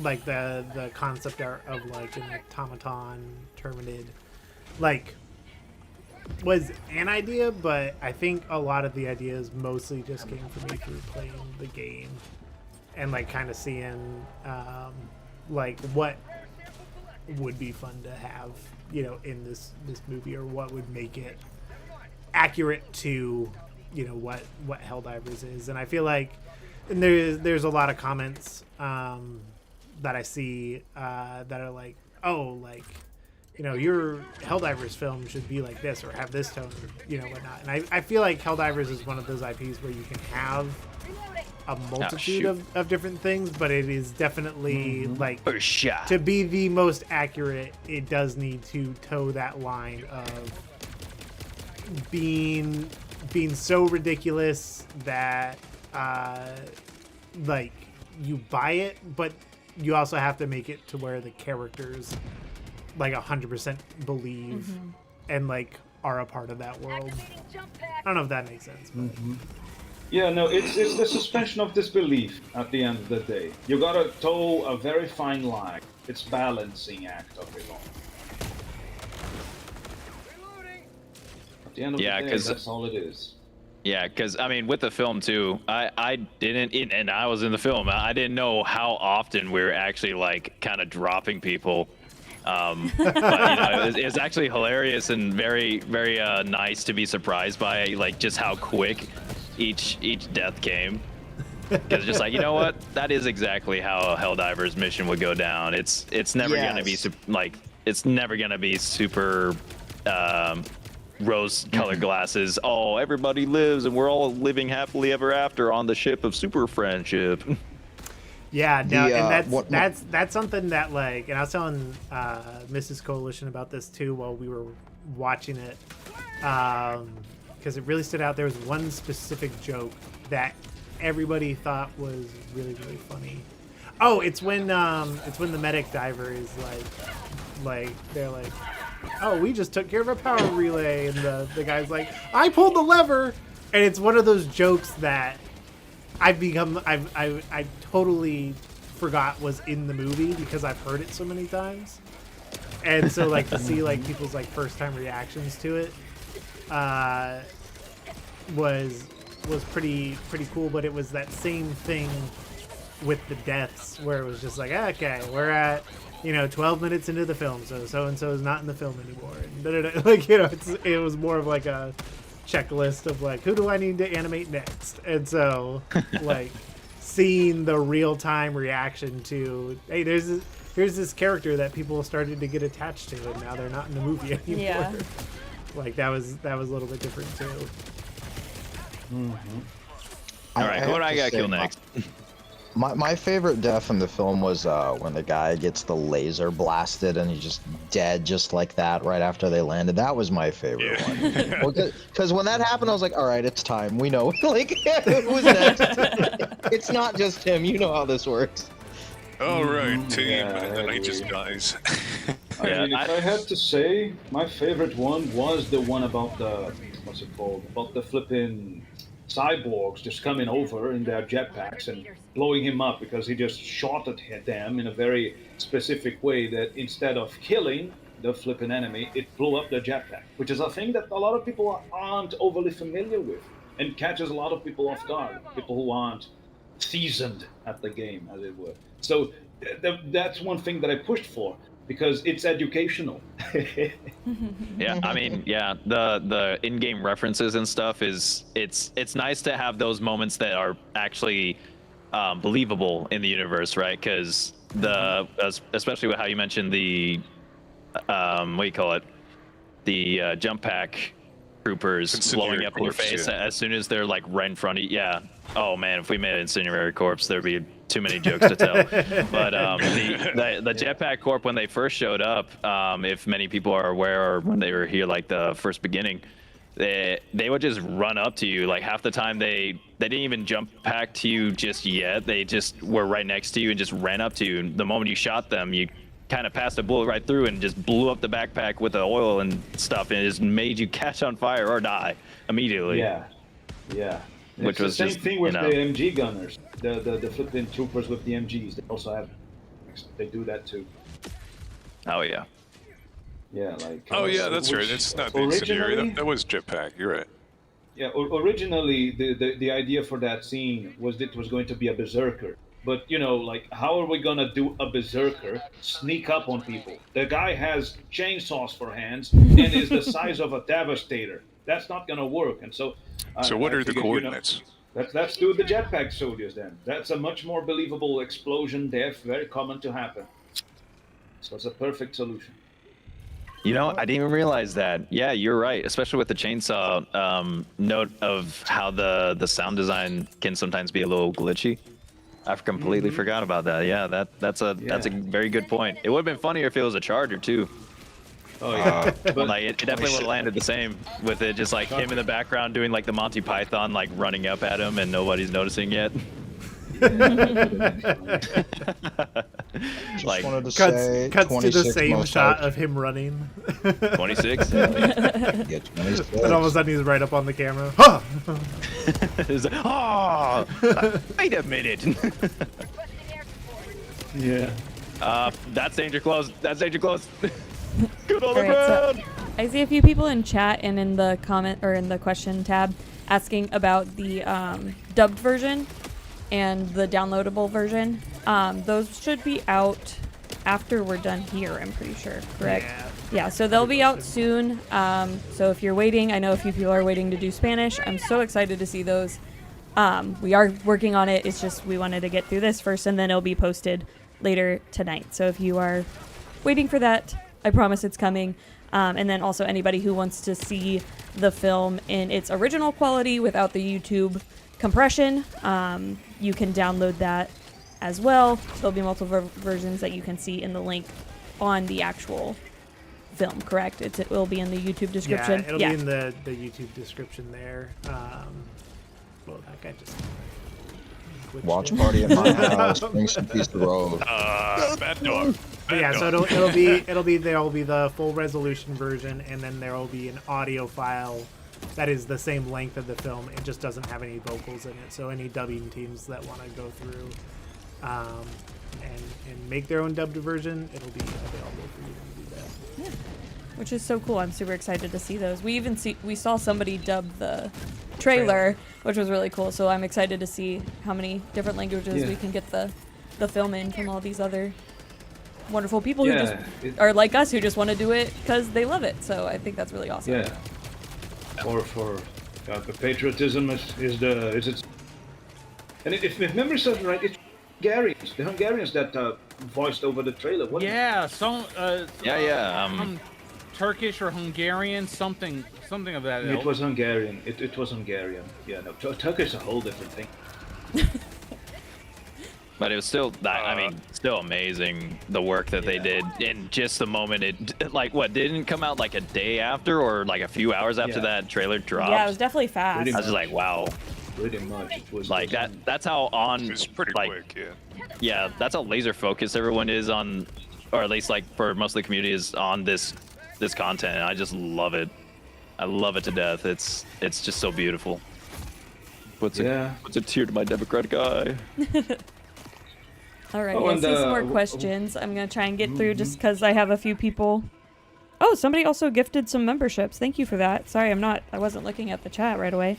like the concept art of like an automaton terminated, like was an idea, but I think a lot of the ideas mostly just came from me through playing the game and like kind of seeing like what would be fun to have, you know, in this movie, or what would make it accurate to, you know, what Helldivers is. And I feel like, and there's a lot of comments that I see that are like, oh, like, you know, your Helldivers film should be like this or have this tone, or, you know, whatnot. And I feel like Helldivers is one of those IPs where you can have a multitude of different things, but it is definitely like, to be the most accurate, it does need to toe that line of being so ridiculous that like you buy it, but you also have to make it to where the characters like 100% believe and like are a part of that world. I don't know if that makes sense, but Yeah, no, it's the suspension of disbelief at the end of the day. You gotta toe a very fine line. It's balancing act of it all. At the end of the day, that's all it is. Yeah, because I mean, with the film too, I didn't, and I was in the film. I didn't know how often we were actually like kind of dropping people. But you know, it was actually hilarious and very, very nice to be surprised by like just how quick each death came. Because just like, you know what, that is exactly how a Helldivers mission would go down. It's never gonna be like, it's never gonna be super rose-colored glasses. Oh, everybody lives and we're all living happily ever after on the ship of super friendship. yeah, no, and that's something that like, and I was telling Mrs. Coalition about this too while we were watching it, because it really stood out. There was one specific joke that everybody thought was really, really funny. Oh, it's when the medic diver is like they're like, oh, we just took care of a power relay, and the guy's like, I pulled the lever, and it's one of those jokes that I totally forgot was in the movie because I've heard it so many times, and so like to see like people's like first time reactions to it was pretty cool. But it was that same thing with the deaths where it was just like, okay, we're at, you know, 12 minutes into the film, so and so is not in the film anymore, and like, you know, it was more of like a checklist of like, who do I need to animate next? And so like seeing the real-time reaction to, hey, here's this character that people started to get attached to and now they're not in the movie anymore. Yeah. Like that was a little bit different too. All right, what do I got to kill next? My favorite death in the film was when the guy gets the laser blasted and he's just dead just like that right after they landed. That was my favorite one. Because when that happened, I was like, all right, it's time. We know. Like, who's next? It's not just him. You know how this works. All right, team, Yeah, and then I he just agree. dies. I mean, if I had to say, my favorite one was the one about the, what's it called? About the flipping cyborgs just coming over in their jetpacks and blowing him up because he just shot at them in a very specific way that instead of killing the flipping enemy, it blew up their jetpack, which is a thing that a lot of people aren't overly familiar with and catches a lot of people off guard, people who aren't seasoned at the game, as it were. So that's one thing that I pushed for because it's educational. Yeah, I mean, yeah, the in-game references and stuff it's nice to have those moments that are actually believable in the universe, right? Because especially with how you mentioned the what do you call it, the jump pack troopers blowing up in your face as soon as they're like right in front of you. Yeah. Oh man, if we made an incendiary corpse, there'd be too many jokes to tell. But the jetpack corp, when they first showed up, if many people are aware, or when they were here like the first beginning, they would just run up to you. Like half the time they didn't even jump pack to you just yet. They just were right next to you and just ran up to you. And the moment you shot them, you kind of passed a bullet right through and just blew up the backpack with the oil and stuff, and it just made you catch on fire or die immediately. Yeah, yeah. Which It's was the same just, thing with you the know. MG gunners, the flipping troopers with the MGs. They also have, they do that too. Oh yeah. Yeah, like. Oh yeah, that's right. It's not the incendiary. Originally, That was jetpack. You're right. yeah, originally the idea for that scene was that it was going to be a berserker. But you know, like, how are we gonna do a berserker sneak up on people? The guy has chainsaws for hands and is the size of a devastator. That's not gonna work. And so, So what are the coordinates? Let's do the jetpack soldiers then. That's a much more believable explosion death, very common to happen. So it's a perfect solution. You know, I didn't even realize that. Yeah, you're right. Especially with the chainsaw note of how the sound design can sometimes be a little glitchy. I completely forgot about that. Yeah, that's a very good point. It would have been funnier if it was a charger too. Oh yeah, but like it definitely would have landed the same with it, just like him in the background doing like the Monty Python, like running up at him and nobody's noticing yet. Like wanted to cuts say to the same most shot likely. of him running. 26. Yeah, 26. And all of a sudden he's right up on the camera. Huh! It's like, oh, wait a minute. Yeah. That's danger close. That's danger close. Good on the Alright, so ground. I see a few people in chat and in the comment or in the question tab asking about the dubbed version and the downloadable version. Those should be out after we're done here, I'm pretty sure, correct? Yeah, so they'll be out soon. So if you're waiting, I know a few people are waiting to do Spanish. I'm so excited to see those. We are working on it. It's just we wanted to get through this first, and then it'll be posted later tonight. So if you are waiting for that, I promise it's coming. And then also anybody who wants to see the film in its original quality without the YouTube compression, you can download that as well. There'll be multiple versions that you can see in the link on the actual film, correct? It will be in the YouTube description. Yeah, it'll be in the YouTube description there. Well, that guy just... Watch party at my house. Bring some piece of road. Bad dog. But yeah, so there'll be the full resolution version, and then there will be an audio file that is the same length of the film. It just doesn't have any vocals in it. So any dubbing teams that want to go through and make their own dubbed version, it'll be available for you to do that. Yeah. Which is so cool. I'm super excited to see those. We saw somebody dub the trailer, which was really cool. So I'm excited to see how many different languages we can get the film in from all these other wonderful people who just are like us, who just want to do it because they love it. So I think that's really awesome. Yeah. For the patriotism is its. And if memory serves right, it's Hungarians. The Hungarians that voiced over the trailer. Yeah, some. Turkish or Hungarian, something of that ilk. It was Hungarian. It was Hungarian. Yeah, no, Turkish is a whole different thing. But it was still, I mean, still amazing the work that they did in just the moment. It like what didn't come out like a day after or like a few hours after that trailer dropped. Yeah, it was definitely fast. I was just like, wow. Pretty much, it was like that. That's how on. It's pretty quick, yeah. Yeah, that's how laser focused everyone is on, or at least like for most of the community is on this content. And I just love it. I love it to death. It's just so beautiful. Puts a tear to my Democratic eye. All right, I see some more questions. I'm gonna try and get through just because I have a few people. Oh, somebody also gifted some memberships. Thank you for that. Sorry, I wasn't looking at the chat right away.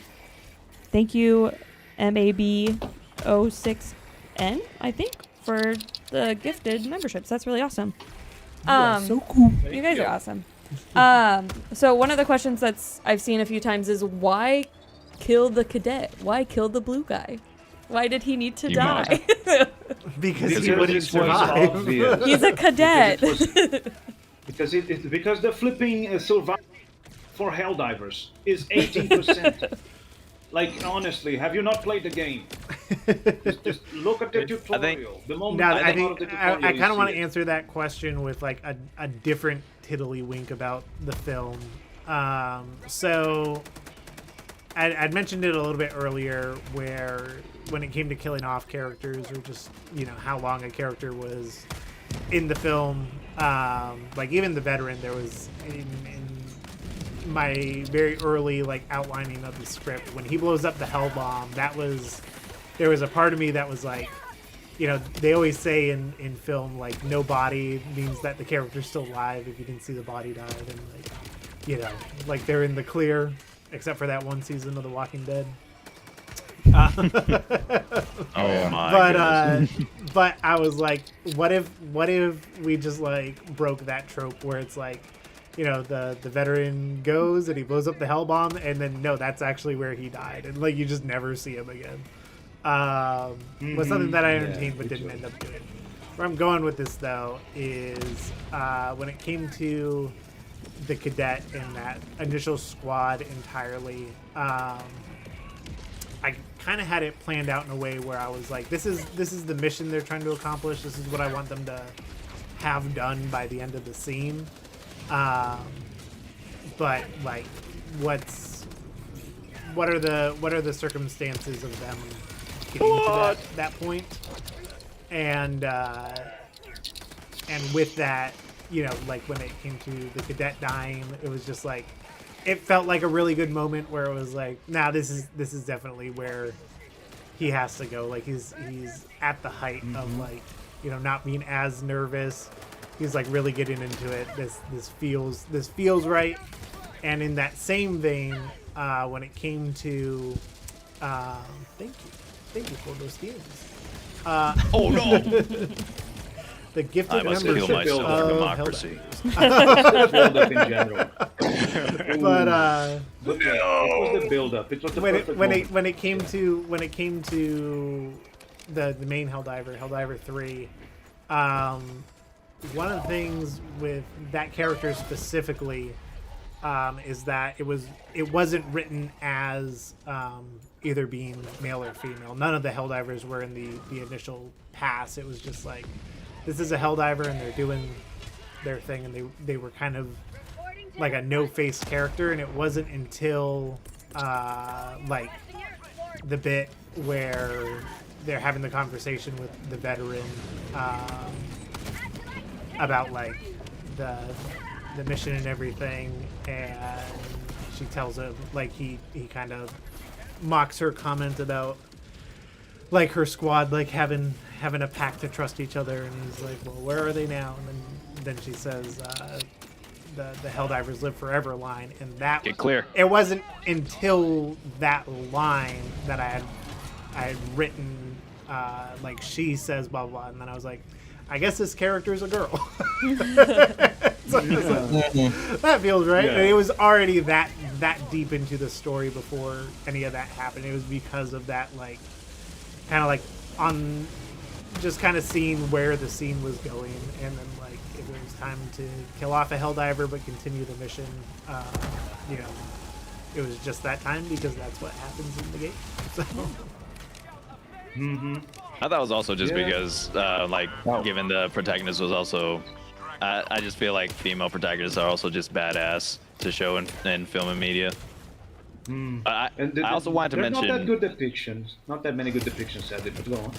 Thank you, MAB06N, I think, for the gifted memberships. That's really awesome. So cool. You guys are awesome. So one of the questions I've seen a few times is why kill the cadet? Why kill the blue guy? Why did he need to die? Because he wouldn't survive. He's a cadet. Because the flipping survival for Helldivers is 18%. Like, honestly, have you not played the game? just look at the tutorial. I kind of want to answer that question with like a different tiddlywink about the film. So I'd mentioned it a little bit earlier, where when it came to killing off characters, or just how long a character was in the film, like even the veteran, there was in my very early like outlining of the script, when he blows up the hell bomb, there was a part of me that was like, they always say in film, like, no body means that the character's still alive if you didn't see the body die, and like they're in the clear, except for that one season of The Walking Dead. But I was like, what if we just like broke that trope where it's like, the veteran goes and he blows up the hell bomb, and then no, that's actually where he died, and like you just never see him again. Was something that I entertained but didn't end up doing. Where I'm going with this though is when it came to the cadet and that initial squad entirely, I kind of had it planned out in a way where I was like, this is the mission they're trying to accomplish. This is what I want them to have done by the end of the scene. But like, what are the circumstances of them getting to that point? And with that, like when it came to the cadet dying, it was just like, it felt like a really good moment where it was like, nah, this is definitely where he has to go. Like he's at the height of like, not being as nervous. He's like really getting into it. This feels right. And in that same vein, when it came to, thank you for those games. Oh no! The gifted I must membership kill myself of for democracy. Build-up in general. But it was the build-up. It was the when it came to the main Helldivers 3, one of the things with that character specifically is that it wasn't written as either being male or female. None of the Helldivers were in the initial pass. It was just like, this is a Helldiver and they're doing their thing, and they were kind of like a no-face character. And it wasn't until like the bit where they're having the conversation with the veteran about like the mission and everything, and she tells him, like, he kind of mocks her comment about like her squad like having a pact to trust each other, and he's like, well, where are they now? And then she says the Helldivers live forever line, and that get clear. It wasn't until that line that I had written like, she says blah blah, and then I was like, I guess this character is a girl. So that feels right. Yeah. And it was already that deep into the story before any of that happened. It was because of that, like, kind of like on just kind of seeing where the scene was going, and then like if it was time to kill off a Helldiver but continue the mission, it was just that time, because that's what happens in the game. So. I thought it was also just because, given the protagonist was also, I just feel like female protagonists are also just badass to show in film and media. I also wanted to mention. Not that good depictions. Not that many good depictions, sadly, but go on.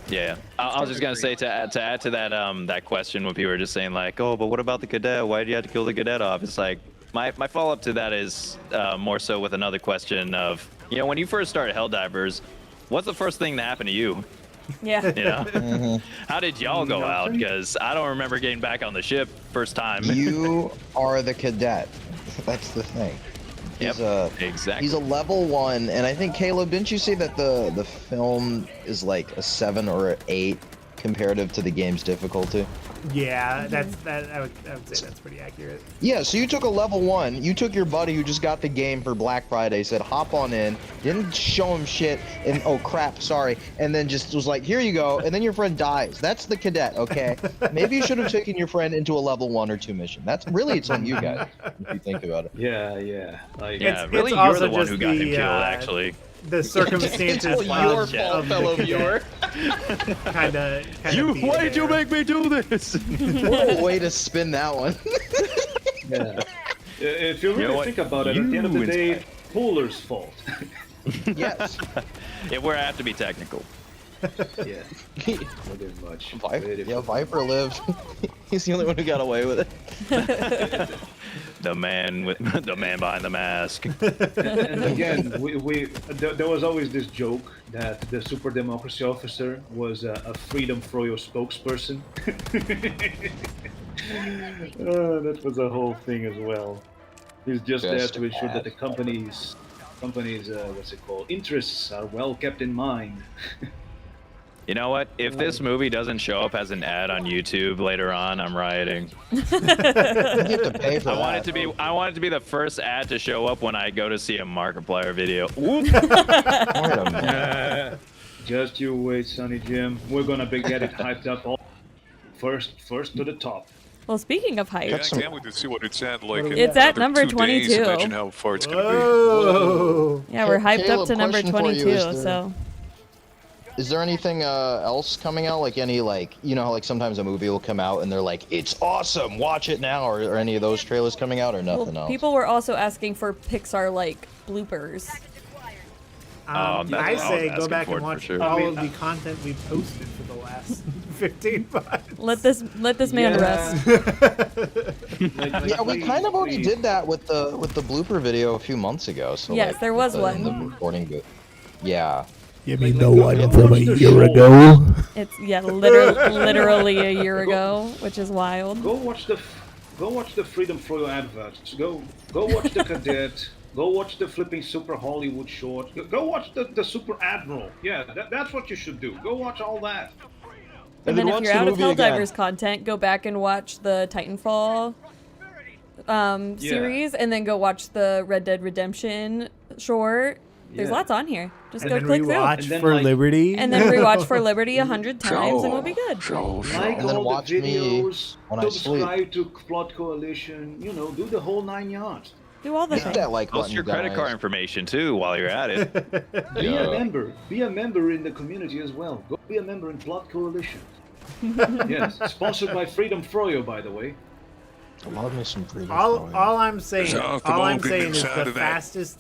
Yeah, I was just gonna say to add to that that question when people were just saying like, oh, but what about the cadet? Why did you have to kill the cadet off? It's like my follow up to that is more so with another question of, you know, when you first started Helldivers, what's the first thing that happened to you? Yeah. You know, how did y'all go out? Because I don't remember getting back on the ship first time. You are the cadet. That's the thing. He's exactly. He's a level 1, and I think, Caleb, didn't you say that the film is like a 7 or an 8 comparative to the game's difficulty? Yeah, I would say that's pretty accurate. Yeah, so you took a level 1, you took your buddy who just got the game for Black Friday, said hop on in, didn't show him shit, and oh crap, sorry, and then just was like, here you go, and then your friend dies. That's the cadet, okay? Maybe you should have taken your friend into a level 1 or 2 mission. That's really, it's on you guys, if you think about it. Yeah. Really, you're the one who got him killed, actually. The circumstances it's your fault, fellow viewer. Kinda why did you make me do this? What a way to spin that one. Yeah. If you really think about it, at the end of the day, Polar's fault. Yes. If we have to be technical. Yeah. Pretty much. Viper lived. He's the only one who got away with it. The man behind the mask. And again, there was always this joke that the Super Democracy Officer was a Freedom Froyo spokesperson. That was a whole thing as well. He's just there to ensure that the company's what's it called, interests are well kept in mind. You know what? If this movie doesn't show up as an ad on YouTube later on, I'm rioting. You have to pay for I want it to be the first ad to show up when I go to see a Markiplier video. Just you wait, Sonny Jim. We're gonna get it hyped up all first to the top. Well, speaking of hype, Yeah, I can't wait to see what it's at. Like, it's at number 22. Imagine how far it's gonna be. Yeah, we're hyped Caleb, up to number question for you, 22. So. Is there anything else coming out? Like any, like, you know how like sometimes a movie will come out and they're like, it's awesome, watch it now, or any of those trailers coming out, or nothing else? People were also asking for Pixar like bloopers. I say go back and watch all of the content we posted for the last 15 months. Let this man rest. Yeah, we kind of already did that with the blooper video a few months ago. So yes, like, there was one. The recording booth. Yeah. You mean the one from a year ago? It's literally a year ago, which is wild. Go watch the Freedom Froyo adverts. Go watch the Cadet. Go watch the flipping Super Hollywood short. Go watch the Super Admiral. Yeah, that's what you should do. Go watch all that. And then if you're out of Helldivers content, go back and watch the Titanfall series, and then go watch the Red Dead Redemption short. There's lots on here. Just go click through. Rewatch for Liberty. And then rewatch for Liberty 100 times, and we'll be good. Like and then all watch the videos, when I subscribe to Plot Coalition. You know, do the whole 9 yards. Do all the things. That like post your credit card information too while you're at it. Be a member. Be a member in the community as well. Go be a member in Plot Coalition. Yes, sponsored by Freedom Froyo, by the way. I love me some Freedom All I'm saying, Shout out to all all I'm people saying is inside of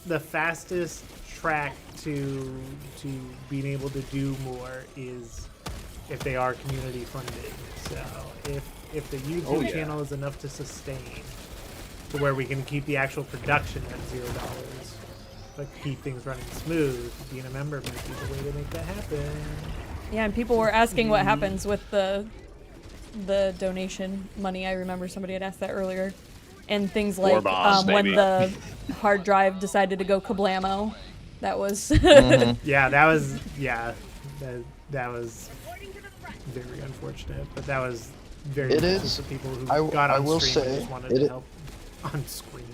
the fastest track to being able to do more is if they are community funded. So if the YouTube channel is enough to sustain to where we can keep the actual production at $0, but keep things running smooth, being a member might be the way to make that happen. Yeah, and people were asking what happens with the donation money. I remember somebody had asked that earlier. And things like when the hard drive decided to go kablamo. That was yeah, that was very unfortunate, but that was very nice for people who got on stream and just wanted to help on screen.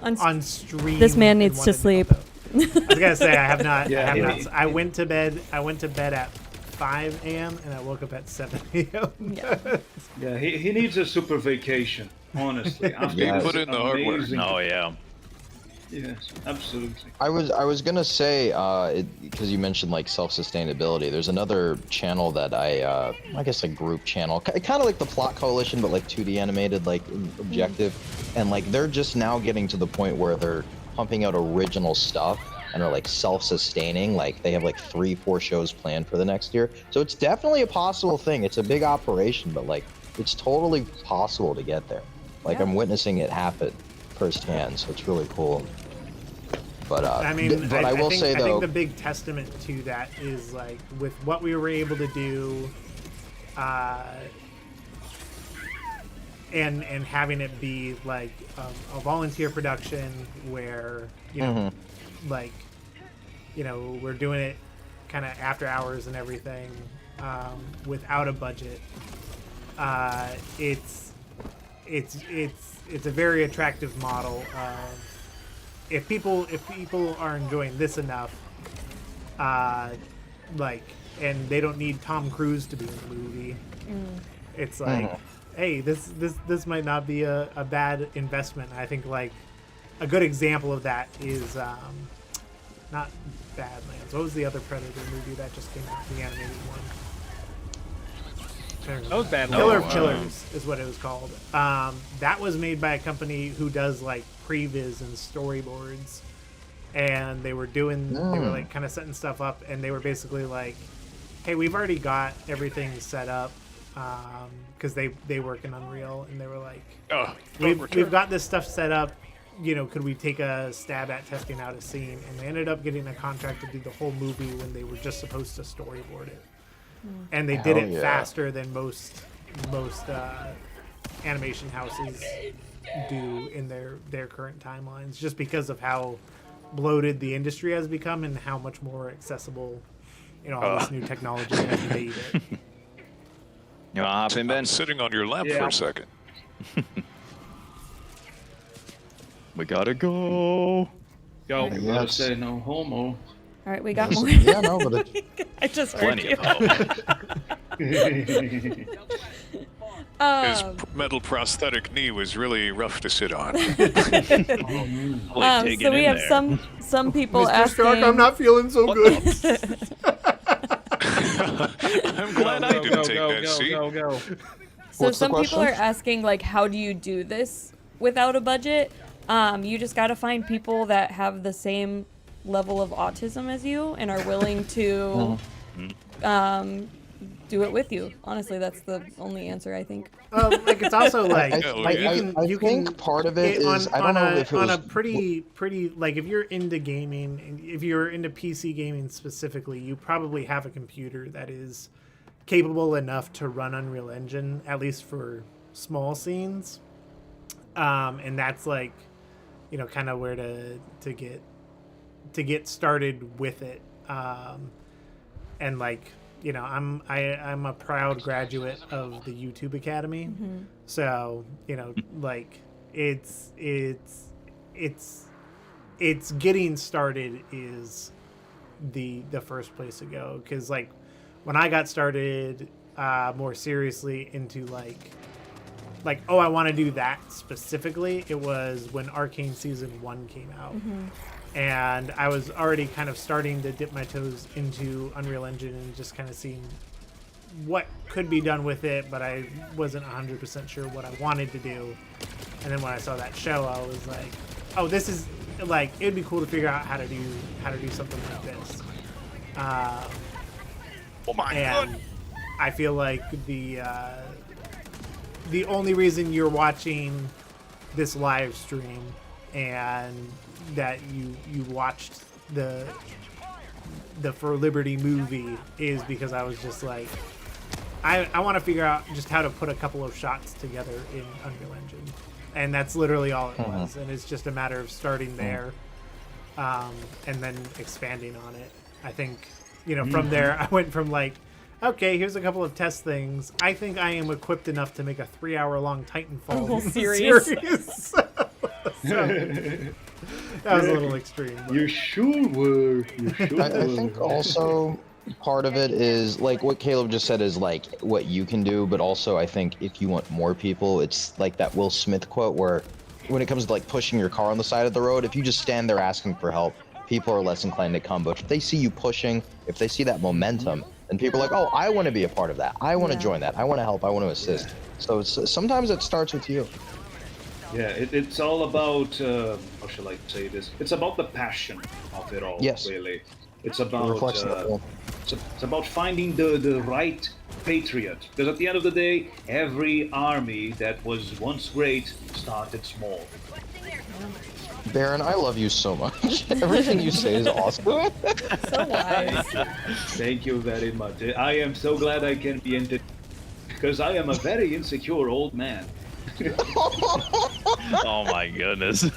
on stream. This man needs to sleep. I was gonna say I have not. I went to bed at 5 a.m. and I woke up at 7 a.m. Yeah, he needs a super vacation. Honestly, after put in the hard work. Oh yeah. Yes, absolutely. I was gonna say, because you mentioned like self-sustainability. There's another channel that I guess a group channel, kind of like the Plot Coalition, but like 2D animated, like objective, and like they're just now getting to the point where they're pumping out original stuff and are like self-sustaining. Like they have like 3-4 shows planned for the next year. So it's definitely a possible thing. It's a big operation, but like it's totally possible to get there. Like I'm witnessing it happen firsthand, so it's really cool. But I mean, I will say though, I think the big testament to that is like with what we were able to do, and having it be like a volunteer production where you know, like we're doing it kind of after hours and everything, without a budget. It's a very attractive model of if people are enjoying this enough, like, and they don't need Tom Cruise to be in the movie. It's like, hey, this might not be a bad investment. I think like a good example of that is not Badlands. What was the other Predator movie that just came out? The animated one. That was Badlands. Killer of Killers is what it was called. That was made by a company who does like previs and storyboards, and they were doing, they were like kind of setting stuff up, and they were basically like, hey, we've already got everything set up, because they work in Unreal, and they were like, we've got this stuff set up, could we take a stab at testing out a scene? And they ended up getting a contract to do the whole movie when they were just supposed to storyboard it. And they did it faster than most animation houses do in their current timelines, just because of how bloated the industry has become and how much more accessible all this new technology has made it. You want to hop in, Ben? I'm sitting on your lap for a second. We gotta go. Go. You gotta say no homo. All right, we got more. Yeah, no, but I just heard Plenty you. His metal prosthetic knee was really rough to sit on. So we have some people Mr. asking. Stark, I'm not feeling so good. I'm glad I didn't take that seat. So some people are asking, like, how do you do this without a budget? You just got to find people that have the same level of autism as you and are willing to do it with you. Honestly, that's the only answer, I think. Like, it's also like, I think part of it is, I don't know if it was... on a pretty, like, if you're into gaming, and if you're into PC gaming specifically, you probably have a computer that is capable enough to run Unreal Engine, at least for small scenes. And that's like, kind of where to get started with it. And like, I'm a proud graduate of the YouTube Academy. So, like it's getting started is the first place to go. 'Cause like when I got started more seriously into like, oh, I want to do that specifically, it was when Arcane Season 1 came out. And I was already kind of starting to dip my toes into Unreal Engine and just kind of seeing what could be done with it, but I wasn't 100% sure what I wanted to do. And then when I saw that show, I was like, oh, this is like, it'd be cool to figure out how to do something like this. Oh my God. I feel like the only reason you're watching this live stream and that you watched the For Liberty movie is because I was just like, I want to figure out just how to put a couple of shots together in Unreal Engine, and that's literally all it was. And it's just a matter of starting there, and then expanding on it. I think from there I went from like, okay, here's a couple of test things. I think I am equipped enough to make a 3-hour-long Titanfall series. That was a little extreme. But... You sure were. I think also part of it is like what Caleb just said is like what you can do, but also I think if you want more people, it's like that Will Smith quote where when it comes to like pushing your car on the side of the road, if you just stand there asking for help, people are less inclined to come. But if they see you pushing, if they see that momentum, then people are like, oh, I want to be a part of that. I want to join that. I want to help. I want to assist. So sometimes it starts with you. Yeah, it's all about how shall I say this? It's about the passion of it all. Yes. Really, it's about reflection of all. it's about finding the right patriot. Because at the end of the day, every army that was once great started small. Baron, I love you so much. Everything you say is awesome. So wise. Thank you very much. I am so glad I can be entertained because I am a very insecure old man. Oh my goodness.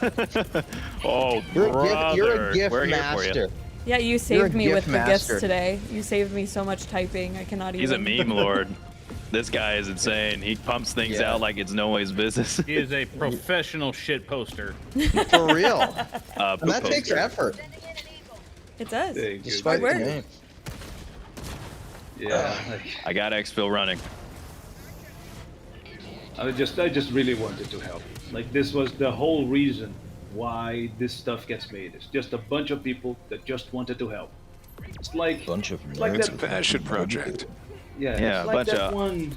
Oh, You're a gift We're master. here for you. Yeah, you saved me with the gifts today. You saved me so much typing. I cannot even. He's a meme lord. This guy is insane. He pumps things out like it's nobody's business. He is a professional shit poster. For real. And that takes effort. It does. Despite the name. Yeah. I got exfil running. I just really wanted to help. Like this was the whole reason why this stuff gets made. It's just a bunch of people that just wanted to help. It's like It's a passion project. Yeah, Yeah, it's a like bunch that of one.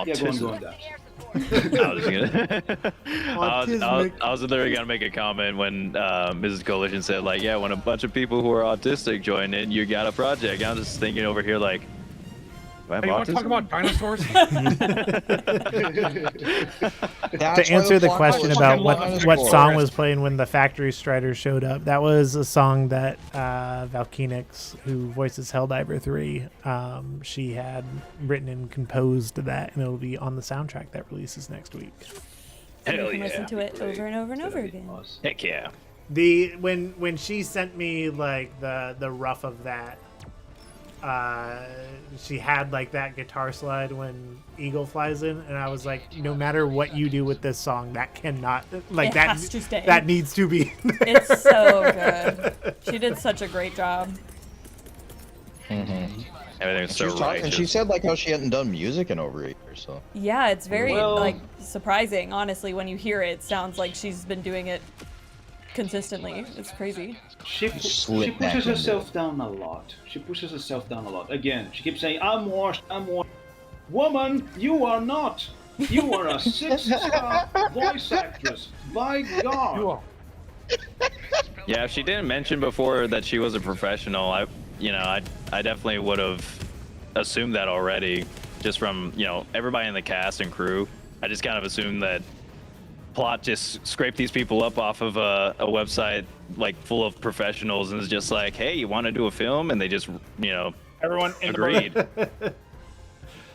Yeah, go on, Dash. I was literally gonna make a comment when Mrs. Coalition said like, yeah, when a bunch of people who are autistic join in, you got a project. I'm just thinking over here like, do I have Hey, you want to talk autism? about dinosaurs? To answer the question about what song was playing when the Factory Striders showed up, that was a song that Valkenix, who voices Helldiver 3, she had written and composed that, and it'll be on the soundtrack that releases next week. So you can listen to it over and over and over again. Heck yeah. When she sent me like the rough of that, she had like that guitar slide when Eagle flies in, and I was like, no matter what you do with this song, that cannot like It that has to stay. that needs to be in there. It's so good. She did such a great job. Everything's She was so talking, and she righteous. said like how she hadn't done music in over 8 years. So Yeah, it's very Well- like surprising. Honestly, when you hear it, it sounds like she's been doing it consistently. It's crazy. She pushes herself down a lot. She pushes herself down a lot. Again, she keeps saying, I'm washed, I'm washed. Woman, you are not. You are a 6-star voice actress. By God. Yeah, if she didn't mention before that she was a professional, I definitely would have assumed that already, just from everybody in the cast and crew. I just kind of assumed that Plot just scraped these people up off of a website like full of professionals and is just like, hey, you want to do a film? And they just everyone agreed.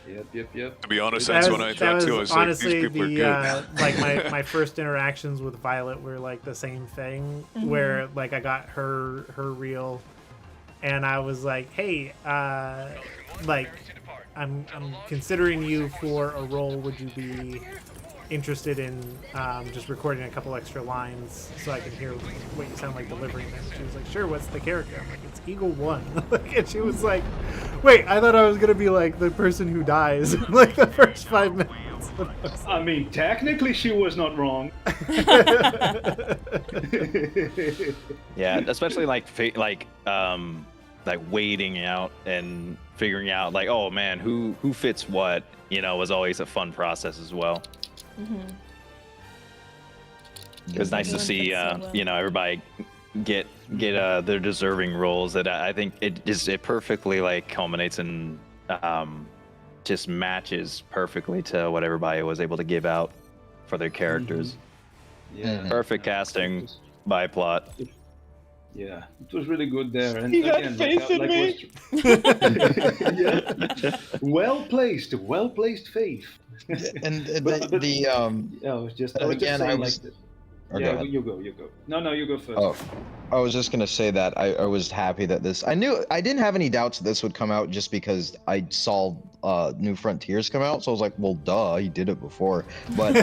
Yep. To be honest, that's when I thought too. I was like, honestly these people are good. like my first interactions with Violet were like the same thing, where like I got her reel, and I was like, hey, like I'm considering you for a role. Would you be interested in just recording a couple extra lines so I can hear what you sound like delivering them? She was like, sure, what's the character? I'm like, it's Eagle 1. And she was like, wait, I thought I was gonna be like the person who dies in like the first 5 minutes. I mean, technically she was not wrong. Yeah, especially like waiting out and figuring out like, oh man, who fits what, was always a fun process as well. It was nice to see everybody get their deserving roles. That I think it perfectly like culminates and just matches perfectly to what everybody was able to give out for their characters. Yeah. Perfect casting by Plot. Yeah, it was really good there. And You got again, faith in me. Yeah. Well placed faith. and I was just again, saying I was. like this. Or go Yeah, ahead. you go. No, you go first. Oh, I was just gonna say that I was happy that this. I didn't have any doubts that this would come out just because I saw New Frontiers come out, so I was like, well, duh, he did it before. But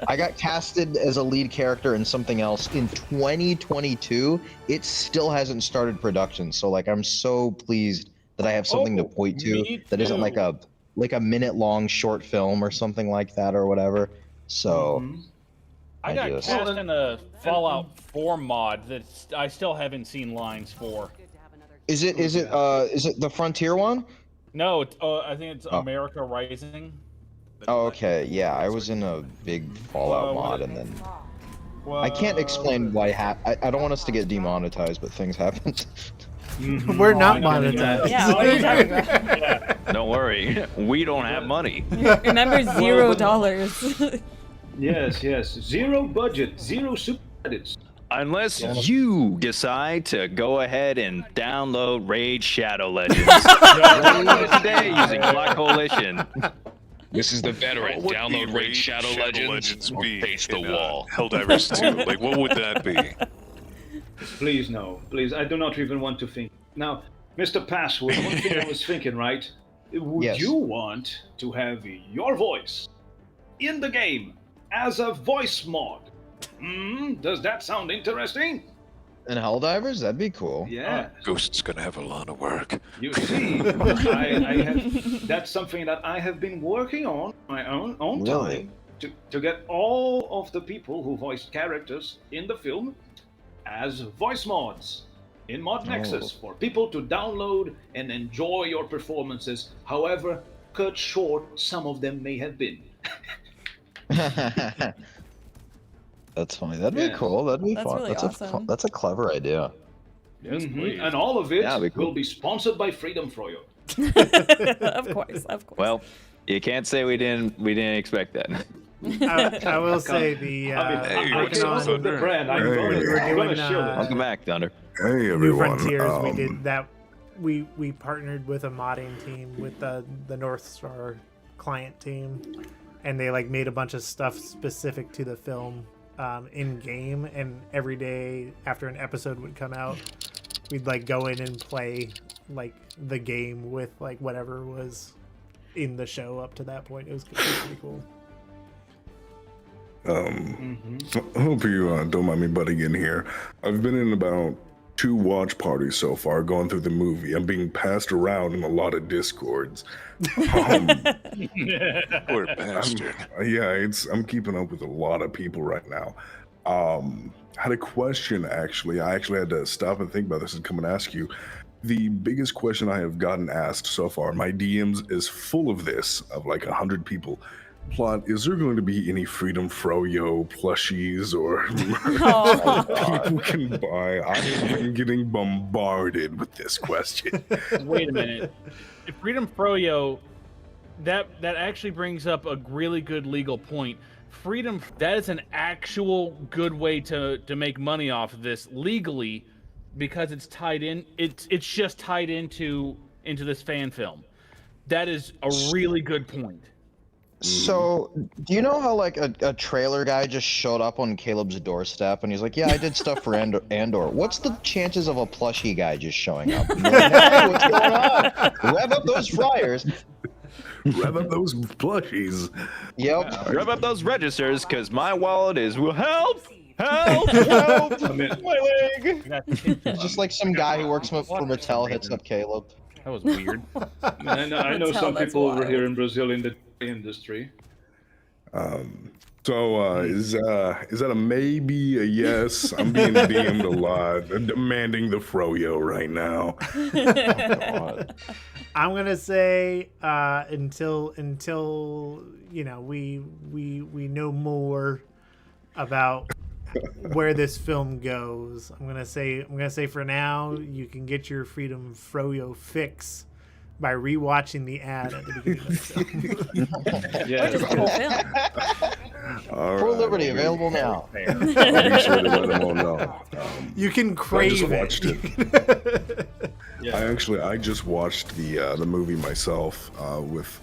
I got casted as a lead character in something else in 2022. It still hasn't started production, so like I'm so pleased that I have something to point to me that isn't too. like a minute long short film or something like that or whatever. So. I got ideas. cast in a Fallout 4 mod that I still haven't seen lines for. Is it the Frontier one? No, I think it's Oh. America Rising. Oh, okay. Yeah, I was in a big Fallout mod, and then I can't explain why. I don't want us to get demonetized, but things happened. We're not monetized. Yeah, what are you talking about? Yeah. Don't worry, we don't have money. Remember, $0. Yes, yes. Zero budget, zero super credits. Unless you decide to go ahead and download Raid Shadow Legends today using Black Coalition. This is the veteran. What would Download be Raid Shadow Legends or be face the in, wall. Helldivers 2. Like, what would that be? Please, no. Please, I do not even want to think. Now, Mr. Password, one thing I was thinking, right? Would Yes. you want to have your voice in the game as a voice mod? Does that sound interesting? And Helldivers, that'd be cool. Yeah. Ghost's gonna have a lot of work. You see, I have. That's something that I have been working on my own Really? time to get all of the people who voiced characters in the film as voice mods in Mod Nexus for people to download and enjoy your performances. However, cut short some of them may have been. That's funny. That'd be cool. That'd be That's fun. really That's awesome. that's a clever idea. Yes, please. And all of it Yeah, that'd be cool. will be sponsored by Freedom Froyo. Of course, of course. Well, you can't say we didn't expect that. I will say the Hey, working what's on up, the Thunder? brand. I'm Hey. going when we were I'm gonna doing show Welcome back, Thunder. Hey New everyone. Frontiers, we did that. We partnered with a modding team with the North Star client team, and they like made a bunch of stuff specific to the film in game. And every day after an episode would come out, we'd like go in and play like the game with like whatever was in the show up to that point. It was pretty cool. I hope you don't mind me butting in here. I've been in about 2 watch parties so far, going through the movie. I'm being passed around in a lot of discords. Poor bastard. I'm keeping up with a lot of people right now. I had a question actually. I actually had to stop and think about this and come and ask you. The biggest question I have gotten asked so far, my DMs is full of this, of like 100 people. Plot, is there going to be any Freedom Froyo plushies or people can buy? I have been getting bombarded with this question. Wait a minute. If Freedom Froyo, that actually brings up a really good legal point. Freedom, that is an actual good way to make money off of this legally, because it's tied in. It's just tied into this fan film. That is a really good point. So, do you know how like a trailer guy just showed up on Caleb's doorstep and he's like, "Yeah, I did stuff for Andor." What's the chances of a plushie guy just showing up? And you're like, "Hey, what's going on? Rev up those fryers." Rev up those plushies. Yep. Rev up those registers, because my wallet is help, help, help. My leg. It's just like some guy who works for Mattel hits up Caleb. That was weird. I know some people over here in Brazil in the industry. So is that a maybe, a yes? I'm being DM'd a lot. I'm demanding the froyo right now. I'm gonna say until you know we know more about where this film goes. I'm gonna say for now you can get your Freedom Froyo fix by rewatching the ad at the beginning of the film. Yeah, Which is the whole film. For Liberty, available now. I'll be sure to let them all know. You can I crave just it. watched it. I just watched the movie myself with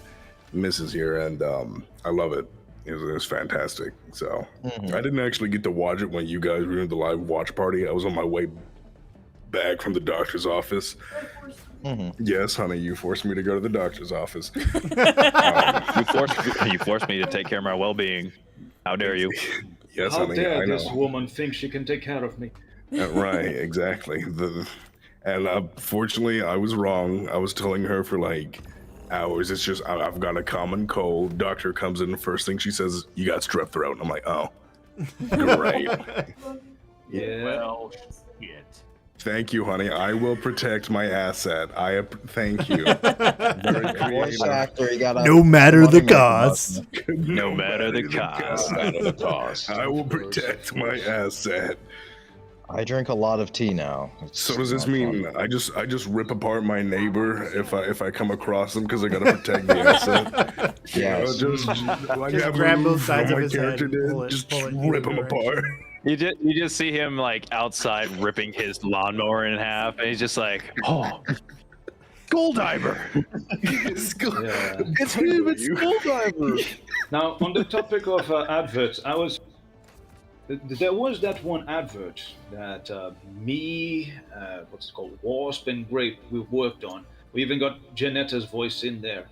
Mrs. here, and I love it. It was fantastic. So I didn't actually get to watch it when you guys were in the live watch party. I was on my way back from the doctor's office. Yes, honey, you forced me to go to the doctor's office. You forced me to take care of my well-being. How dare you? Yes, How honey, dare I know. this woman think she can take care of me? Right, exactly. Fortunately, I was wrong. I was telling her for like hours. It's just I've got a common cold. Doctor comes in, first thing she says, "You got strep throat." And I'm like, "Oh, Great. Yeah. Well, shit. Thank you, honey. I will protect my asset. Thank you. Very Voice creative. actor, you gotta No matter the moneymaker cost. button. No matter the cost. No matter the cost. I will protect my asset. I drink a lot of tea now. So does this not mean fun. I just rip apart my neighbor if I come across them because I gotta protect the asset? Yes. Just like Just that grab move both sides my of his head character and did. pull it- Just pull it in rip either them apart. You just see him like outside ripping his lawnmower in half, and he's just like, "Oh, Skull Diver! It's him! It's Skull Diver!" Now, on the topic of adverts, there was that one advert that what's it called, Wasp and Grape, we worked on. We even got Janetta's voice in there.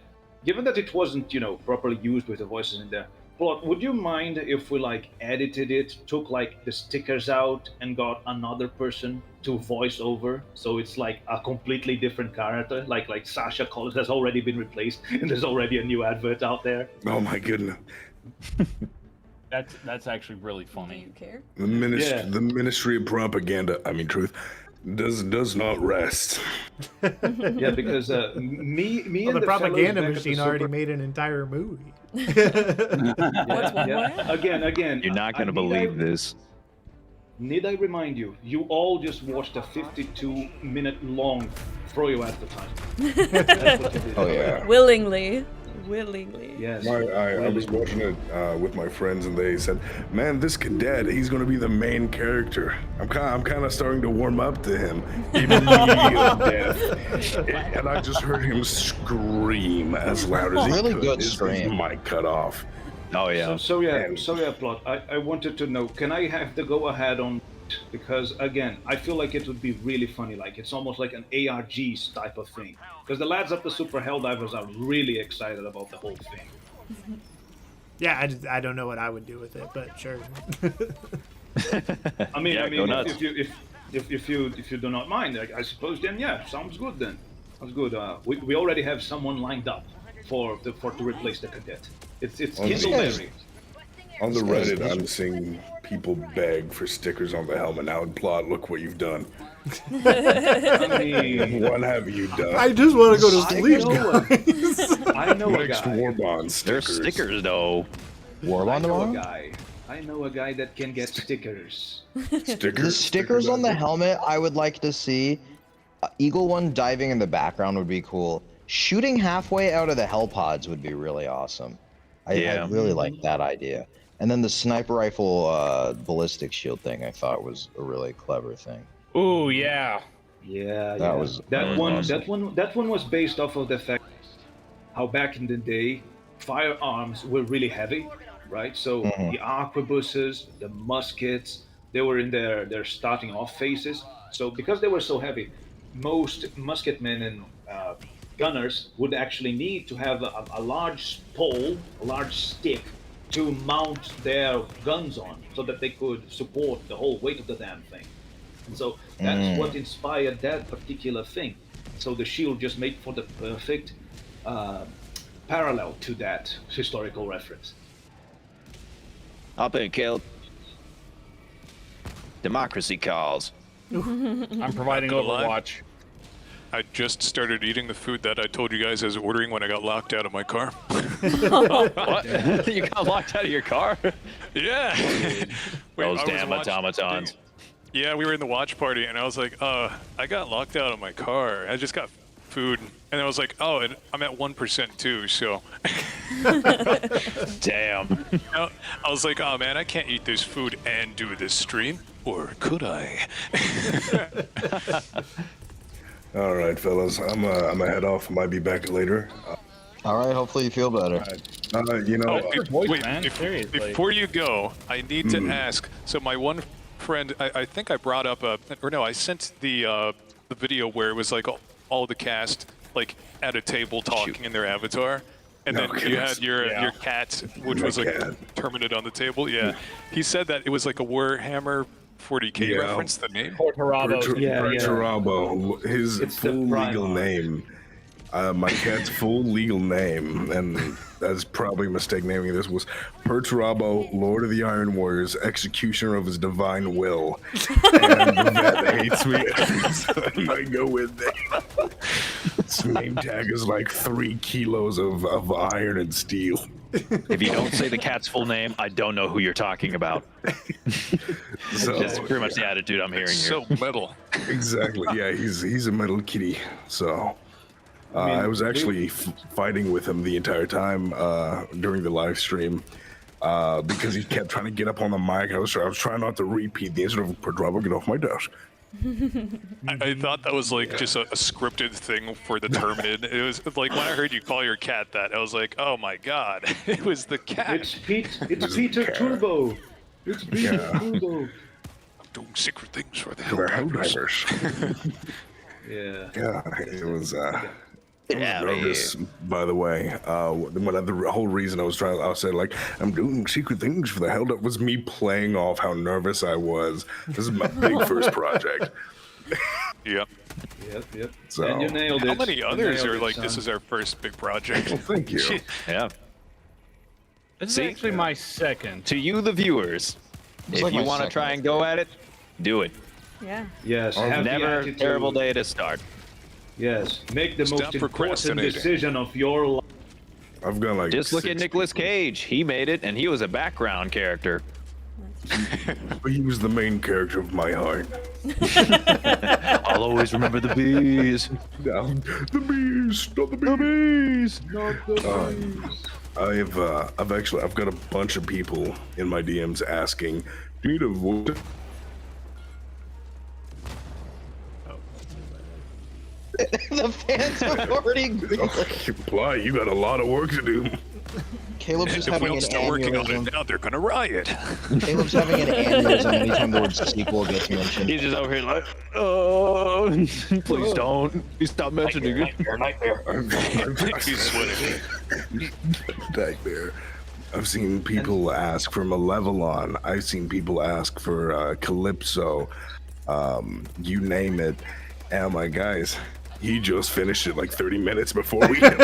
Given that it wasn't, properly used with the voices in there, Plot, would you mind if we edited it, took the stickers out, and got another person to voice over, so it's a completely different character, like Sasha Collins has already been replaced, and there's already a new advert out there. Oh my goodness. That's actually really funny. Do you care? The Ministry of Propaganda, truth, does not rest. Yeah, because me Well, and the propaganda fellows back at machine the already Super- made an entire movie. Yeah. Again. You're not gonna believe this. Need I remind you? You all just watched a 52-minute long Froyo advertisement. That's what you did. Oh yeah. Willingly. Yes. I was watching it with my friends, and they said, "Man, this cadet, he's going to be the main character." I'm kind of starting to warm up to him. Immediate death, and I just heard him scream as loud as he Really could. good His scream. mic cut off. Oh yeah. So Plot. I wanted to know, can I have the go ahead on? Because again, I feel like it would be really funny. It's almost like an ARGs type of thing. Because the lads at the Super Helldivers are really excited about the whole thing. Yeah, I don't know what I would do with it, but sure. If you do not mind, I suppose then sounds good then. Sounds good. We already have someone lined up to replace the cadet. It's Kindleberry. On the Reddit, I'm seeing people beg for stickers on the helmet now. And Plot, look what you've done. What have you done? I just want to go to sleep, guys. I know a Next guy. Warbond stickers. There's stickers though. Warbond tomorrow? I know a guy that can get stickers. The stickers on the helmet, I would like to see. Eagle One diving in the background would be cool. Shooting halfway out of the hell pods would be really awesome. I really like that idea. And then the sniper rifle ballistic shield thing, I thought was a really clever thing. Ooh, yeah. Yeah, That was awesome. That one was based off of the fact how back in the day firearms were really heavy, right? So the arquebuses, the muskets, they were in their starting off phases. So because they were so heavy, most musketmen and gunners would actually need to have a large pole, a large stick to mount their guns on, so that they could support the whole weight of the damn thing. And so that's what inspired that particular thing. So the shield just made for the perfect parallel to that historical reference. Hop in, Caleb. Democracy calls. I'm providing Not gonna lie. Overwatch. I just started eating the food that I told you guys I was ordering when I got locked out of my car. What? You got locked out of your car? Yeah. Those I was damn watching- automatons. Yeah, we were in the watch party, and I was like, I got locked out of my car. I just got food. And I was like, oh, and I'm at 1% too, so. Damn. I was like, oh man, I can't eat this food and do this stream. Or could I? All right, fellas, I'm gonna head off. Might be back later. All right, hopefully you feel better. Before you go, I need to ask. So my one friend, I think I brought up I sent the video where it was like all the cast like at a table talking in their avatar, and then you had your cat, which was like terminated on the table. Yeah, he said that it was like a Warhammer 40K reference. The name. Perturabo. His full legal name. My cat's full legal name, and that's probably a mistake naming this, was Perturabo, Lord of the Iron Warriors, executioner of his divine will. And the vet hates me, so I might go with that. Its name tag is like 3 kilos of iron and steel. If you don't say the cat's full name, I don't know who you're talking about. So, That's pretty much the attitude I'm hearing here. So metal. Exactly. Yeah, he's a metal kitty. So I was actually fighting with him the entire time during the live stream because he kept trying to get up on the mic. I was trying not to repeat the incident of Perturabo, get off my desk. I thought that was like just a scripted thing for the Terminid. It was like when I heard you call your cat that, I was like, oh my god, it was the cat. It's Peter Turbo. It's Peter Turbo. I'm doing secret things for the Helldivers. Yeah, it was. I was nervous, by the way. The whole reason I said like I'm doing secret things for the Helldivers was me playing off how nervous I was. This is my big first project. Yep. So, and you nailed it. How many others are like, this is our first big project? Well, thank you. Yeah. This is actually my second. To you, the viewers, if like you my want to second. try and go at it, do it. Yeah. Yes. Never a terrible day to start. Yes. Make the Stop most important procrastinating. decision of your life. I've got like. Just look at Nicolas Cage. He made it, and he was a background character. He was the main character of my heart. I'll always remember the bees. The bees, not the bees. Not the bees. I've got a bunch of people in my DMs asking, do you need a voice? The fans have already. Apply, you got a lot of work to do. Caleb's just If we having don't an start working on aneurysm. it now, they're gonna riot. Caleb's having an aneurysm anytime the word sequel gets mentioned. He's just over here like, oh, please don't. Please stop mentioning it. He's sweating. Nightmare. I've seen people ask for Malevolon. I've seen people ask for Calypso. You name it. And I'm like, guys, he just finished it like 30 minutes before we hit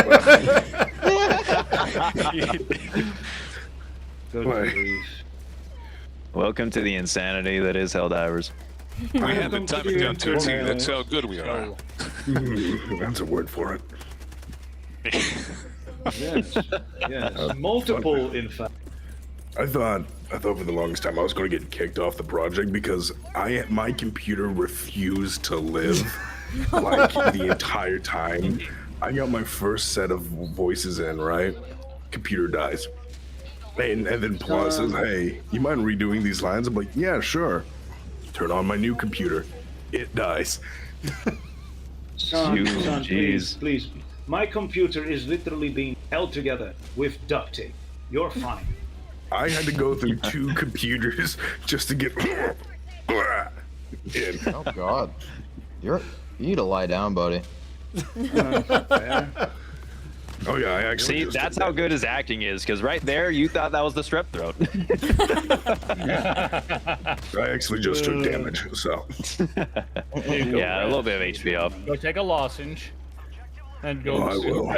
Welcome to the insanity that is Helldivers. We haven't timed it down to a T. That's how good we are. That's a word for it. Yes. Multiple, in fact. I thought for the longest time I was going to get kicked off the project because my computer refused to live like the entire time. I got my first set of voices in, right? Computer dies. And then Paula says, hey, you mind redoing these lines? I'm like, yeah, sure. Turn on my new computer. It dies. Son, please. My computer is literally being held together with duct tape. You're fine. I had to go through 2 computers just to get in. Oh God, you need to lie down, buddy. Oh yeah, I actually. See, that's how good his acting is, because right there, you thought that was the strep throat. I actually just took damage, so. Yeah, a little bit of HP off. Go take a lozenge. And go. I will.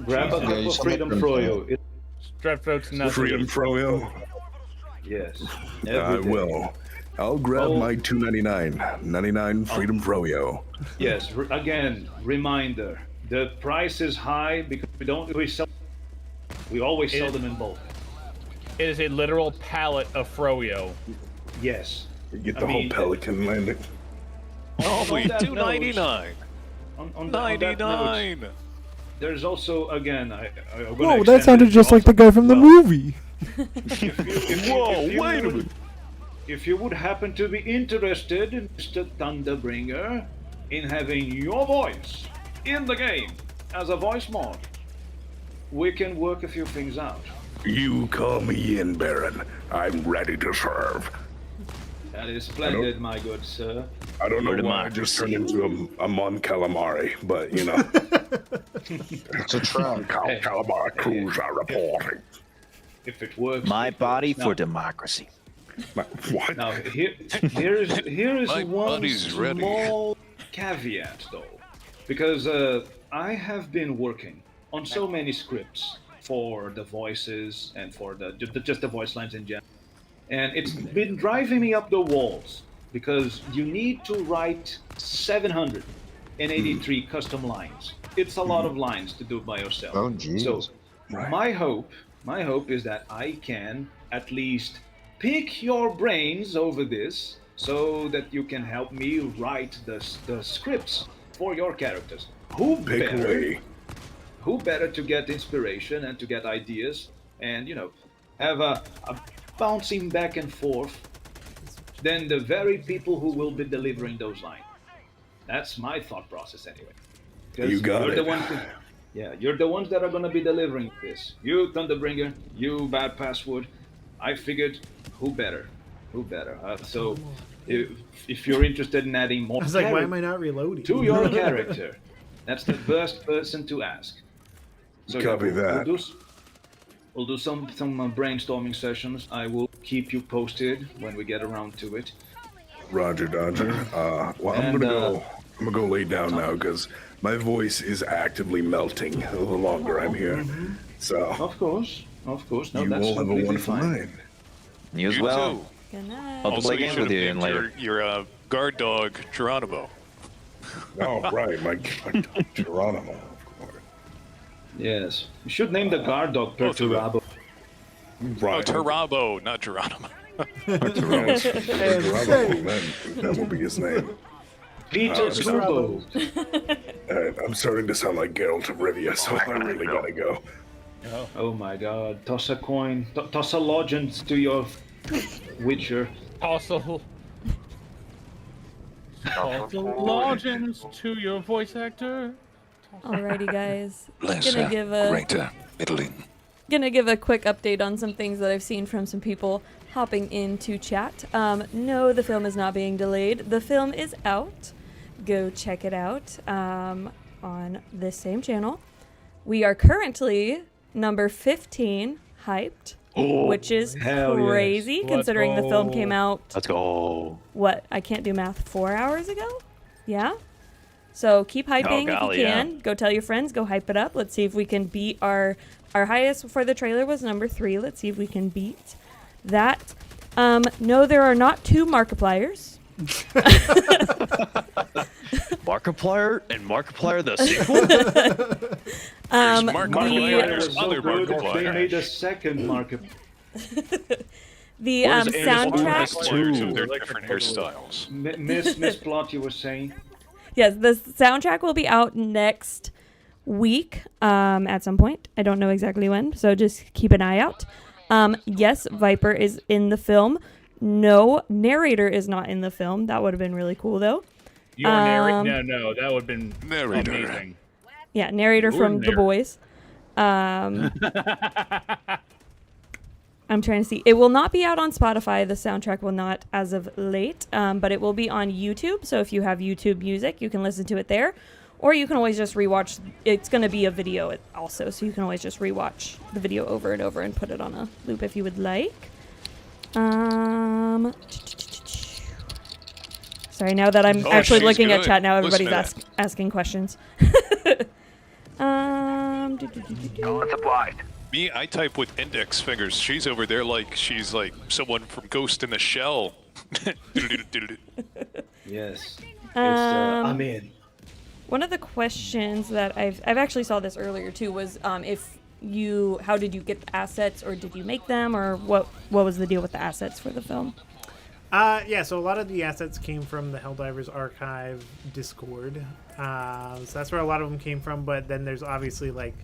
Grab a cup of Freedom Froyo. Strep throat's nothing. Freedom Froyo. Yes. I will. I'll grab my $2.99. 99 Freedom Froyo. Yes. Again, reminder: the price is high because we always sell them in bulk. It is a literal pallet of froyo. Yes. You get the whole Pelican landing. Only $2.99. On that note, there's also, again, Whoa, that sounded just like the guy from the movie. Whoa, wait a minute. If you would happen to be interested in Mr. Thunderbringer in having your voice in the game as a voice mod, we can work a few things out. You call me in, Baron. I'm ready to serve. That is splendid, my good sir. I don't know why I just turned into a Mon Calamari, but you know. It's a trap. Calamari crews are reporting. If it works. My body for democracy. What? Now, here is My one body's ready. small caveat, though. Because I have been working on so many scripts for the voices and for just the voice lines in general. And it's been driving me up the walls because you need to write 783 custom lines. It's a lot of lines to do by yourself. Oh, geez. So my hope is that I can at least pick your brains over this so that you can help me write the scripts for your characters. Who better to get inspiration and to get ideas and, have a bouncing back and forth than the very people who will be delivering those lines. That's my thought process anyway. You got you're it. The ones you're the ones that are going to be delivering this. You, Thunderbringer, you, Bad Password. I figured, who better? So, if you're interested in adding more, I was like, why am I not reloading? to your character, that's the best person to ask. So Copy that. We'll do some brainstorming sessions. I will keep you posted when we get around to it. Roger, Dodger. Well, I'm gonna go lay down now because my voice is actively melting the longer I'm here. So of course. No, you that's all have a completely wonderful fine. night. You as You well. too. Good night. I'll Also, play you games should with have you named later. your guard dog Geronimo. Oh, right, my Geronimo. Yes, you should name the guard dog Both of them. Perturabo. Oh, Turabo, not Geronimo. That will be his name. Peter Turbo. I'm starting to sound like Geralt of Rivia, so I really gotta go. Oh my god. Toss a coin. Toss a lodgings to your Witcher. Also, lodgings to your voice actor. Alrighty, guys. Lesser, Gonna give a greater, middling. Gonna give a quick update on some things that I've seen from some people hopping into chat. No, the film is not being delayed. The film is out. Go check it out on this same channel. We are currently number 15 hyped, which is crazy considering the film came out. Let's go. What? I can't do math. 4 hours ago? Yeah. So keep hyping if you can. Yeah. Go tell your friends. Go hype it up. Let's see if we can beat our highest for the trailer was number 3. Let's see if we can beat that. No, there are not 2 Markipliers. Markiplier and Markiplier the sequel. Markiplier's other Markiplier. They made a second Markiplier. The soundtrack. Of their different hairstyles. Miss Plot, you were saying? Yes, the soundtrack will be out next week at some point. I don't know exactly when, so just keep an eye out. Yes, Viper is in the film. No, narrator is not in the film. That would have been really cool, though. Your narrator? No, that would have been amazing. Yeah, narrator from The Boys. I'm trying to see. It will not be out on Spotify. The soundtrack will not as of late, but it will be on YouTube. So if you have YouTube Music, you can listen to it there. Or you can always just rewatch. It's going to be a video also, so you can always just rewatch the video over and over and put it on a loop if you would like. Sorry, now that I'm actually looking at chat, now everybody's asking questions. Me, I type with index fingers. She's over there like she's like someone from Ghost in the Shell. Yes. I'm in. One of the questions that I've actually saw this earlier too was how did you get the assets, or did you make them, or what was the deal with the assets for the film? Yeah, so a lot of the assets came from the Helldivers Archive Discord. So that's where a lot of them came from, but then there's obviously like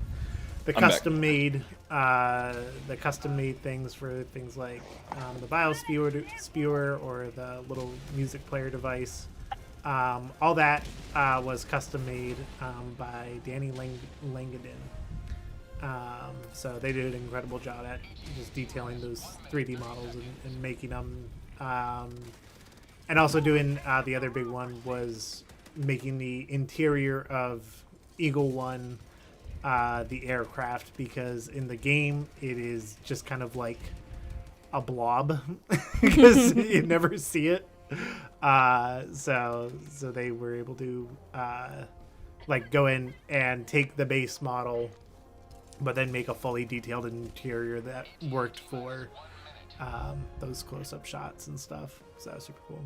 the custom made things for things like the Biospewer or the little music player device. All that was custom made by Danny Langedin. So they did an incredible job at just detailing those 3D models and making them. And also doing the other big one was making the interior of Eagle One, the aircraft, because in the game it is just kind of like a blob because you never see it. So they were able to like go in and take the base model, but then make a fully detailed interior that worked for those close-up shots and stuff. So that was super cool.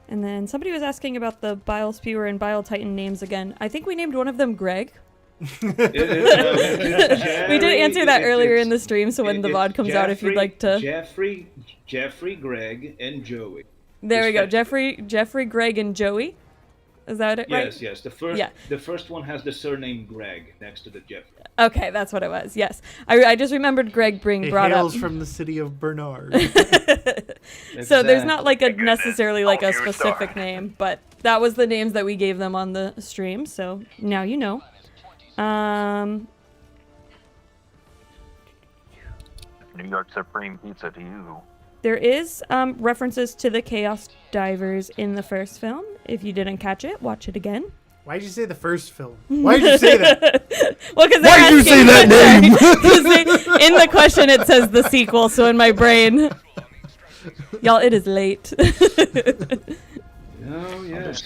And then somebody was asking about the Bile Spewer and Bile Titan names again. I think we named one of them Greg. We did answer that earlier in the stream, so when the VOD comes out, if you'd like to... Jeffrey, Greg, and Joey. There we go. Jeffrey, Greg, and Joey. Is that it, right? Yes. The first one has the surname Greg next to the Jeffrey. Okay, that's what it was. Yes. I just remembered Greg brought hails up... from the city of Bernard. So there's not like a necessarily like a specific name, but that was the names that we gave them on the stream, so now you know. New York Supreme Pizza to you. There is references to the Chaos Divers in the first film. If you didn't catch it, watch it again. Why did you say the first film? Why did you say that? Well, because why did you say that name? In the question it says the sequel, so in my brain, y'all, it is late. Oh yes.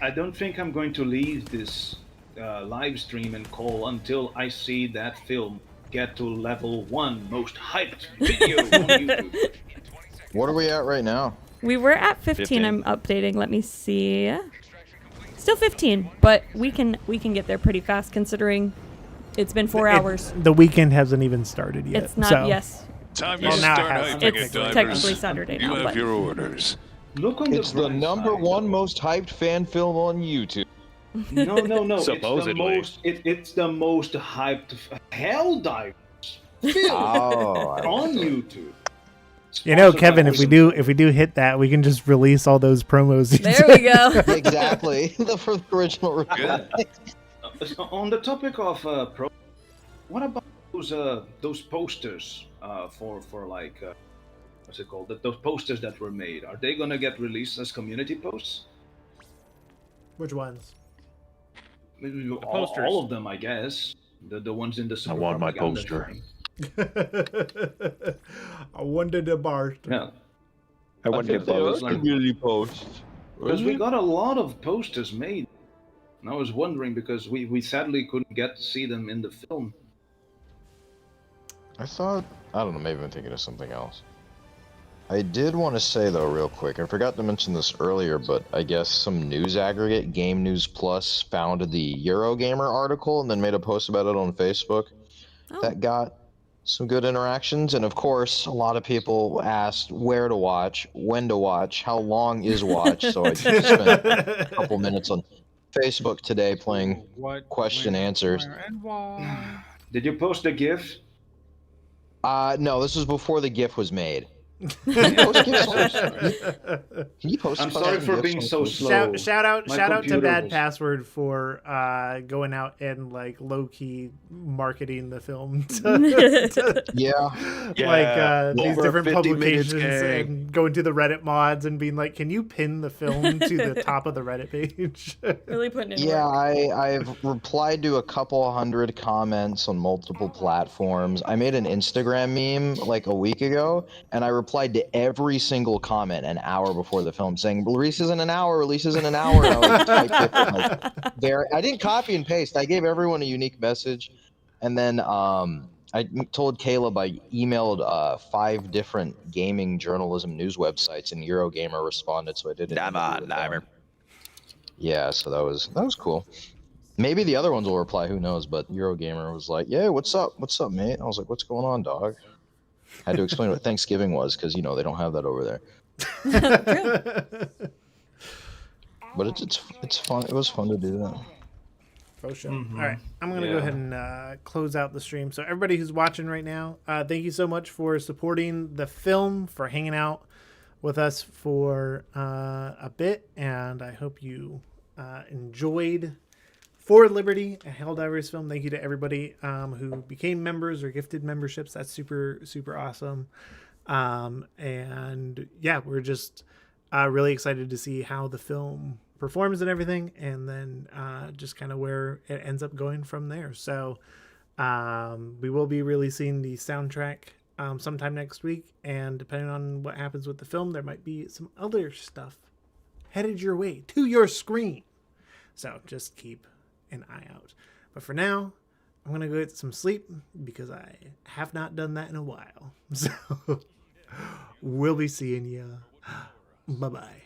I don't think I'm going to leave this live stream and call until I see that film get to level 1 most hyped video on YouTube. What are we at right now? We were at 15. I'm updating. Let me see. Still 15, but we can get there pretty fast considering it's been 4 hours. The weekend hasn't even started yet. It's not. So. yes. Time Well, to now start it has. hyping It's it, divers. technically Saturday now, You have but- your orders. Look on It's the number one most hyped fan film on YouTube. No. Supposedly. It's the most hyped Helldivers film on YouTube. You know, Sponsored Kevin, by if we do hit that, we can just release all those promos. There we go. Exactly. For the original review. On the topic of what about those posters for like what's it called? Those posters that were made, are they gonna get released as community posts? Which ones? All of them, I guess. The ones in the I want my propaganda poster. thing. I wanted a bar. Yeah. I wonder if that was community posts. Because we got a lot of posters made. And I was wondering because we sadly couldn't get to see them in the film. I thought, I don't know, maybe I'm thinking of something else. I did want to say though, real quick, I forgot to mention this earlier, but I guess some news aggregate, Game News Plus, found the Eurogamer article and then made a post about it on Facebook. That got some good interactions, and of course, a lot of people asked where to watch, when to watch, how long is watch, so I just spent a couple minutes on Facebook today playing question answers. Did you post a GIF? No, this was before the GIF was made. Can you post GIFs? Can you post I'm sorry for being so slow. Shout out My to computer Bad was- Password for going out and like low key marketing the film. Yeah. Like these Over different 50 minutes, publications gang. and going to the Reddit mods and being like, can you pin the film to the top of the Reddit page? Really putting in Yeah, work. I've replied to a couple hundred comments on multiple platforms. I made an Instagram meme like a week ago, and I replied to every single comment an hour before the film saying, release is in an hour, release is in an hour. And I, typed it, like, I didn't copy and paste. I gave everyone a unique message. And then I told Caleb I emailed 5 different gaming journalism news websites, and Eurogamer responded, so I did it. Yeah, so that was cool. Maybe the other ones will reply, who knows, but Eurogamer was like, yeah, what's up, mate? I was like, what's going on, dog? I had to explain what Thanksgiving was, because, you know, they don't have that over there. But it's fun. It was fun to do that. For sure. All right, I'm gonna go ahead and close out the stream. So everybody who's watching right now, thank you so much for supporting the film, for hanging out with us for a bit, and I hope you enjoyed For Liberty, a Helldivers film. Thank you to everybody who became members or gifted memberships. That's super, super awesome. And yeah, we're just really excited to see how the film performs and everything, and then just kind of where it ends up going from there. So we will be releasing the soundtrack sometime next week, and depending on what happens with the film, there might be some other stuff headed your way to your screen. So just keep an eye out. But for now, I'm going to go get some sleep because I have not done that in a while. So we'll be seeing you. Bye-bye.